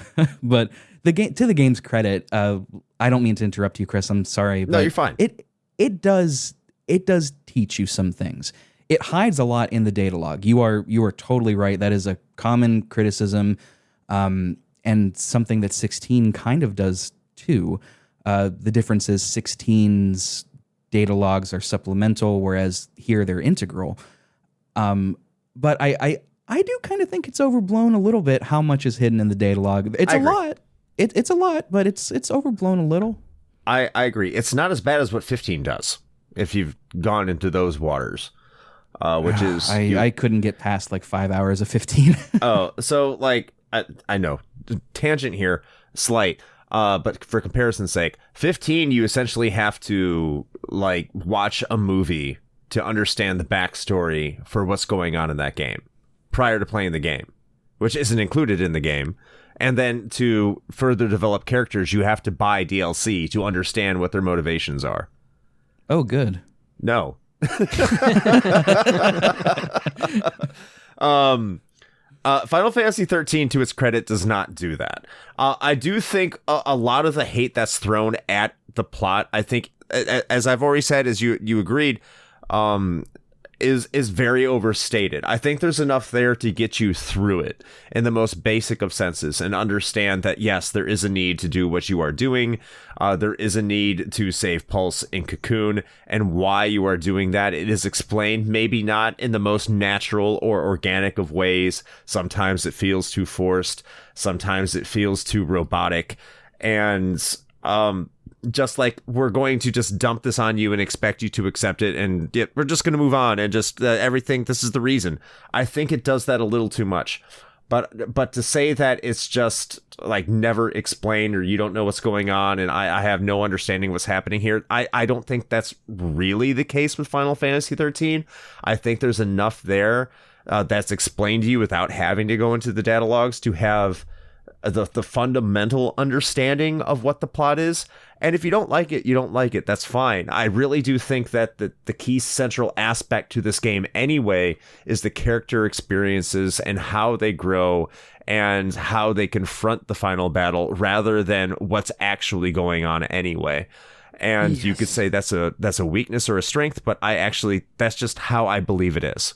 But to the game's credit, I don't mean to interrupt you, Chris. I'm sorry. No, you're fine. It does teach you some things. It hides a lot in the data log. You are totally right. That is a common criticism, and something that 16 kind of does too. The difference is 16's data logs are supplemental, whereas here they're integral. But I do kind of think it's overblown a little bit how much is hidden in the data log. It's a lot. It's a lot, but it's overblown a little. I agree. It's not as bad as what 15 does, if you've gone into those waters, which is... I couldn't get past like 5 hours of 15. Oh, so like... I know, tangent here, slight. But for comparison's sake, 15, you essentially have to like watch a movie to understand the backstory for what's going on in that game prior to playing the game, which isn't included in the game. And then to further develop characters, you have to buy DLC to understand what their motivations are. Oh, good. No. Final Fantasy XIII, to its credit, does not do that. I do think a lot of the hate that's thrown at the plot, I think, as I've already said, as you agreed, is very overstated. I think there's enough there to get you through it in the most basic of senses and understand that, yes, there is a need to do what you are doing. There is a need to save Pulse in Cocoon, and why you are doing that. It is explained, maybe not in the most natural or organic of ways. Sometimes it feels too forced. Sometimes it feels too robotic. And, just like we're going to just dump this on you and expect you to accept it, and we're just going to move on and just everything. This is the reason. I think it does that a little too much. But to say that it's just like never explained, or you don't know what's going on, and I have no understanding what's happening here, I don't think that's really the case with Final Fantasy XIII. I think there's enough there that's explained to you without having to go into the data logs to have the fundamental understanding of what the plot is. And if you don't like it, you don't like it. That's fine. I really do think that the key central aspect to this game anyway is the character experiences and how they grow and how they confront the final battle rather than what's actually going on anyway. And you could say that's a weakness or a strength, but that's just how I believe it is.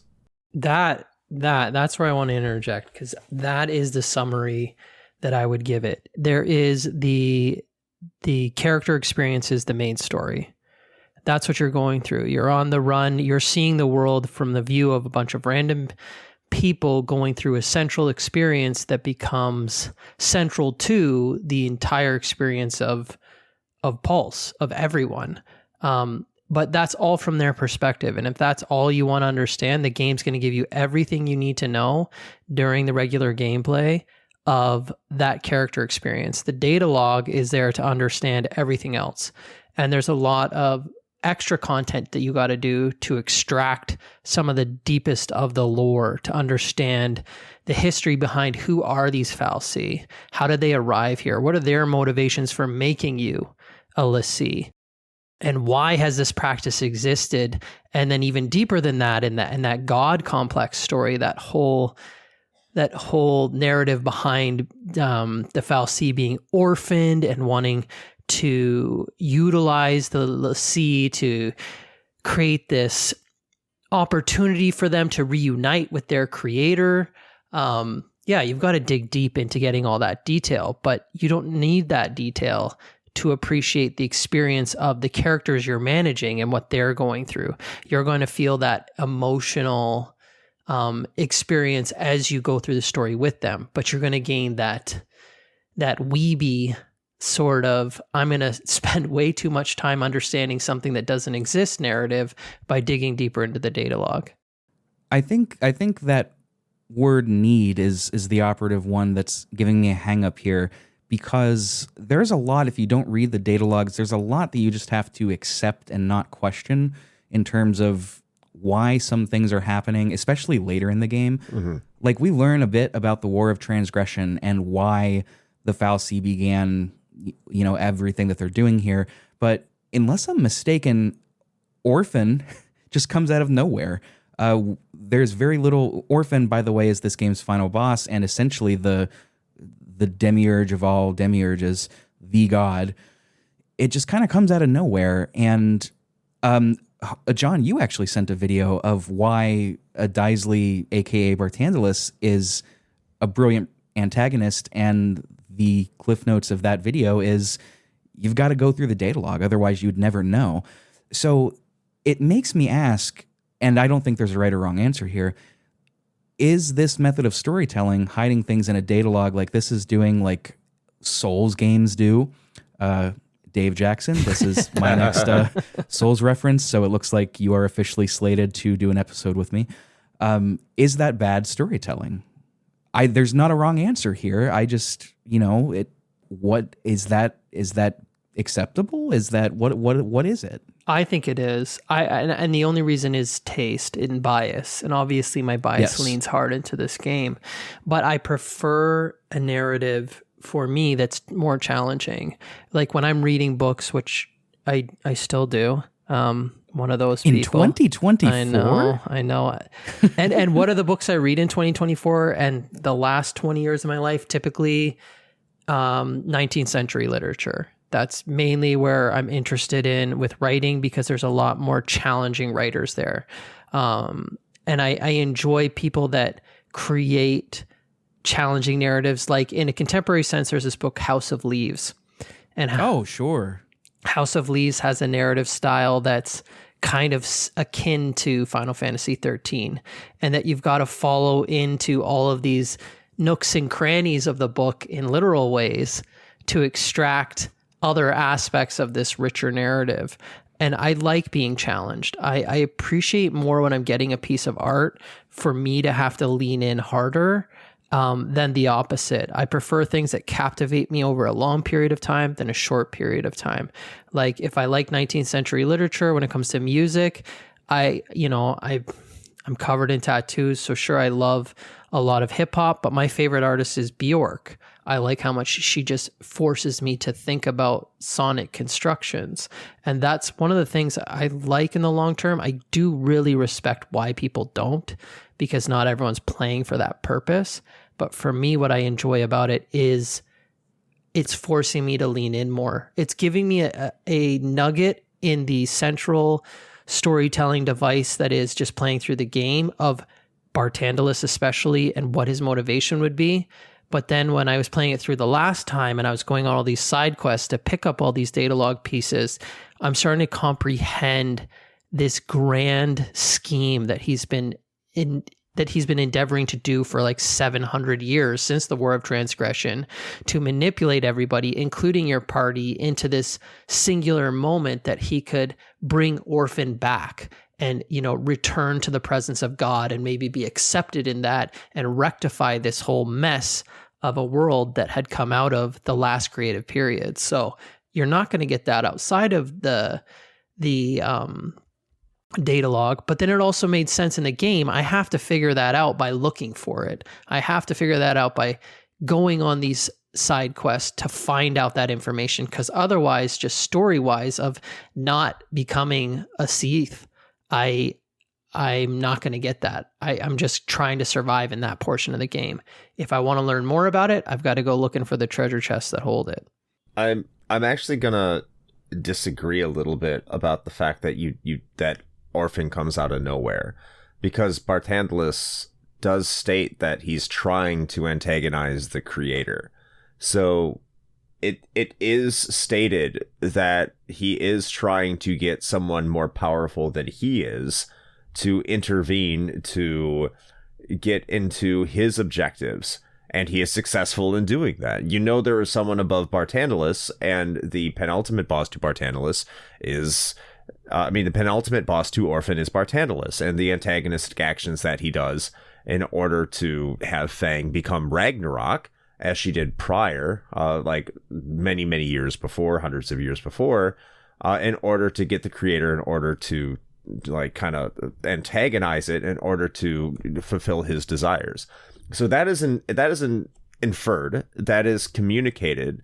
That's where I want to interject, because that is the summary that I would give it. There is the character experience is the main story. That's what you're going through. You're on the run. You're seeing the world from the view of a bunch of random people going through a central experience that becomes central to the entire experience of Pulse, of everyone. But that's all from their perspective. And if that's all you want to understand, the game's going to give you everything you need to know during the regular gameplay of that character experience. The data log is there to understand everything else. And there's a lot of extra content that you got to do to extract some of the deepest of the lore, to understand the history behind who are these fal'Cie? How did they arrive here? What are their motivations for making you a l'Cie? And why has this practice existed? And then even deeper than that, in that God complex story, that whole narrative behind the fal'Cie being orphaned and wanting to utilize the l'Cie to create this opportunity for them to reunite with their creator. You've got to dig deep into getting all that detail, but you don't need that detail to appreciate the experience of the characters you're managing and what they're going through. You're going to feel that emotional experience as you go through the story with them, but you're going to gain that weeby sort of, I'm going to spend way too much time understanding something that doesn't exist narrative by digging deeper into the data log. I think that word need is the operative one that's giving me a hang up here, because there's a lot, if you don't read the data logs, there's a lot that you just have to accept and not question in terms of why some things are happening, especially later in the game. Mm-hmm. Like, we learn a bit about the War of Transgression and why the fal'Cie began, everything that they're doing here. But unless I'm mistaken, Orphan just comes out of nowhere. There's very little. Orphan, by the way, is this game's final boss and essentially the demiurge of all demiurges, the god. It just kind of comes out of nowhere. And John, you actually sent a video of why Daisley, aka Barthandelus, is a brilliant antagonist, and the cliff notes of that video is you've got to go through the data log, otherwise you'd never know. So it makes me ask, and I don't think there's a right or wrong answer here, is this method of storytelling, hiding things in a data log like this is doing, like Souls games do? Dave Jackson, this is my next Souls reference, so it looks like you are officially slated to do an episode with me. Is that bad storytelling? there's not a wrong answer here. I just, what is that? Is that acceptable? Is that what is it? I think it is. And the only reason is taste and bias. And obviously my bias leans hard into this game. But I prefer a narrative for me that's more challenging. Like when I'm reading books, which I still do. One of those people. In 2024? I know. And what are the books I read in 2024? And the last 20 years of my life, typically 19th century literature. That's mainly where I'm interested in with writing, because there's a lot more challenging writers there. And I enjoy people that create challenging narratives. Like in a contemporary sense, there's this book, House of Leaves. And sure. House of Leaves has a narrative style that's kind of akin to Final Fantasy XIII, and that you've got to follow into all of these nooks and crannies of the book in literal ways to extract other aspects of this richer narrative. And I like being challenged. I appreciate more when I'm getting a piece of art for me to have to lean in harder than the opposite. I prefer things that captivate me over a long period of time than a short period of time. Like if I like 19th century literature, when it comes to music, I'm covered in tattoos. So sure, I love a lot of hip hop, but my favorite artist is Bjork. I like how much she just forces me to think about sonic constructions. And that's one of the things I like in the long term. I do really respect why people don't, because not everyone's playing for that purpose. But for me, what I enjoy about it is it's forcing me to lean in more. It's giving me a nugget in the central storytelling device that is just playing through the game of Bartandalus especially, and what his motivation would be. But then when I was playing it through the last time and I was going on all these side quests to pick up all these datalog pieces, I'm starting to comprehend this grand scheme that he's been endeavoring to do for like 700 years since the War of Transgression, to manipulate everybody, including your party, into this singular moment that he could bring Orphan back and, return to the presence of God and maybe be accepted in that and rectify this whole mess of a world that had come out of the last creative period. So you're not going to get that outside of the datalog, but then it also made sense in the game. I have to figure that out by looking for it. I have to figure that out by going on these side quests to find out that information, because otherwise, just story-wise of not becoming a Seath, I'm not going to get that. I'm just trying to survive in that portion of the game. If I want to learn more about it, I've got to go looking for the treasure chests that hold it. I'm actually gonna disagree a little bit about the fact that that Orphan comes out of nowhere, because Bartandalus does state that he's trying to antagonize the creator. So it is stated that he is trying to get someone more powerful than he is to intervene to get into his objectives. And he is successful in doing that. There is someone above Bartandalus, and the penultimate boss to Bartandalus is... the penultimate boss to Orphan is Bartandalus, and the antagonistic actions that he does in order to have Fang become Ragnarok, as she did prior, like many, many years before, hundreds of years before, in order to get the creator, in order to like kind of antagonize it, in order to fulfill his desires. So that isn't inferred, that is communicated.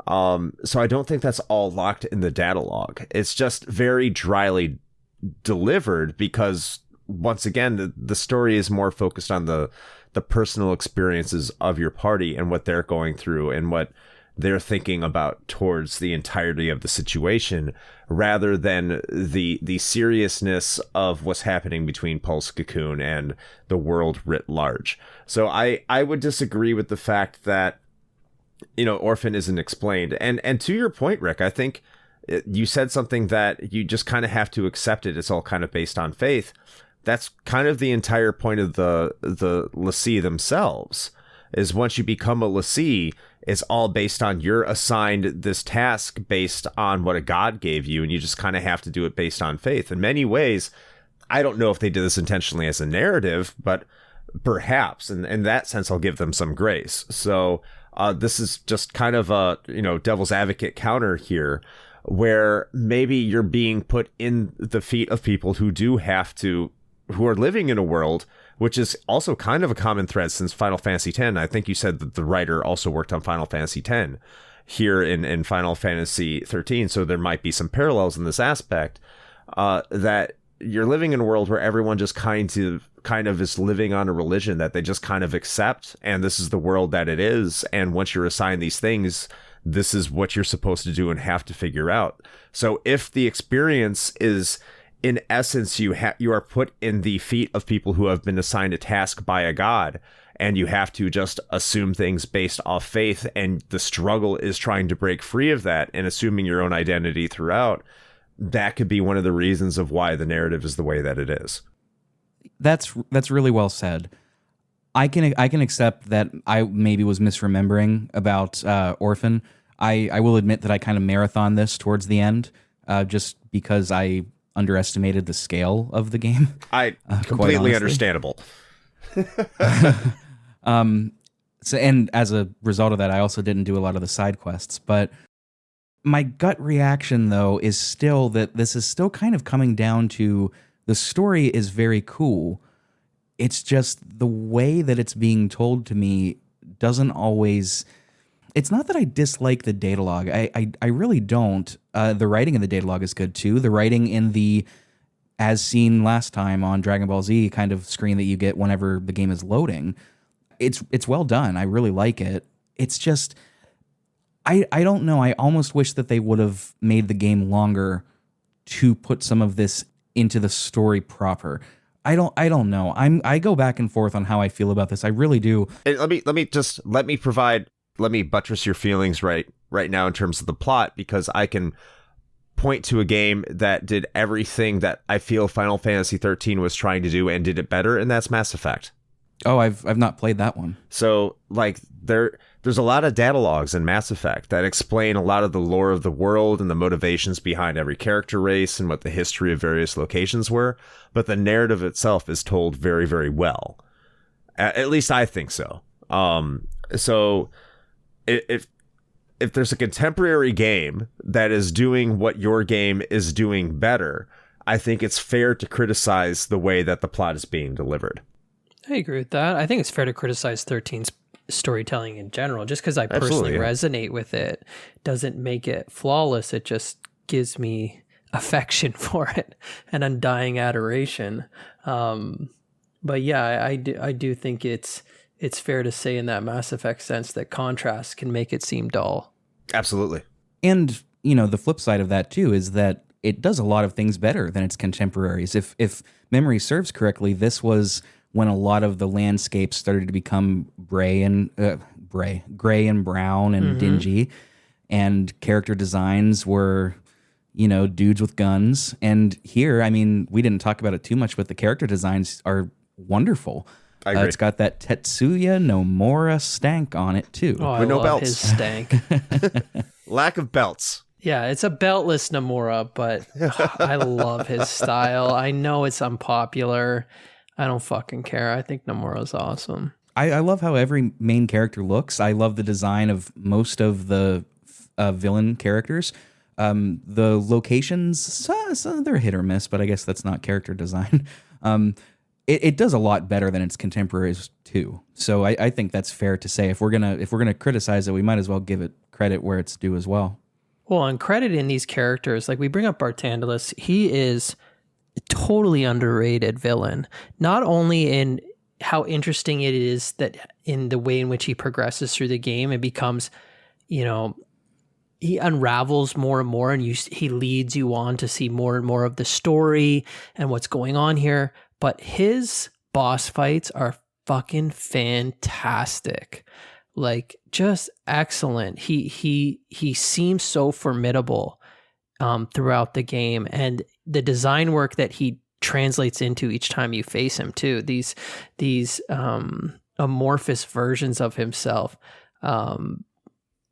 So I don't think that's all locked in the datalog. It's just very dryly delivered because, once again, the story is more focused on the personal experiences of your party and what they're going through and what they're thinking about towards the entirety of the situation, rather than the seriousness of what's happening between Pulse Cocoon and the world writ large. So I would disagree with the fact that Orphan isn't explained. And to your point, Rick, I think you said something that you just kind of have to accept it. It's all kind of based on faith. That's kind of the entire point of the L'Cie themselves, is once you become a L'Cie, it's all based on you're assigned this task based on what a god gave you, and you just kind of have to do it based on faith. In many ways, I don't know if they did this intentionally as a narrative, but perhaps, and in that sense, I'll give them some grace. So this is just kind of a, devil's advocate counter here, where maybe you're being put in the feet of people who are living in a world, which is also kind of a common thread since Final Fantasy X. I think you said that the writer also worked on Final Fantasy X here in Final Fantasy XIII. So there might be some parallels in this aspect, that you're living in a world where everyone just kind of is living on a religion that they just kind of accept. And this is the world that it is. And once you're assigned these things, this is what you're supposed to do and have to figure out. So if the experience is, in essence, you are put in the feet of people who have been assigned a task by a god, and you have to just assume things based off faith, and the struggle is trying to break free of that and assuming your own identity throughout, that could be one of the reasons of why the narrative is the way that it is. That's really well said. I can accept that I maybe was misremembering about Orphan. I will admit that I kind of marathoned this towards the end, just because I underestimated the scale of the game. Completely understandable. So, and as a result of that, I also didn't do a lot of the side quests. But my gut reaction, though, is still that this is still kind of coming down to the story is very cool. It's just the way that it's being told to me doesn't always... It's not that I dislike the datalog. I really don't. The writing in the datalog is good, too. The writing in the, as seen last time on Dragon Ball Z, kind of screen that you get whenever the game is loading, it's well done. I really like it. It's just... I don't know. I almost wish that they would have made the game longer to put some of this into the story proper. I don't know. I go back and forth on how I feel about this. I really do. And let me buttress your feelings right now in terms of the plot, because I can point to a game that did everything that I feel Final Fantasy XIII was trying to do and did it better, and that's Mass Effect. Oh, I've not played that one. So like there's a lot of datalogs in Mass Effect that explain a lot of the lore of the world and the motivations behind every character race and what the history of various locations were, but the narrative itself is told very, very well. At least I think so. So if there's a contemporary game that is doing what your game is doing better, I think it's fair to criticize the way that the plot is being delivered. I agree with that. I think it's fair to criticize 13's storytelling in general. Just because I personally resonate with it doesn't make it flawless. It just gives me affection for it and undying adoration. But yeah, I do think it's fair to say in that Mass Effect sense that contrast can make it seem dull. Absolutely. And, the flip side of that too is that it does a lot of things better than its contemporaries. If memory serves correctly, this was when a lot of the landscapes started to become gray and brown and dingy, and character designs were, dudes with guns. And here, I mean, we didn't talk about it too much, but the character designs are wonderful. I agree. It's got that Tetsuya Nomura stank on it too. Oh, I With no love belts. his stank. Lack of belts. Yeah, it's a beltless Nomura, but I love his style. I know it's unpopular. I don't fucking care. I think Nomura's awesome. I love how every main character looks. I love the design of most of the villain characters. The locations, they're hit or miss, but I guess that's not character design. It does a lot better than its contemporaries too. So I think that's fair to say. If we're gonna criticize it, we might as well give it credit where it's due as well. Well, and credit in these characters, like we bring up Bartandalus, he is a totally underrated villain. Not only in how interesting it is that in the way in which he progresses through the game and becomes, he unravels more and more, and he leads you on to see more and more of the story and what's going on here. But his boss fights are fucking fantastic. Like, just excellent. He seems so formidable throughout the game, and the design work that he translates into each time you face him too. These amorphous versions of himself,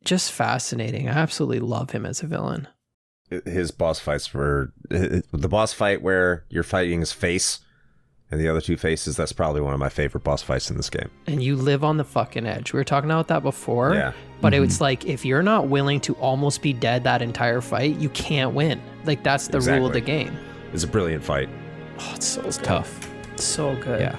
just fascinating. I absolutely love him as a villain. His boss fights were the boss fight where you're fighting his face, And the other two faces, that's probably one of my favorite boss fights in this game. And you live on the fucking edge. We were talking about that before. Yeah. But it's like, if you're not willing to almost be dead that entire fight, you can't win. Like, that's the rule of the game. It's a brilliant fight. Oh, it's so It's good. tough. So good. Yeah.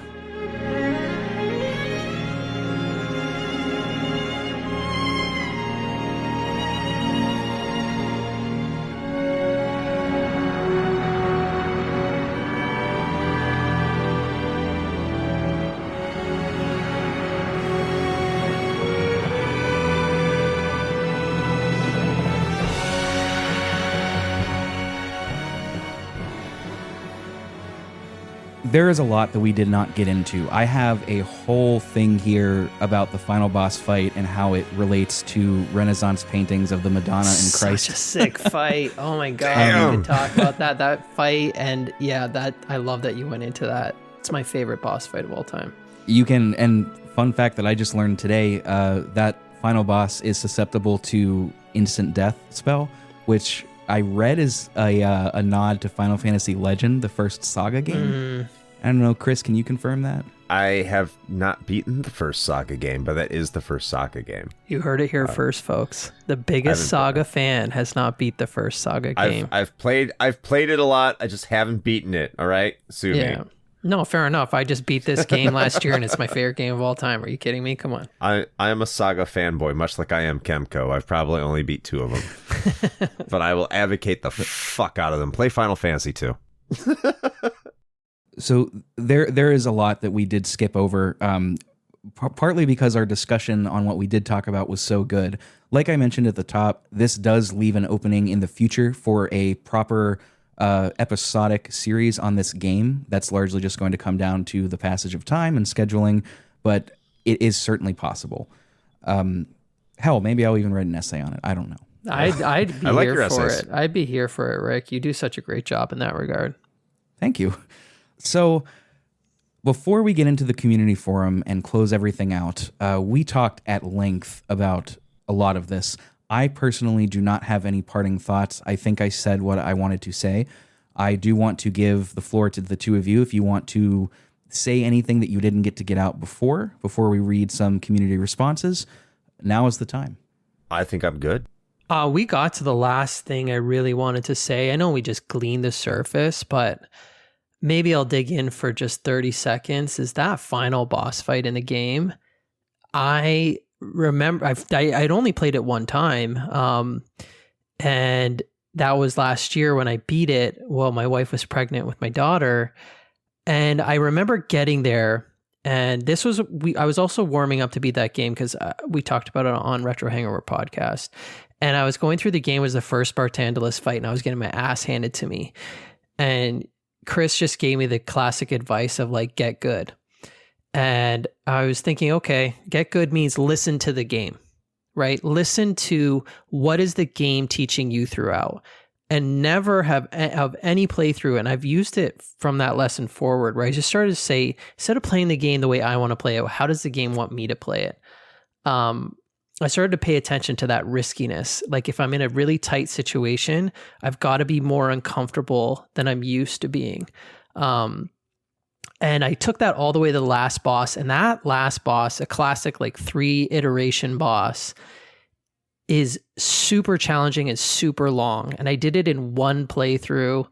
There is a lot that we did not get into. I have a whole thing here about the final boss fight and how it relates to Renaissance paintings of the Madonna and Christ. Such a sick fight. Oh my god. Damn. We could talk about that fight, and yeah, that I love that you went into that. It's my favorite boss fight of all time. You can, and fun fact that I just learned today, that final boss is susceptible to instant death spell, which I read is a nod to Final Fantasy Legend, the first Saga game. I don't know, Chris, can you confirm that? I have not beaten the first Saga game, but that is the first Saga game. You heard it here first, folks. The biggest Saga fan has not beat the first Saga game. I've played it a lot. I just haven't beaten it. All right, sue me. No, fair enough. I just beat this game last year, and it's my favorite game of all time. Are you kidding me? Come on. I am a Saga fanboy, much like I am Kemco. I've probably only beat 2 of them, but I will advocate the fuck out of them. Play Final Fantasy 2. So there is a lot that we did skip over, partly because our discussion on what we did talk about was so good. Like I mentioned at the top, this does leave an opening in the future for a proper episodic series on this game. That's largely just going to come down to the passage of time and scheduling, but it is certainly possible. Hell, maybe I'll even write an essay on it. I don't know. I'd be like here your for essays. it. I'd be here for it, Rick. You do such a great job in that regard. Thank you. So before we get into the community forum and close everything out, we talked at length about a lot of this. I personally do not have any parting thoughts. I think I said what I wanted to say. I do want to give the floor to the two of you if you want to say anything that you didn't get to get out before we read some community responses. Now is the time. I think I'm good. We got to the last thing I really wanted to say. I know we just gleaned the surface, but maybe I'll dig in for just 30 seconds. Is that final boss fight in the game? I remember I'd only played it one time, and that was last year when I beat it. Well, my wife was pregnant with my daughter, and I remember getting there. And this was I was also warming up to beat that game because we talked about it on Retro Hangover Podcast. And I was going through the game. It was the first Bartandalus fight, and I was getting my ass handed to me. And Chris just gave me the classic advice of like, get good. And I was thinking, okay, get good means listen to the game, right? Listen to what is the game teaching you throughout, and never have any playthrough. And I've used it from that lesson forward, where I just started to say, instead of playing the game the way I want to play it, how does the game want me to play it? I started to pay attention to that riskiness. Like if I'm in a really tight situation, I've got to be more uncomfortable than I'm used to being. And I took that all the way to the last boss. And that last boss, a classic like 3 iteration boss, is super challenging and super long. And I did it in one playthrough.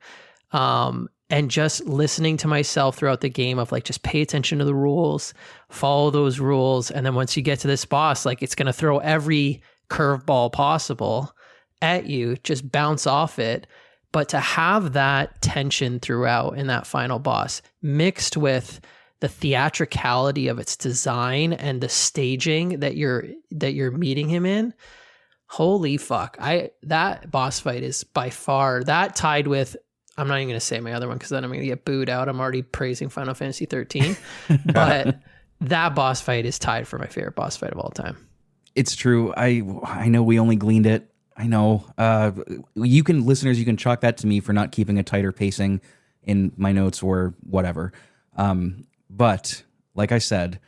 And just listening to myself throughout the game of like, just pay attention to the rules, follow those rules. And then once you get to this boss, like it's going to throw every curveball possible at you, just bounce off it. But to have that tension throughout in that final boss mixed with the theatricality of its design and the staging that you're meeting him in, holy fuck. That boss fight is by far that, tied with, I'm not even going to say my other one because then I'm going to get booed out. I'm already praising Final Fantasy XIII. But that boss fight is tied for my favorite boss fight of all time. It's true. I know we only gleaned it. I know. Listeners, you can chalk that to me for not keeping a tighter pacing in my notes or whatever. But like I said,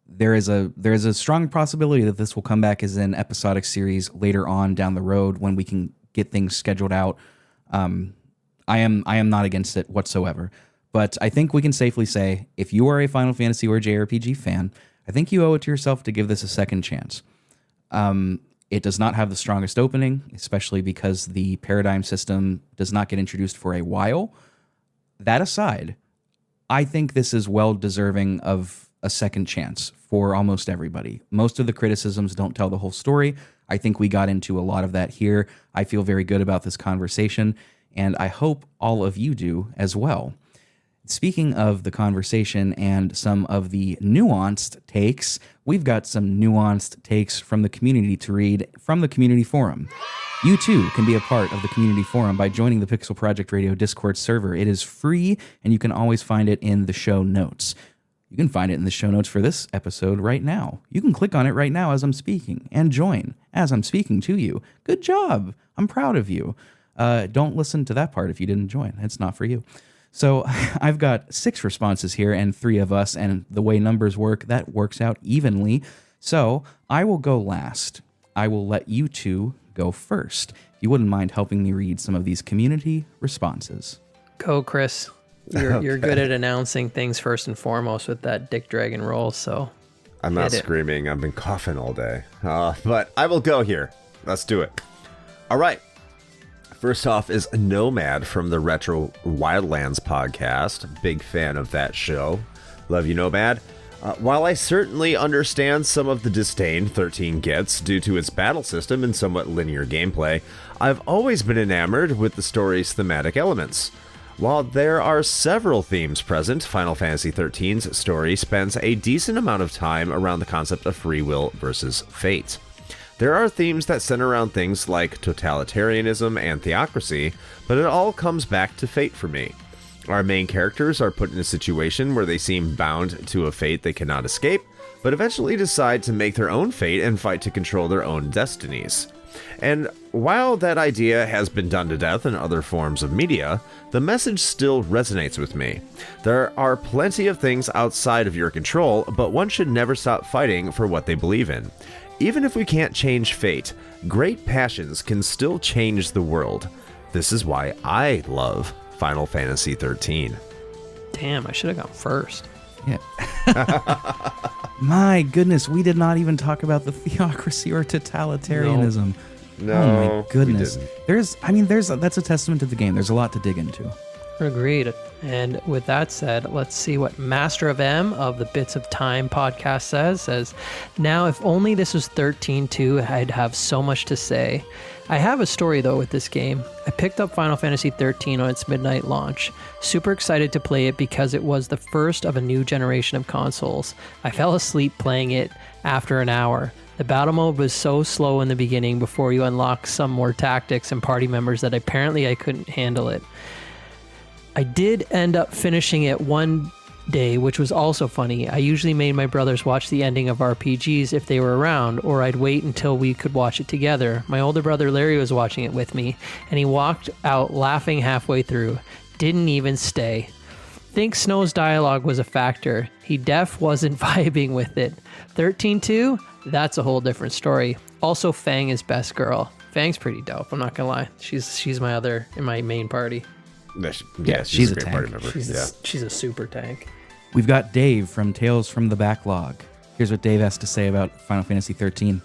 there is a strong possibility that this will come back as an episodic series later on down the road when we can get things scheduled out. I am not against it whatsoever. But I think we can safely say, if you are a Final Fantasy or JRPG fan, I think you owe it to yourself to give this a second chance. It does not have the strongest opening, especially because the paradigm system does not get introduced for a while. That aside, I think this is well deserving of a second chance for almost everybody. Most of the criticisms don't tell the whole story. I think we got into a lot of that here. I feel very good about this conversation, and I hope all of you do as well. Speaking of the conversation and some of the nuanced takes, we've got some nuanced takes from the community to read from the community forum. You too can be a part of the community forum by joining the pixelprojectradio Discord server. It is free, and you can always find it in the show notes. You can find it in the show notes for this episode right now. You can click on it right now as I'm speaking and join as I'm speaking to you. Good job. I'm proud of you. Don't listen to that part if you didn't join. It's not for you. So I've got 6 responses here and 3 of us, and the way numbers work, that works out evenly. So I will go last. I will let you 2 go first. If you wouldn't mind helping me read some of these community responses. Go, Chris. You're good at announcing things first and foremost with that Dick Dragon roll, so... I'm not screaming. I've been coughing all day. But I will go here. Let's do it. All right. First off is Nomad from the Retro Wildlands podcast. Big fan of that show. Love you, Nomad. While I certainly understand some of the disdain 13 gets due to its battle system and somewhat linear gameplay, I've always been enamored with the story's thematic elements. While there are several themes present, Final Fantasy XIII's story spends a decent amount of time around the concept of free will versus fate. There are themes that center around things like totalitarianism and theocracy, but it all comes back to fate for me. Our main characters are put in a situation where they seem bound to a fate they cannot escape, but eventually decide to make their own fate and fight to control their own destinies. And while that idea has been done to death in other forms of media, the message still resonates with me. There are plenty of things outside of your control, but one should never stop fighting for what they believe in. Even if we can't change fate, great passions can still change the world. This is why I love Final Fantasy XIII. Damn, I should have gone first. Yeah. My goodness, we did not even talk about the theocracy or totalitarianism. No, oh my goodness. we didn't. That's a testament to the game. There's a lot to dig into. Agreed. And with that said, let's see what Master of M of the Bits of Time podcast says, now if only this was 13.2, I'd have so much to say. I have a story though with this game. I picked up Final Fantasy XIII on its midnight launch. Super excited to play it because it was the first of a new generation of consoles. I fell asleep playing it after an hour. The battle mode was so slow in the beginning before you unlock some more tactics and party members that apparently I couldn't handle it. I did end up finishing it one day, which was also funny. I usually made my brothers watch the ending of RPGs if they were around, or I'd wait until we could watch it together. My older brother Larry was watching it with me, and he walked out laughing halfway through. Didn't even stay. Think Snow's dialogue was a factor. He def wasn't vibing with it. 13.2? That's a whole different story. Also, Fang is best girl. Fang's pretty dope, I'm not gonna lie. She's my other in my main party. Yeah, she's a great party member. She's a super tank. We've got Dave from Tales from the Backlog. Here's what Dave has to say about Final Fantasy XIII.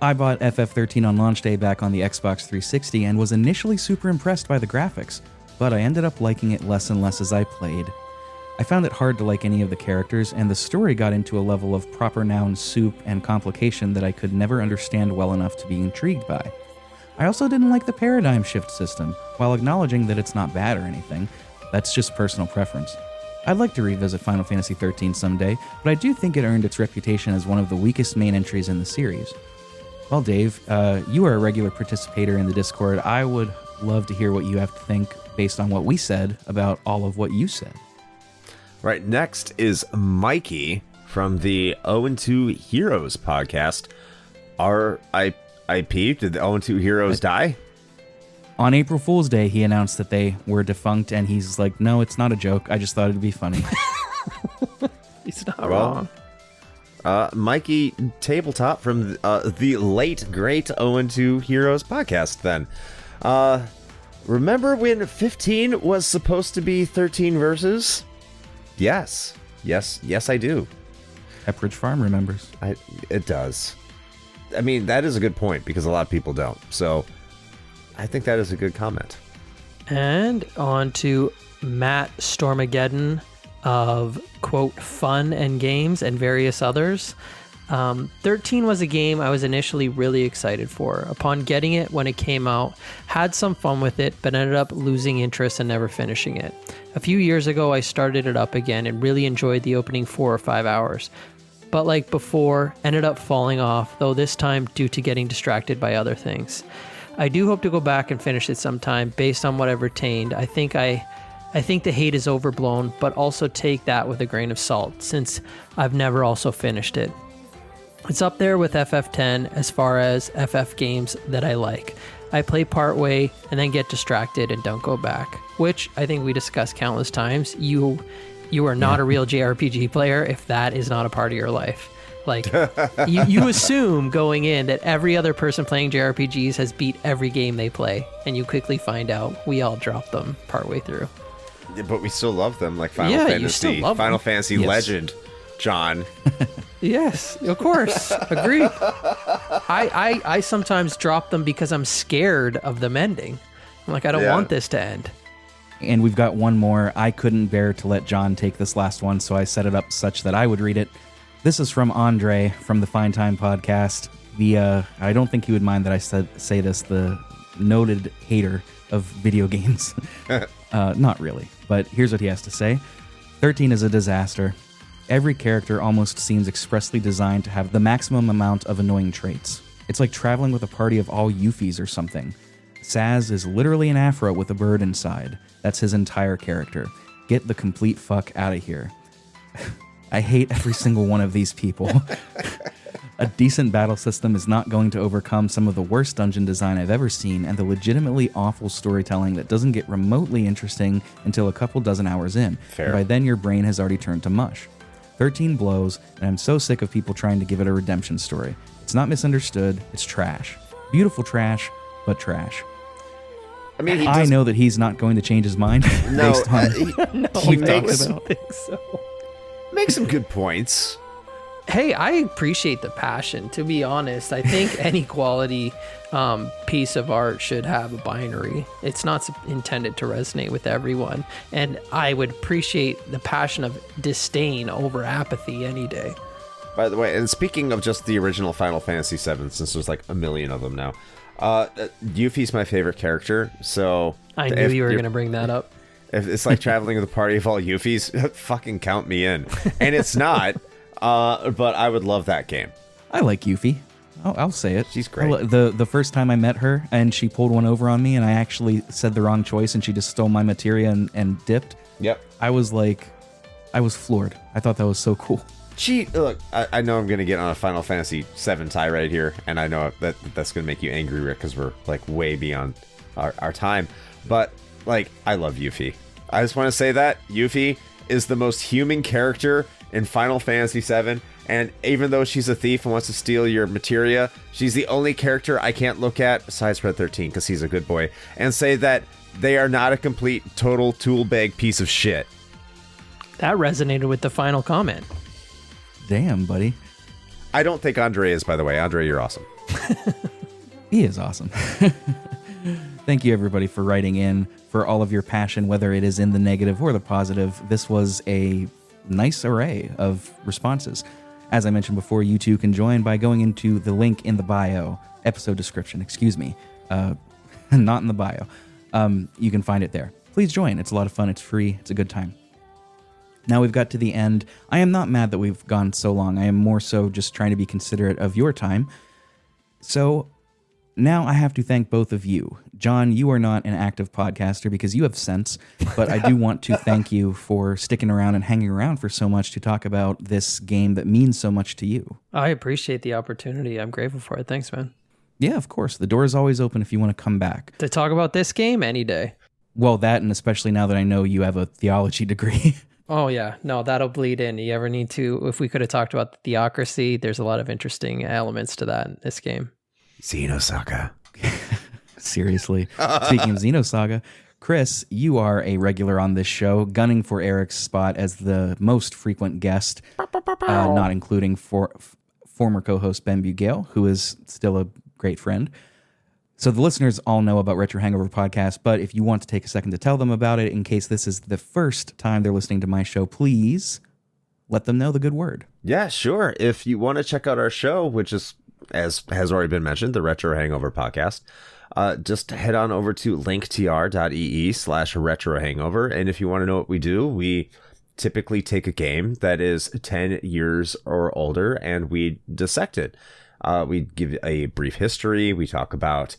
I bought FF13 on launch day back on the Xbox 360 and was initially super impressed by the graphics, but I ended up liking it less and less as I played. I found it hard to like any of the characters, and the story got into a level of proper noun soup and complication that I could never understand well enough to be intrigued by. I also didn't like the paradigm shift system, while acknowledging that it's not bad or anything. That's just personal preference. I'd like to revisit Final Fantasy XIII someday, but I do think it earned its reputation as one of the weakest main entries in the series. Well, Dave, you are a regular participator in the Discord. I would love to hear what you have to think based on what we said about all of what you said. Right, next is Mikey from the 0-2 Heroes podcast. RIP, did the 0-2 Heroes die? On April Fool's Day, he announced that they were defunct, and he's like, no, it's not a joke. I just thought it'd be funny. He's not wrong. Mikey Tabletop from the late, great 0-2 Heroes podcast, then. Remember when 15 was supposed to be 13 verses? Yes, I do. Pepperidge Farm remembers. It does. I mean, that is a good point because a lot of people don't. So I think that is a good comment. And on to Matt Stormageddon of, quote, Fun and Games and various others. 13 was a game I was initially really excited for. Upon getting it when it came out, had some fun with it, but ended up losing interest and never finishing it. A few years ago, I started it up again and really enjoyed the opening 4 or 5 hours. But like before, ended up falling off, though this time due to getting distracted by other things. I do hope to go back and finish it sometime based on what I've retained. I think the hate is overblown, but also take that with a grain of salt since I've never also finished it. It's up there with FF10 as far as FF games that I like. I play partway and then get distracted and don't go back, which I think we discussed countless times. You are not a real JRPG player if that is not a part of your life. Like, you assume going in that every other person playing JRPGs has beat every game they play, and you quickly find out we all dropped them partway through. Yeah, but we still love them, like Final Fantasy Yes. Legend, John. Yes, of course. Agreed. I sometimes drop them because I'm scared of them ending. I'm like, I don't want this to end. And we've got one more. I couldn't bear to let John take this last one, so I set it up such that I would read it. This is from Andre from the Fine Time Podcast. I don't think he would mind that I say this, the noted hater of video games. Not really, but here's what he has to say. 13 is a disaster. Every character almost seems expressly designed to have the maximum amount of annoying traits. It's like traveling with a party of all Eufys or something. Saz is literally an afro with a bird inside. That's his entire character. Get the complete fuck out of here. I hate every single one of these people. A decent battle system is not going to overcome some of the worst dungeon design I've ever seen and the legitimately awful storytelling that doesn't get remotely interesting until a couple dozen hours in. Fair. And by then your brain has already turned to mush. 13 blows, and I'm so sick of people trying to give it a redemption story. It's not misunderstood, it's trash. Beautiful trash, but trash. I mean, I know that he's not going to change his mind based on he makes- I don't think so. makes some good points. Hey, I appreciate the passion, to be honest. I think any quality piece of art should have a binary. It's not intended to resonate with everyone. And I would appreciate the passion of disdain over apathy any day. By the way, and speaking of just the original Final Fantasy VII, since there's like a million of them now, Yuffie's my favorite character, so... I knew you were going to bring that up. If it's like traveling with a party of all Yuffie's, fucking count me in. And it's not, but I would love that game. I like Yuffie. I'll say it. She's great. The first time I met her and she pulled one over on me and I actually said the wrong choice and she just stole my materia and dipped. Yep. I was floored. I thought that was so cool. Look, I know I'm going to get on a Final Fantasy VII tirade here, and I know that's going to make you angry, Rick, because we're like way beyond our time. But like, I love Yuffie. I just want to say that Yuffie is the most human character in Final Fantasy VII, and even though she's a thief and wants to steal your materia, she's the only character I can't look at, besides Red 13, because he's a good boy, and say that they are not a complete, total tool bag piece of shit. That resonated with the final comment. Damn, buddy. I don't think Andre is, by the way. Andre, you're awesome. He is awesome. Thank you, everybody, for writing in, for all of your passion, whether it is in the negative or the positive. This was a nice array of responses. As I mentioned before, you too can join by going into the link in the bio, episode description, excuse me, not in the bio. You can find it there. Please join. It's a lot of fun. It's free. It's a good time. Now we've got to the end. I am not mad that we've gone so long. I am more so just trying to be considerate of your time. So now I have to thank both of you. John, you are not an active podcaster because you have sense, but I do want to thank you for sticking around and hanging around for so much to talk about this game that means so much to you. I appreciate the opportunity. I'm grateful for it. Thanks, man. Yeah, of course. The door is always open if you want to come back. To talk about this game any day. Well, that, and especially now that I know you have a theology degree. Oh, yeah. No, that'll bleed in. You ever need to, if we could have talked about the theocracy, there's a lot of interesting elements to that in this game. Xenosaka. Seriously. Speaking of Xenosaga, Chris, you are a regular on this show, gunning for Eric's spot as the most frequent guest, not including former co-host Ben Bugale, who is still a great friend. So the listeners all know about Retro Hangover Podcast, but if you want to take a second to tell them about it, in case this is the first time they're listening to my show, please let them know the good word. Yeah, sure. If you want to check out our show, which is, as has already been mentioned, the Retro Hangover Podcast, just head on over to linktr.ee/retro hangover. And if you want to know what we do, we typically take a game that is 10 years or older and we dissect it. We give a brief history. We talk about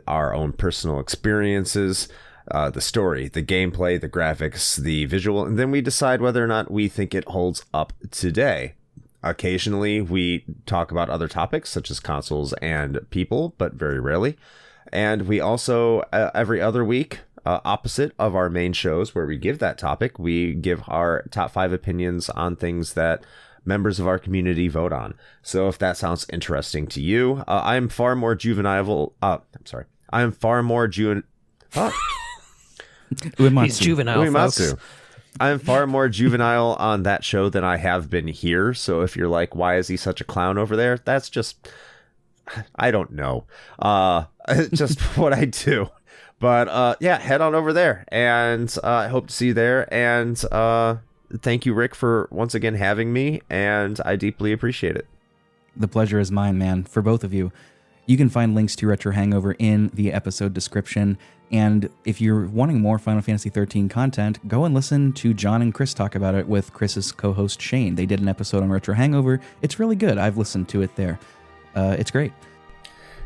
our own personal experiences, the story, the gameplay, the graphics, the visual, and then we decide whether or not we think it holds up today. Occasionally, we talk about other topics such as consoles and people, but very rarely. And we also, every other week, opposite of our main shows where we give that topic, we give our top 5 opinions on things that members of our community vote on. So if that sounds interesting to you, I am far more juvenile. Uematsu. He's juvenile, folks. I'm far more juvenile on that show than I have been here. So if you're like, why is he such a clown over there? That's just, I don't know. Just what I do. But yeah, head on over there, and I hope to see you there. And thank you, Rick, for once again having me, and I deeply appreciate it. The pleasure is mine, man, for both of you. You can find links to Retro Hangover in the episode description, and if you're wanting more Final Fantasy XIII content, go and listen to John and Chris talk about it with Chris's co-host Shane. They did an episode on Retro Hangover. It's really good. I've listened to it there. It's great.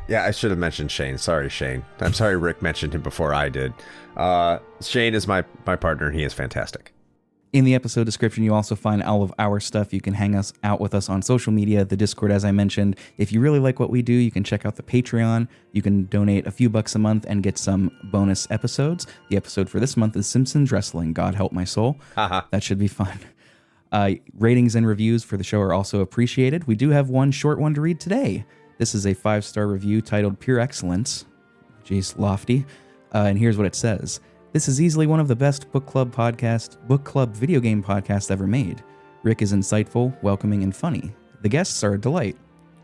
Yeah, I should have mentioned Shane. Sorry, Shane. I'm sorry Rick mentioned him before I did. Shane is my partner, and he is fantastic. In the episode description, you also find all of our stuff. You can hang us out with us on social media, the Discord, as I mentioned. If you really like what we do, you can check out the Patreon. You can donate a few bucks a month and get some bonus episodes. The episode for this month is Simpsons Wrestling. God help my soul. That should be fun. Ratings and reviews for the show are also appreciated. We do have one short one to read today. This is a 5-star review titled Pure Excellence. Jeez, lofty. And here's what it says. This is easily one of the best book club video game podcasts ever made. Rick is insightful, welcoming, and funny. The guests are a delight.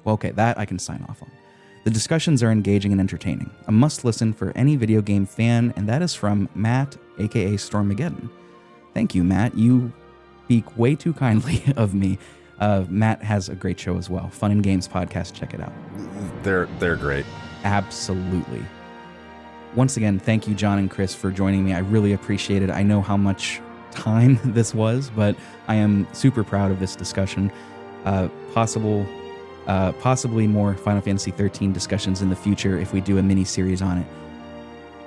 Well, okay, that I can sign off on. The discussions are engaging and entertaining. A must-listen for any video game fan, and that is from Matt, aka Stormageddon. Thank you, Matt. You speak way too kindly of me. Matt has a great show as well. Fun and Games Podcast. Check it out. They're great. Absolutely. Once again, thank you, John and Chris, for joining me. I really appreciate it. I know how much time this was, but I am super proud of this discussion. Possibly more Final Fantasy XIII discussions in the future if we do a mini-series on it.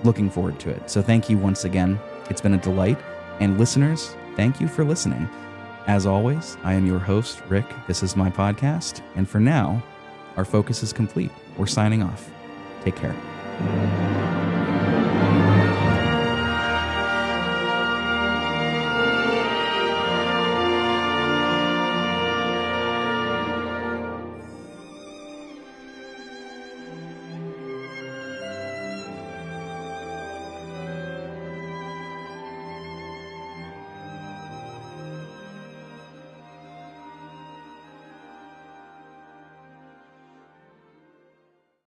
Looking forward to it. So thank you once again. It's been a delight. And listeners, thank you for listening. As always, I am your host, Rick. This is my podcast. And for now, our focus is complete. We're signing off. Take care.